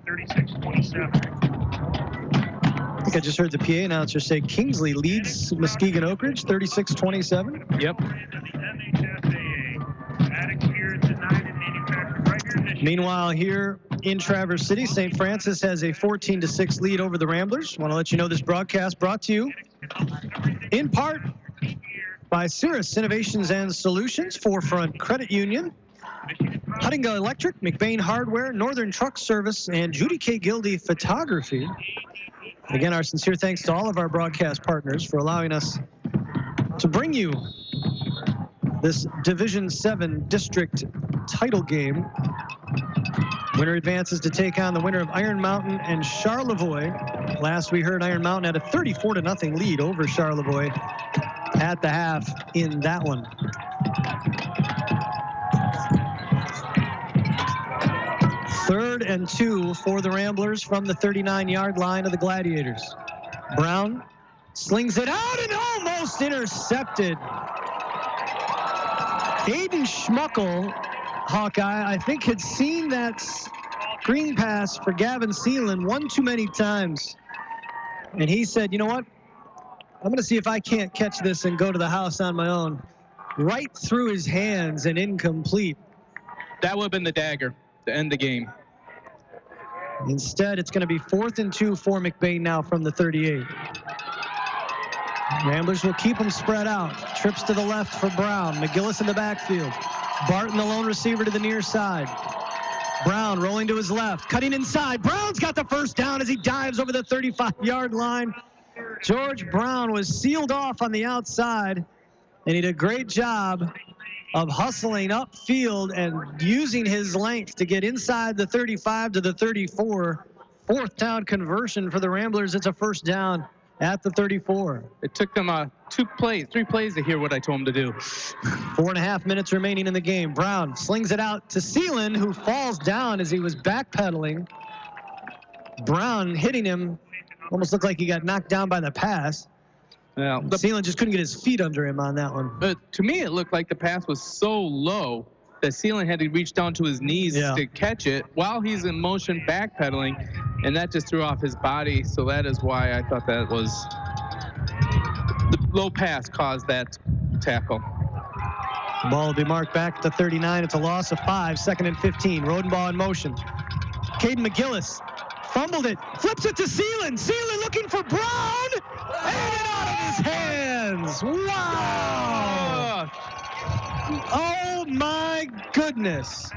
36-27. I think I just heard the PA announcer say Kingsley leads Muskegon Oak Ridge, 36-27. Yep. Meanwhile, here in Traverse City, St. Francis has a 14-6 lead over the Ramblers. Want to let you know this broadcast brought to you in part by Cirrus Innovations and Solutions, Forefront Credit Union, Huttinga Electric, McBain Hardware, Northern Truck Service, and Judy K. Gildy Photography. Again, our sincere thanks to all of our broadcast partners for allowing us to bring you this Division 7 district title game. Winner advances to take on the winner of Iron Mountain and Charlevoix. Last we heard, Iron Mountain had a 34-0 lead over Charlevoix at the half in that one. Third and 2 for the Ramblers from the 39-yard line of the Gladiators. Brown slings it out and almost intercepted. Aiden Schmuckel, Hawkeye, I think had seen that screen pass for Gavin Seeland one too many times. And he said, you know what? I'm going to see if I can't catch this and go to the house on my own. Right through his hands and incomplete. That would have been the dagger to end the game. Instead, it's going to be 4th and 2 for McBain now from the 38. Ramblers will keep them spread out. Trips to the left for Brown. McGillis in the backfield. Barton, the lone receiver, to the near side. Brown rolling to his left, cutting inside. Brown's got the first down as he dives over the 35-yard line. George Brown was sealed off on the outside, and he did a great job of hustling upfield and using his length to get inside the 35 to the 34. 4th down conversion for the Ramblers. It's a first down at the 34. It took them 3 plays to hear what I told them to do. 4.5 minutes remaining in the game. Brown slings it out to Seeland, who falls down as he was backpedaling. Brown hitting him. Almost looked like he got knocked down by the pass. Well, Sealand just couldn't get his feet under him on that one. But to me, it looked like the pass was so low that Sealand had to reach down to his knees to catch it while he's in motion backpedaling, and that just threw off his body. So that is why I thought that was the low pass caused that tackle. Ball will be marked back at the 39. It's a loss of 5, 2nd and 15. Rodenbaugh in motion. Caden McGillis fumbled it, flips it to Sealand. Sealand looking for Brown, and it out of his hands. Wow! Oh my goodness!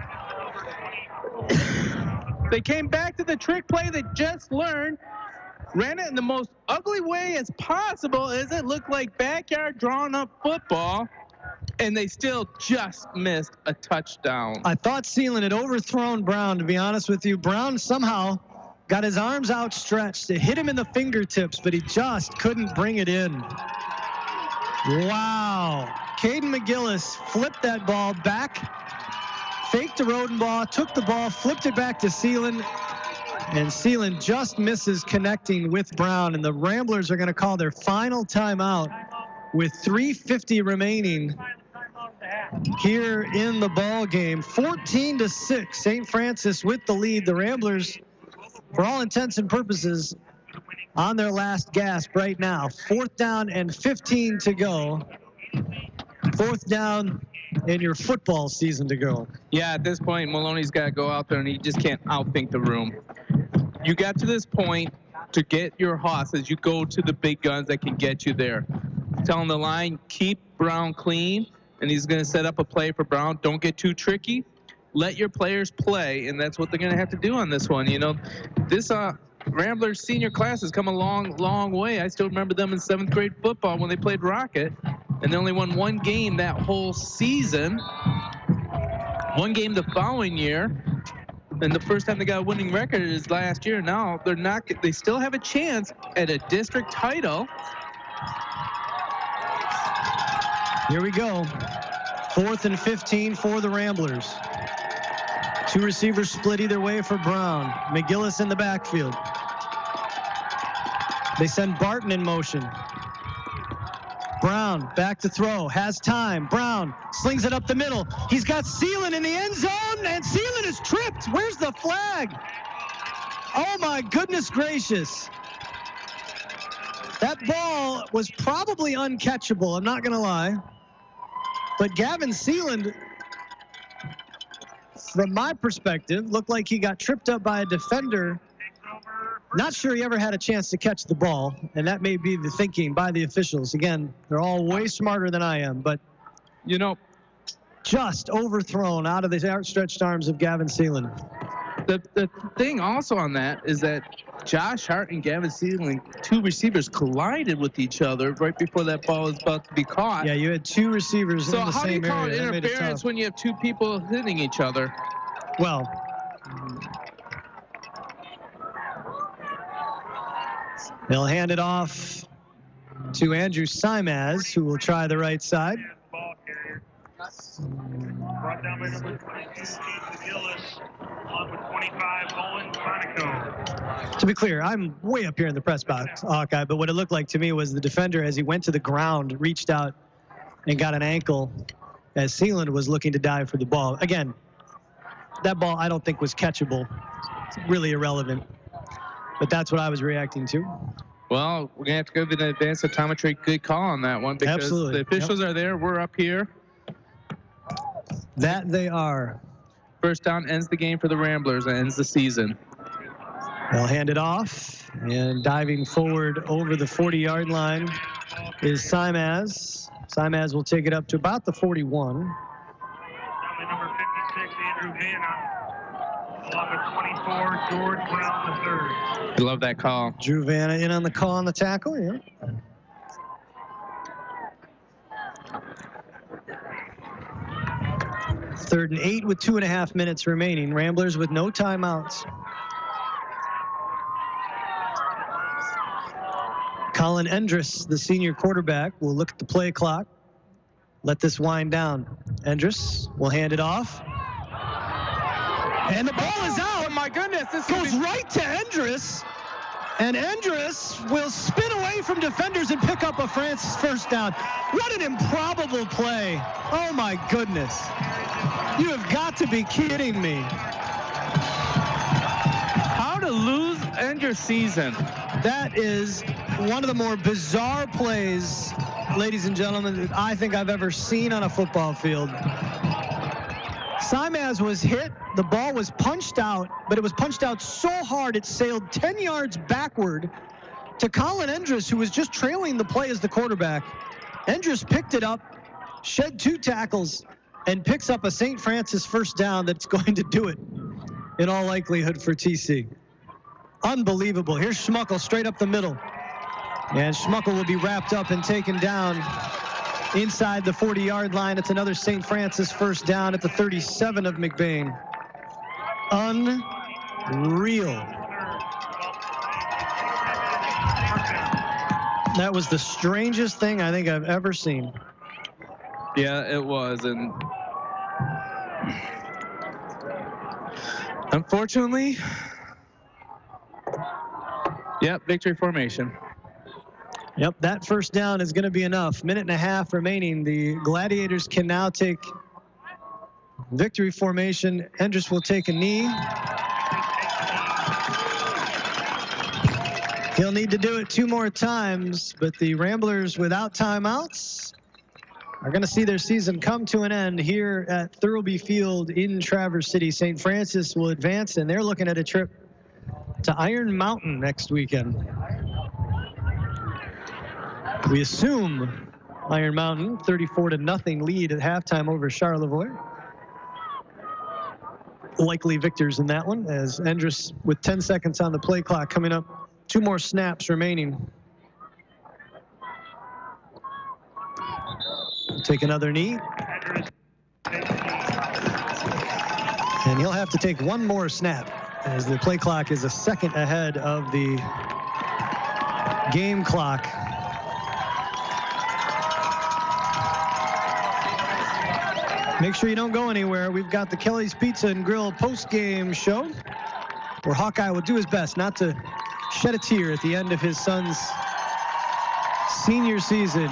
They came back to the trick play they just learned, ran it in the most ugly way as possible, as it looked like backyard drawn up football, and they still just missed a touchdown. I thought Sealand had overthrown Brown, to be honest with you. Brown somehow got his arms outstretched. It hit him in the fingertips, but he just couldn't bring it in. Wow. Caden McGillis flipped that ball back, faked to Rodenbaugh, took the ball, flipped it back to Sealand, and Sealand just misses connecting with Brown, and the Ramblers are going to call their final timeout with 3:50 remaining here in the ball game. 14-6, St. Francis with the lead. The Ramblers, for all intents and purposes, on their last gasp right now. 4th down and 15 to go. 4th down in your football season to go. Yeah, at this point, Maloney's got to go out there, and he just can't outthink the room. You got to this point to get your hosses. You go to the big guns that can get you there. Telling the line, keep Brown clean, and he's going to set up a play for Brown. Don't get too tricky. Let your players play, and that's what they're going to have to do on this one. You know, this Ramblers senior class has come a long, long way. I still remember them in 7th grade football when they played Rocket, and they only won 1 game that whole season. 1 game the following year, and the first time they got a winning record is last year. Now they're not. They still have a chance at a district title. Here we go. 4th and 15 for the Ramblers. 2 receivers split either way for Brown. McGillis in the backfield. They send Barton in motion. Brown back to throw, has time. Brown slings it up the middle. He's got Sealand in the end zone, and Sealand is tripped. Where's the flag? Oh my goodness gracious. That ball was probably uncatchable, I'm not gonna lie. But Gavin Sealand, from my perspective, looked like he got tripped up by a defender. Not sure he ever had a chance to catch the ball, and that may be the thinking by the officials. Again, they're all way smarter than I am, but, you know, just overthrown out of the outstretched arms of Gavin Sealand. The thing also on that is that Josh Hart and Gavin Sealand, 2 receivers, collided with each other right before that ball was about to be caught. Yeah, you had 2 receivers in the same area. So how do you call it interference when you have 2 people hitting each other? Well, they'll hand it off to Andrew Simaz, who will try the right side. Brought down by number 22, McGillis, along with 25, Owen Monaco. To be clear, I'm way up here in the press box, Hawkeye, but what it looked like to me was the defender, as he went to the ground, reached out and got an ankle as Sealand was looking to dive for the ball. Again, that ball I don't think was catchable. It's really irrelevant. But that's what I was reacting to. Well, we're going to have to go to the advanced optometry. Good call on that one, because absolutely. The officials are there. We're up here. That they are. First down ends the game for the Ramblers and ends the season. They'll hand it off, and diving forward over the 40-yard line is Simaz. Simaz will take it up to about the 41. Number 56, Andrew Vanna. Along with 24, George Brown III. I love that call. Drew Vanna in on the call on the tackle, yeah. Third and 8 with 2.5 minutes remaining. Ramblers with no timeouts. Colin Endress, the senior quarterback, will look at the play clock. Let this wind down. Endress will hand it off. And the ball is out. Oh my goodness, this goes right to Endress. And Andrus will spin away from defenders and pick up a Francis first down. What an improbable play. Oh, my goodness. You have got to be kidding me. How to lose end your season. That is one of the more bizarre plays, ladies and gentlemen, that I think I've ever seen on a football field. Simaz was hit. The ball was punched out, but it was punched out so hard it sailed 10 yards backward to Colin Andrus, who was just trailing the play as the quarterback. Andrus picked it up, shed 2 tackles, and picks up a St. Francis first down that's going to do it in all likelihood for TC. Unbelievable. Here's Schmuckel straight up the middle. And Schmuckel will be wrapped up and taken down inside the 40-yard line. It's another St. Francis first down at the 37 of McBain. Unreal. That was the strangest thing I think I've ever seen. Yeah, it was. And unfortunately, yep, victory formation. Yep, that first down is going to be enough. 1.5 remaining. The Gladiators can now take victory formation. Andrus will take a knee. He'll need to do it 2 more times, but the Ramblers, without timeouts, are going to see their season come to an end here at Thurlby Field in Traverse City. St. Francis will advance, and they're looking at a trip to Iron Mountain next weekend. We assume Iron Mountain 34-0 lead at halftime over Charlevoix. Likely victors in that one, as Andrus with 10 seconds on the play clock coming up. 2 more snaps remaining. Take another knee. And he'll have to take 1 more snap, as the play clock is a second ahead of the game clock. Make sure you don't go anywhere. We've got the Kelly's Pizza and Grill post-game show, where Hawkeye will do his best not to shed a tear at the end of his son's senior season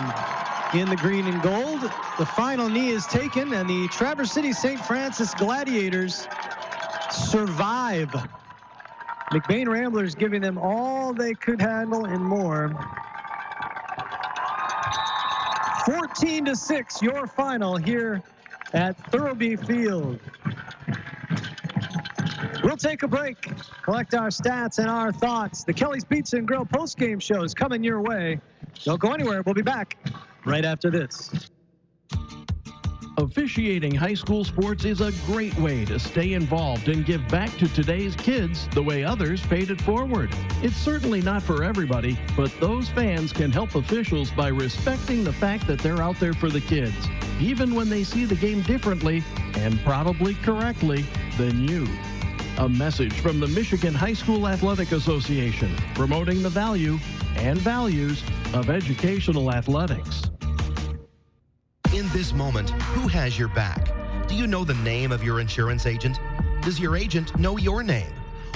in the green and gold. The final knee is taken, and the Traverse City St. Francis Gladiators survive. McBain Ramblers giving them all they could handle and more. 14-6, your final here at Thurlby Field. We'll take a break, collect our stats and our thoughts. The Kelly's Pizza and Grill post-game show is coming your way. Don't go anywhere. We'll be back right after this. Officiating high school sports is a great way to stay involved and give back to today's kids the way others paid it forward. It's certainly not for everybody, but those fans can help officials by respecting the fact that they're out there for the kids, even when they see the game differently and probably correctly than you. A message from the Michigan High School Athletic Association, promoting the value and values of educational athletics. In this moment, who has your back? Do you know the name of your insurance agent? Does your agent know your name?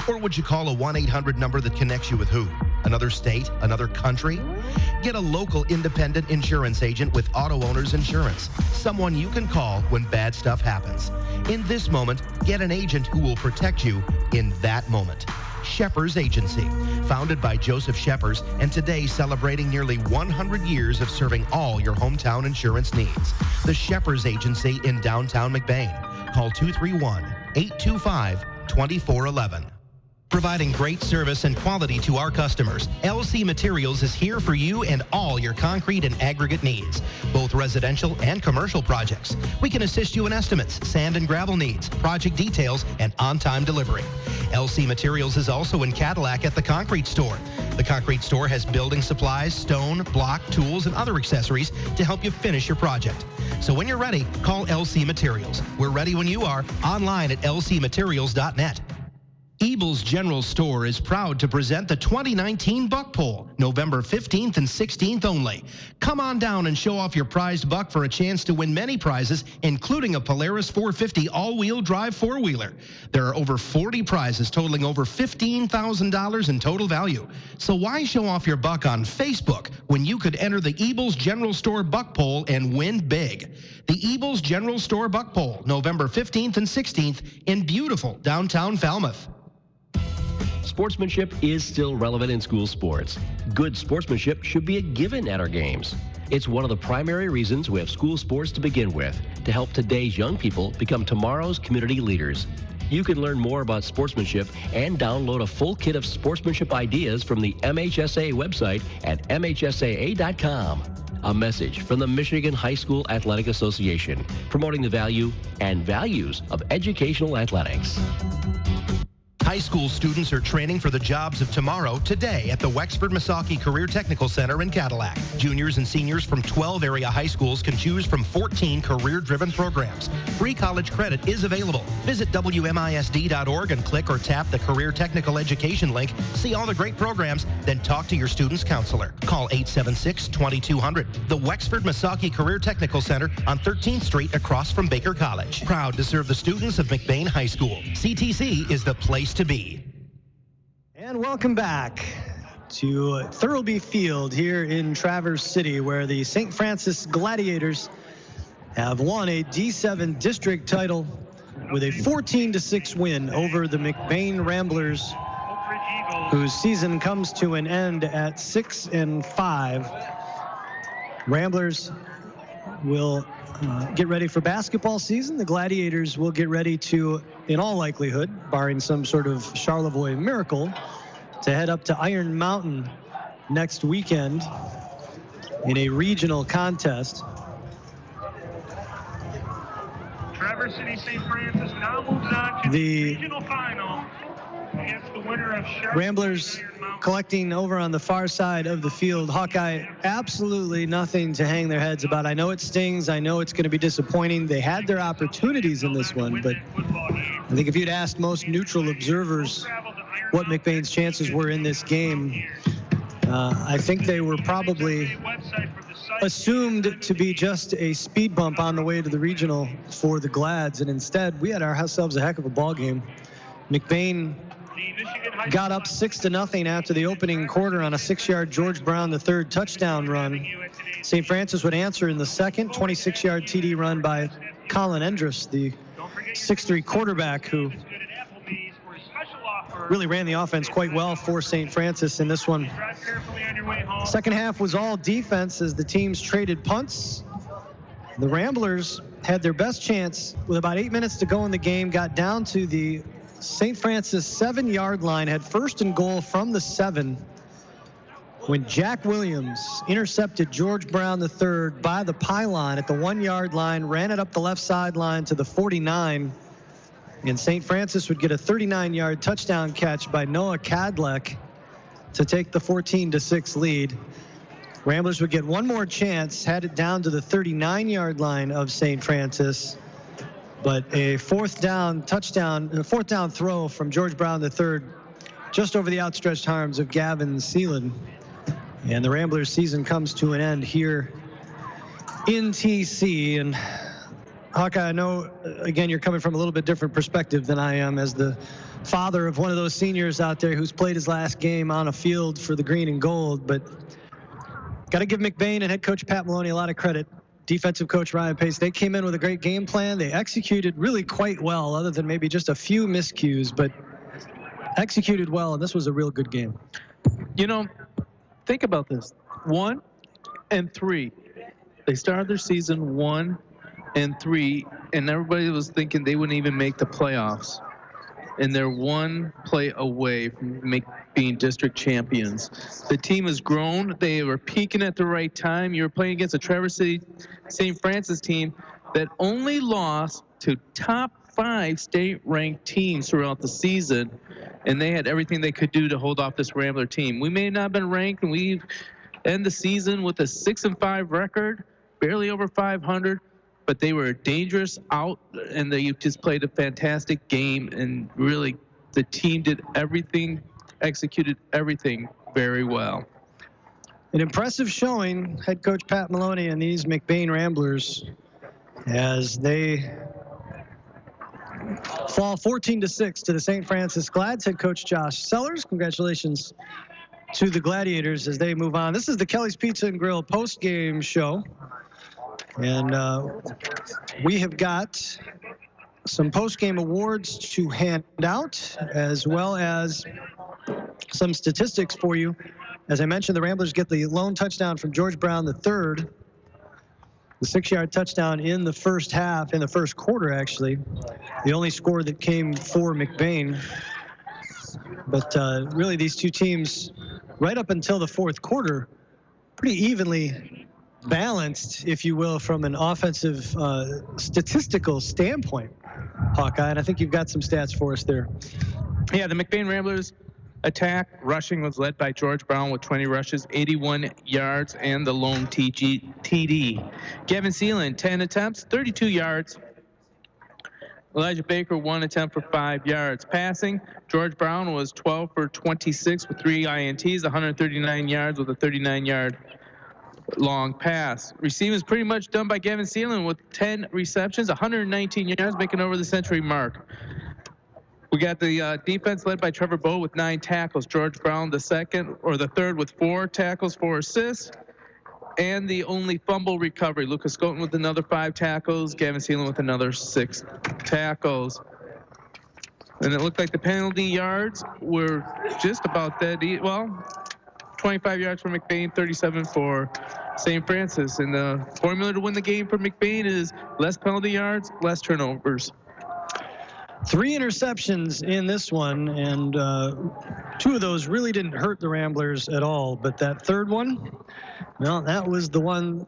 Or would you call a 1-800 number that connects you with who? Another state? Another country? Get a local independent insurance agent with Auto Owners Insurance. Someone you can call when bad stuff happens. In this moment, get an agent who will protect you in that moment. Shepherd's Agency, founded by Joseph Shepherd, and today celebrating nearly 100 years of serving all your hometown insurance needs. The Shepherd's Agency in downtown McBain. Call 231-825-2411. Providing great service and quality to our customers, LC Materials is here for you and all your concrete and aggregate needs, both residential and commercial projects. We can assist you in estimates, sand and gravel needs, project details, and on-time delivery. LC Materials is also in Cadillac at the Concrete Store. The Concrete Store has building supplies, stone, block, tools, and other accessories to help you finish your project. So when you're ready, call LC Materials. We're ready when you are, online at lcmaterials.net. Ebel's General Store is proud to present the 2019 Buck Pole, November 15th and 16th only. Come on down and show off your prized buck for a chance to win many prizes, including a Polaris 450 all-wheel drive four-wheeler. There are over 40 prizes totaling over $15,000 in total value. So why show off your buck on Facebook when you could enter the Ebel's General Store Buck Pole and win big? The Ebel's General Store Buck Pole, November 15th and 16th in beautiful downtown Falmouth. Sportsmanship is still relevant in school sports. Good sportsmanship should be a given at our games. It's one of the primary reasons we have school sports to begin with, to help today's young people become tomorrow's community leaders. You can learn more about sportsmanship and download a full kit of sportsmanship ideas from the MHSA website at mhsaa.com. A message from the Michigan High School Athletic Association, promoting the value and values of educational athletics. High school students are training for the jobs of tomorrow today at the Wexford-Missaukee Career Technical Center in Cadillac. Juniors and seniors from 12 area high schools can choose from 14 career-driven programs. Free college credit is available. Visit WMISD.org and click or tap the Career Technical Education link. See all the great programs, then talk to your student's counselor. Call 876-2200. The Wexford-Missaukee Career Technical Center on 13th Street across from Baker College. Proud to serve the students of McBain High School. CTC is the place to be. And welcome back to Thurlby Field here in Traverse City, where the St. Francis Gladiators have won a D7 district title with a 14-6 win over the McBain Ramblers, whose season comes to an end at 6-5. Ramblers will get ready for basketball season. The Gladiators will get ready to, in all likelihood, barring some sort of Charlevoix miracle, to head up to Iron Mountain next weekend in a regional contest. Traverse City St. Francis now moves on to the regional final against the winner of Ramblers collecting over on the far side of the field. Hawkeye, absolutely nothing to hang their heads about. I know it stings. I know it's going to be disappointing. They had their opportunities in this one, but I think if you'd asked most neutral observers what McBain's chances were in this game, I think they were probably assumed to be just a speed bump on the way to the regional for the Glads, and instead we had ourselves a heck of a ball game. McBain got up 6-0 after the opening quarter on a 6-yard George Brown III touchdown run. St. Francis would answer in the second, 26-yard TD run by Colin Endress, the 6'3" quarterback who really ran the offense quite well for St. Francis in this one. Second half was all defense as the teams traded punts. The Ramblers had their best chance with about 8 minutes to go in the game, got down to the St. Francis 7-yard line, had first and goal from the 7 when Jack Williams intercepted George Brown III by the pylon at the 1-yard line, ran it up the left sideline to the 49, and St. Francis would get a 39-yard touchdown catch by Noah Kadlec to take the 14-6 lead. Ramblers would get one more chance, had it down to the 39-yard line of St. Francis, but a fourth down throw from George Brown III just over the outstretched arms of Gavin Seelan. And the Ramblers season comes to an end here in TC. And Hawkeye, I know, again, you're coming from a little bit different perspective than I am as the father of one of those seniors out there who's played his last game on a field for the green and gold, but got to give McBain and head coach Pat Maloney a lot of credit. Defensive coach Ryan Pace, they came in with a great game plan. They executed really quite well, other than maybe just a few miscues, but executed well, and this was a real good game. You know, think about this. 1-3. They started their season 1-3, and everybody was thinking they wouldn't even make the playoffs. And they're one play away from being district champions. The team has grown. They were peaking at the right time. You were playing against a Traverse City St. Francis team that only lost to top 5 state-ranked teams throughout the season, and they had everything they could do to hold off this Rambler team. We may not have been ranked, and we end the season with a 6-5 record, barely over 500. But they were dangerous out, and they just played a fantastic game and really The team did everything, executed everything very well. An impressive showing, head coach Pat Maloney and these McBain Ramblers, as they fall 14-6 to the St. Francis Glads. Head coach Josh Sellers, congratulations to the Gladiators as they move on. This is the Kelly's Pizza and Grill post-game show. And we have got some post-game awards to hand out, as well as some statistics for you. As I mentioned, the Ramblers get the lone touchdown from George Brown III, the 6-yard touchdown in the first half, in the first quarter, actually. The only score that came for McBain. But really, these two teams, right up until the fourth quarter, pretty evenly balanced, if you will, from an offensive statistical standpoint, Hawkeye. And I think you've got some stats for us there. Yeah, the McBain Ramblers attack rushing was led by George Brown with 20 rushes, 81 yards, and the lone TD. Gavin Seelan, 10 attempts, 32 yards. Elijah Baker, 1 attempt for 5 yards. Passing, George Brown was 12 for 26 with 3 INTs, 139 yards with a 39-yard long pass. Receiving is pretty much done by Gavin Seelan with 10 receptions, 119 yards, making over the century mark. We got the defense led by Trevor Bowe with 9 tackles. George Brown, the third with 4 tackles, 4 assists. And the only fumble recovery. Lucas Scoton with another 5 tackles. Gavin Seelan with another 6 tackles. And it looked like the penalty yards were just about that. Well, 25 yards for McBain, 37 for St. Francis. And the formula to win the game for McBain is less penalty yards, less turnovers. 3 interceptions in this one, and 2 of those really didn't hurt the Ramblers at all. But that third one, well, that was the one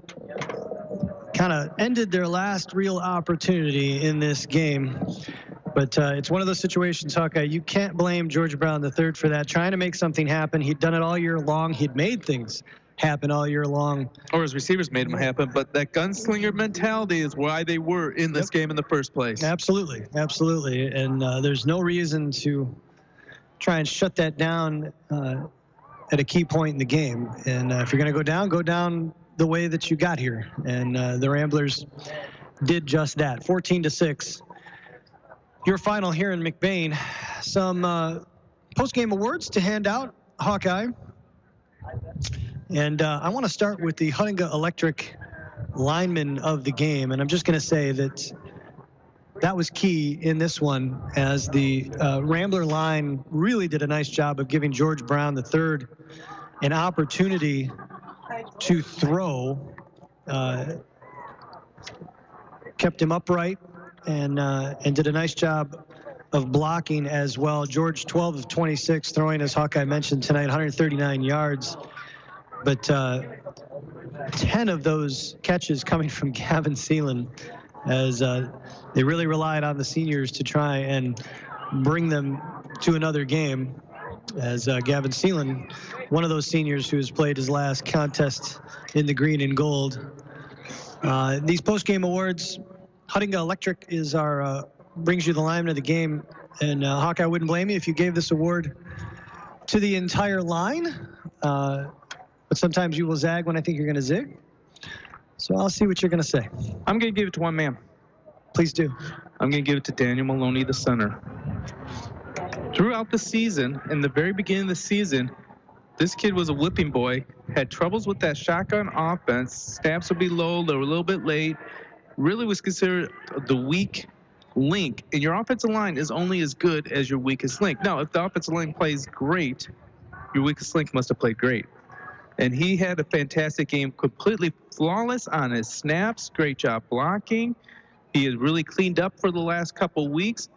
kind of ended their last real opportunity in this game. But it's one of those situations, Hawkeye, you can't blame George Brown III for that, trying to make something happen. He'd done it all year long. He'd made things happen all year long. Or his receivers made them happen, but that gunslinger mentality is why they were in this game in the first place. Absolutely, absolutely. And there's no reason to try and shut that down at a key point in the game. And if you're going to go down the way that you got here. And the Ramblers did just that, 14-6. Your final here in McBain. Some post-game awards to hand out, Hawkeye. And I want to start with the Huntinga Electric lineman of the game. And I'm just going to say that was key in this one, as the Rambler line really did a nice job of giving George Brown III an opportunity to throw. Kept him upright and did a nice job of blocking as well. George, 12 of 26 throwing, as Hawkeye mentioned tonight, 139 yards. But 10 of those catches coming from Gavin Seelan, as they really relied on the seniors to try and bring them to another game, as Gavin Seelan, one of those seniors who has played his last contest in the green and gold. These post-game awards, Huntinga Electric is our brings you the lineman of the game. And Hawkeye, I wouldn't blame you if you gave this award to the entire line. But sometimes you will zag when I think you're going to zig. So I'll see what you're going to say. I'm going to give it to one man. Please do. I'm going to give it to Daniel Maloney, the center. Throughout the season, in the very beginning of the season, this kid was a whipping boy, had troubles with that shotgun offense. Snaps would be low, they were a little bit late. Really was considered the weak link. And your offensive line is only as good as your weakest link. Now, if the offensive line plays great, your weakest link must have played great. And he had a fantastic game, completely flawless on his snaps. Great job blocking. He has really cleaned up for the last couple weeks.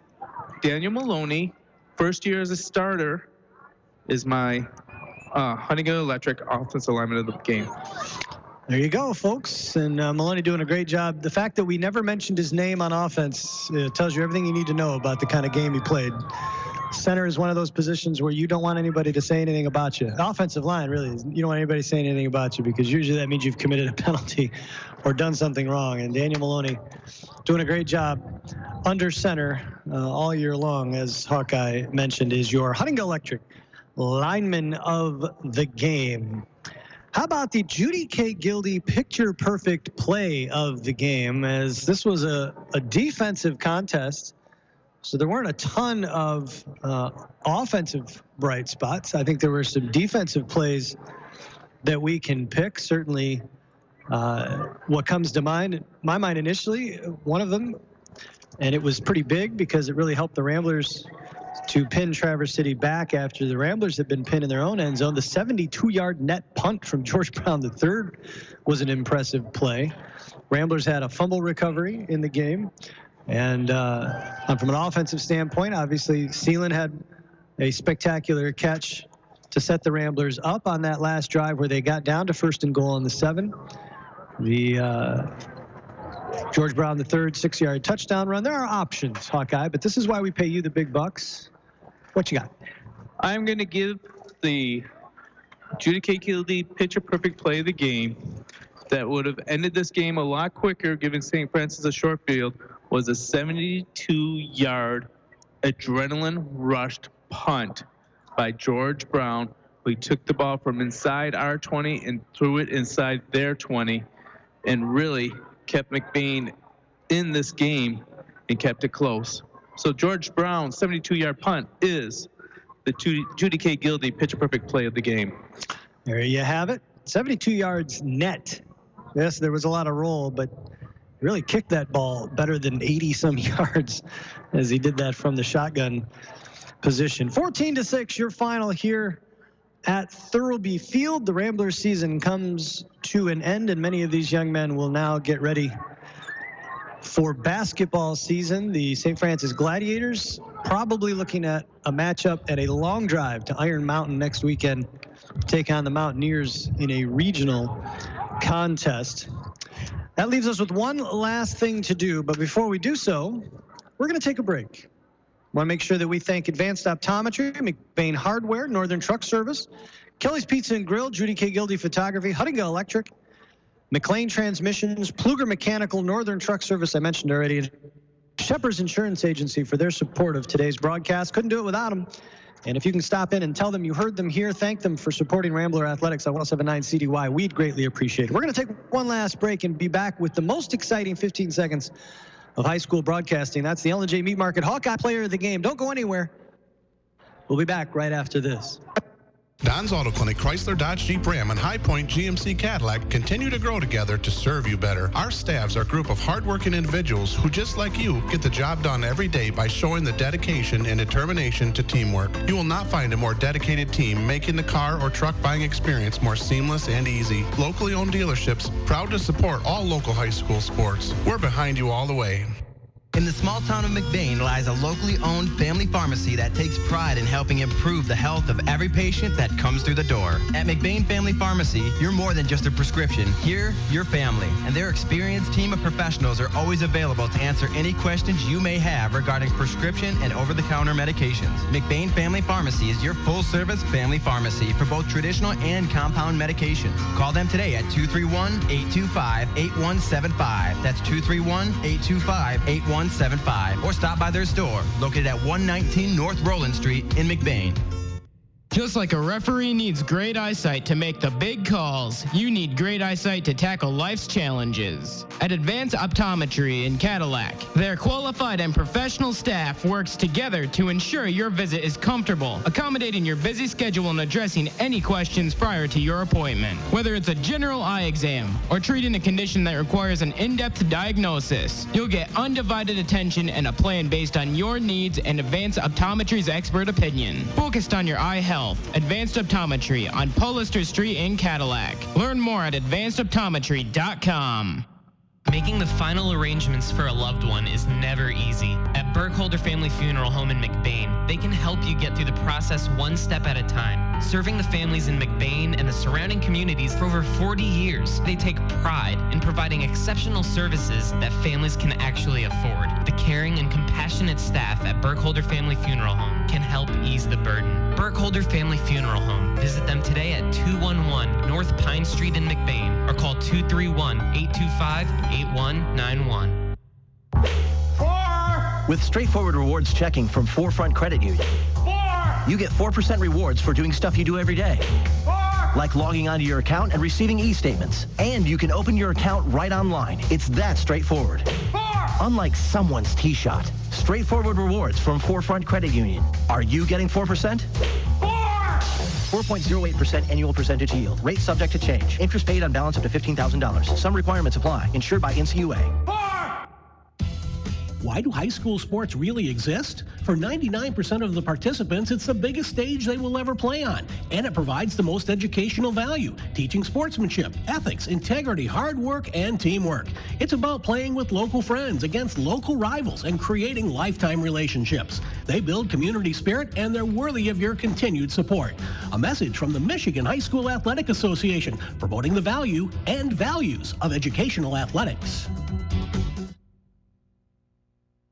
Daniel Maloney, first year as a starter, is my Huntinga Electric offensive lineman of the game. There you go, folks. And Maloney doing a great job. The fact that we never mentioned his name on offense tells you everything you need to know about the kind of game he played. Center is one of those positions where you don't want anybody to say anything about you. Offensive line, really, you don't want anybody saying anything about you because usually that means you've committed a penalty or done something wrong. And Daniel Maloney doing a great job under center all year long, as Hawkeye mentioned, is your Huntington Electric lineman of the game. How about the Judy K. Gildy picture-perfect play of the game, as this was a defensive contest, so there weren't a ton of offensive bright spots. I think there were some defensive plays that we can pick. Certainly, what comes to my mind initially, one of them, and it was pretty big because it really helped the Ramblers to pin Traverse City back after the Ramblers had been pinned in their own end zone. The 72-yard net punt from George Brown III was an impressive play. Ramblers had a fumble recovery in the game. And from an offensive standpoint, obviously, Seelan had a spectacular catch to set the Ramblers up on that last drive where they got down to 1st and goal on the 7. The George Brown III 6-yard touchdown run. There are options, Hawkeye, but this is why we pay you the big bucks. What you got? I'm going to give the Judy K. Gildy picture-perfect play of the game that would have ended this game a lot quicker, giving St. Francis a short field, was a 72-yard adrenaline-rushed punt by George Brown. We took the ball from inside our 20 and threw it inside their 20 and really kept McBain in this game and kept it close. So George Brown's 72-yard punt is the Judy K. Gildy picture-perfect play of the game. There you have it. 72 yards net. Yes, there was a lot of roll, but really kicked that ball better than 80-some yards as he did that from the shotgun position. 14-6, your final here at Thurlby Field. The Ramblers season comes to an end, and many of these young men will now get ready for basketball season. The St. Francis Gladiators probably looking at a matchup at a long drive to Iron Mountain next weekend, take on the Mountaineers in a regional contest. That leaves us with one last thing to do, but before we do so, we're going to take a break. I want to make sure that we thank Advanced Optometry, McBain Hardware, Northern Truck Service, Kelly's Pizza and Grill, Judy K. Gildy Photography, Huntington Electric, McLean Transmissions, Pluger Mechanical, Northern Truck Service, I mentioned already, Shepherd's Insurance Agency for their support of today's broadcast. Couldn't do it without them. And if you can stop in and tell them you heard them here, thank them for supporting Rambler Athletics on 107.9 CDY. We'd greatly appreciate it. We're going to take one last break and be back with the most exciting 15 seconds of high school broadcasting. That's the L&J Meat Market Hawkeye Player of the Game. Don't go anywhere. We'll be back right after this. Don's Auto Clinic, Chrysler, Dodge, Jeep, Ram, and High Point GMC Cadillac continue to grow together to serve you better. Our staffs are a group of hardworking individuals who, just like you, get the job done every day by showing the dedication and determination to teamwork. You will not find a more dedicated team making the car or truck buying experience more seamless and easy. Locally owned dealerships, proud to support all local high school sports. We're behind you all the way. In the small town of McBain lies a locally owned family pharmacy that takes pride in helping improve the health of every patient that comes through the door. At McBain Family Pharmacy, you're more than just a prescription. Here, you're family, and their experienced team of professionals are always available to answer any questions you may have regarding prescription and over-the-counter medications. McBain Family Pharmacy is your full-service family pharmacy for both traditional and compound medications. Call them today at 231-825-8175. That's 231-825-8175. Or stop by their store, located at 119 North Roland Street in McBain. Just like a referee needs great eyesight to make the big calls, you need great eyesight to tackle life's challenges. At Advanced Optometry in Cadillac, their qualified and professional staff works together to ensure your visit is comfortable, accommodating your busy schedule and addressing any questions prior to your appointment. Whether it's a general eye exam or treating a condition that requires an in-depth diagnosis, you'll get undivided attention and a plan based on your needs and Advanced Optometry's expert opinion. Focused on your eye health, Advanced Optometry on Polister Street in Cadillac. Learn more at advancedoptometry.com. Making the final arrangements for a loved one is never easy. At Burkholder Family Funeral Home in McBain, they can help you get through the process one step at a time. Serving the families in McBain and the surrounding communities for over 40 years, they take pride in providing exceptional services that families can actually afford. The caring and compassionate staff at Burkholder Family Funeral Home can help ease the burden. Burkholder Family Funeral Home. Visit them today at 211 North Pine Street in McBain or call 231-825-8191. With straightforward rewards checking from 4Front Credit Union, you get 4% rewards for doing stuff you do every day. Like logging onto your account and receiving e-statements. And you can open your account right online. It's that straightforward. Unlike someone's tee shot, straightforward rewards from 4Front Credit Union. Are you getting 4%? 4.08% annual percentage yield. Rate subject to change. Interest paid on balance up to $15,000. Some requirements apply. Insured by NCUA. Why do high school sports really exist? For 99% of the participants, it's the biggest stage they will ever play on, and it provides the most educational value, teaching sportsmanship, ethics, integrity, hard work, and teamwork. It's about playing with local friends against local rivals and creating lifetime relationships. They build community spirit, and they're worthy of your continued support. A message from the Michigan High School Athletic Association, promoting the value and values of educational athletics.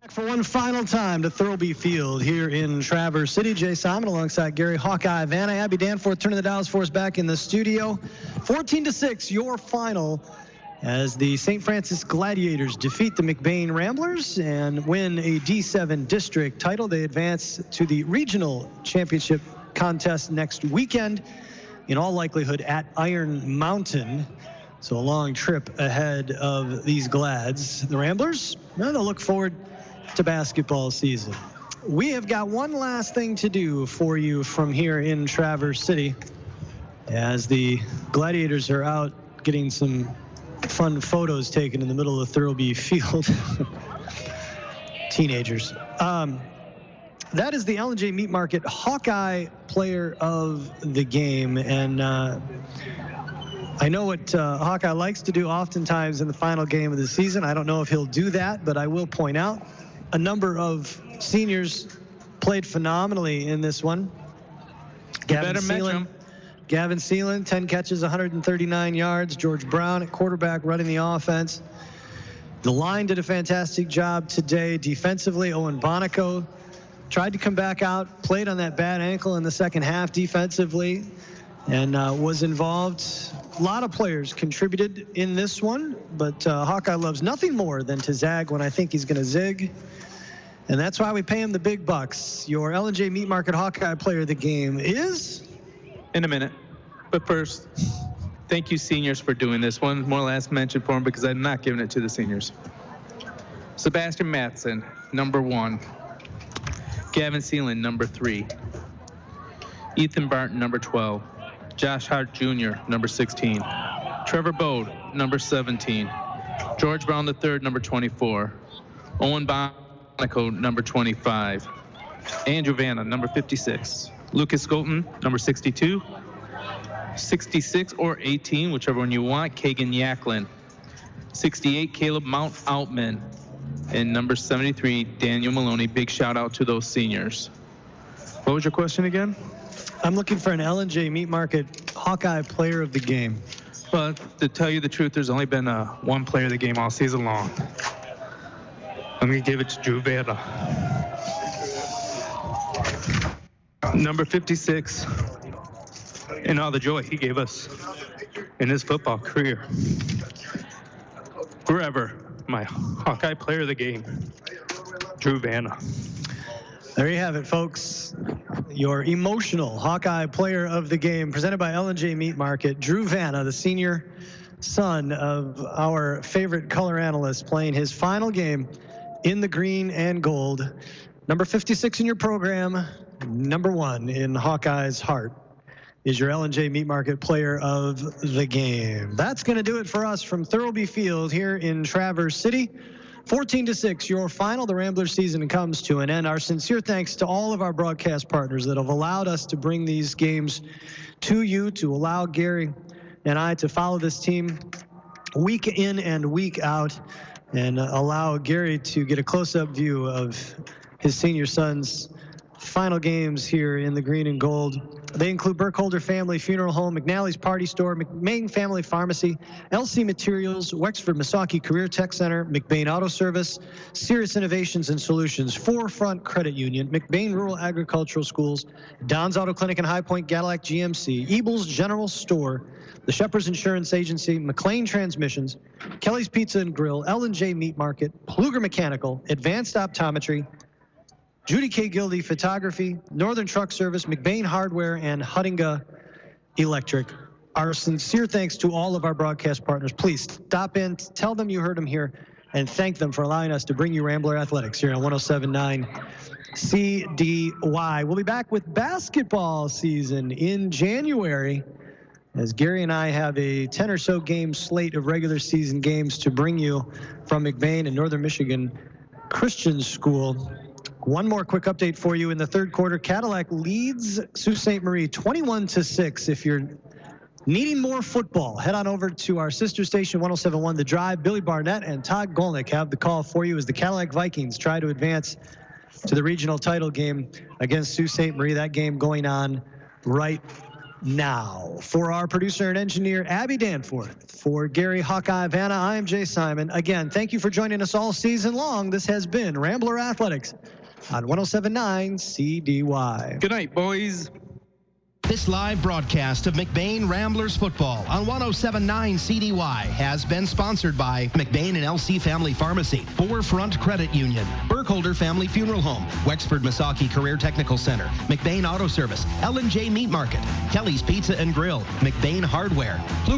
For one final time to Thurlby Field here in Traverse City. Jay Simon alongside Gary Hawkeye Vanna. Abby Danforth turning the dials for us back in the studio. 14-6, your final as the St. Francis Gladiators defeat the McBain Ramblers and win a D7 district title. They advance to the regional championship contest next weekend, in all likelihood at Iron Mountain. So a long trip ahead of these Glads. The Ramblers, well, they'll look forward to basketball season. We have got one last thing to do for you from here in Traverse City as the Gladiators are out getting some fun photos taken in the middle of Thurlby Field. Teenagers. That is the L&J Meat Market Hawkeye Player of the Game. And I know what Hawkeye likes to do oftentimes in the final game of the season. I don't know if he'll do that, but I will point out a number of seniors played phenomenally in this one. Gavin Seelan, 10 catches, 139 yards. George Brown at quarterback running the offense. The line did a fantastic job today. Defensively, Owen Bonico tried to come back out, played on that bad ankle in the second half defensively, and was involved. A lot of players contributed in this one, but Hawkeye loves nothing more than to zag when I think he's going to zig. And that's why we pay him the big bucks. Your L&J Meat Market Hawkeye Player of the Game is? In a minute. But first, thank you, seniors, for doing this. One more last mention for him because I'm not giving it to the seniors. Sebastian Matson, number 1. Gavin Seelan, number 3. Ethan Barton, number 12. Josh Hart Jr., number 16. Trevor Bode, number 17. George Brown III, number 24. Owen Bonico, number 25. Andrew Vanna, number 56. Lucas Golton, number 62. 66 or 18, whichever one you want, Kagan Yaklin. 68, Caleb Mount Outman. And number 73, Daniel Maloney. Big shout out to those seniors. What was your question again? I'm looking for an L&J Meat Market Hawkeye Player of the Game. Well, to tell you the truth, there's only been one player of the game all season long. I'm going to give it to Drew Vanna. Number 56, and all the joy he gave us in his football career. Forever, my Hawkeye Player of the Game, Drew Vanna. There you have it, folks. Your emotional Hawkeye Player of the Game, presented by L&J Meat Market. Drew Vanna, the senior son of our favorite color analyst, playing his final game in the green and gold. Number 56 in your program, number 1 in Hawkeye's heart, is your L&J Meat Market Player of the Game. That's going to do it for us from Thurlby Field here in Traverse City. 14-6, your final. The Ramblers season comes to an end. Our sincere thanks to all of our broadcast partners that have allowed us to bring these games to you, to allow Gary and I to follow this team week in and week out, and allow Gary to get a close-up view of his senior son's final games here in the green and gold. They include Burkholder Family Funeral Home, McNally's Party Store, McBain Family Pharmacy, LC Materials, Wexford Misaki Career Tech Center, McBain Auto Service, Sirius Innovations and Solutions, Forefront Credit Union, McBain Rural Agricultural Schools, Don's Auto Clinic and High Point Cadillac GMC, Ebel's General Store, the Shepherd's Insurance Agency, McLean Transmissions, Kelly's Pizza and Grill, L&J Meat Market, Pluger Mechanical, Advanced Optometry, Judy K. Gildy Photography, Northern Truck Service, McBain Hardware, and Huttinga Electric. Our sincere thanks to all of our broadcast partners. Please stop in, tell them you heard them here, and thank them for allowing us to bring you Rambler Athletics here on 107.9 CDY. We'll be back with basketball season in January, as Gary and I have a 10 or so game slate of regular season games to bring you from McBain and Northern Michigan Christian School. One more quick update for you. In the third quarter, Cadillac leads Sault Ste. Marie 21-6. If you're needing more football, head on over to our sister station, 107.1 The Drive. Billy Barnett and Todd Golnick have the call for you as the Cadillac Vikings try to advance to the regional title game against Sault Ste. Marie. That game going on right now. For our producer and engineer, Abby Danforth, for Gary Hawkeye Vanna, I am Jay Simon. Again, thank you for joining us all season long. This has been Rambler Athletics on 107.9 CDY. Good night, boys. This live broadcast of McBain Ramblers football on 107.9 CDY has been sponsored by McBain and LC Family Pharmacy, Forefront Credit Union, Burkholder Family Funeral Home, Wexford Misaki Career Technical Center, McBain Auto Service, L&J Meat Market, Kelly's Pizza and Grill, McBain Hardware,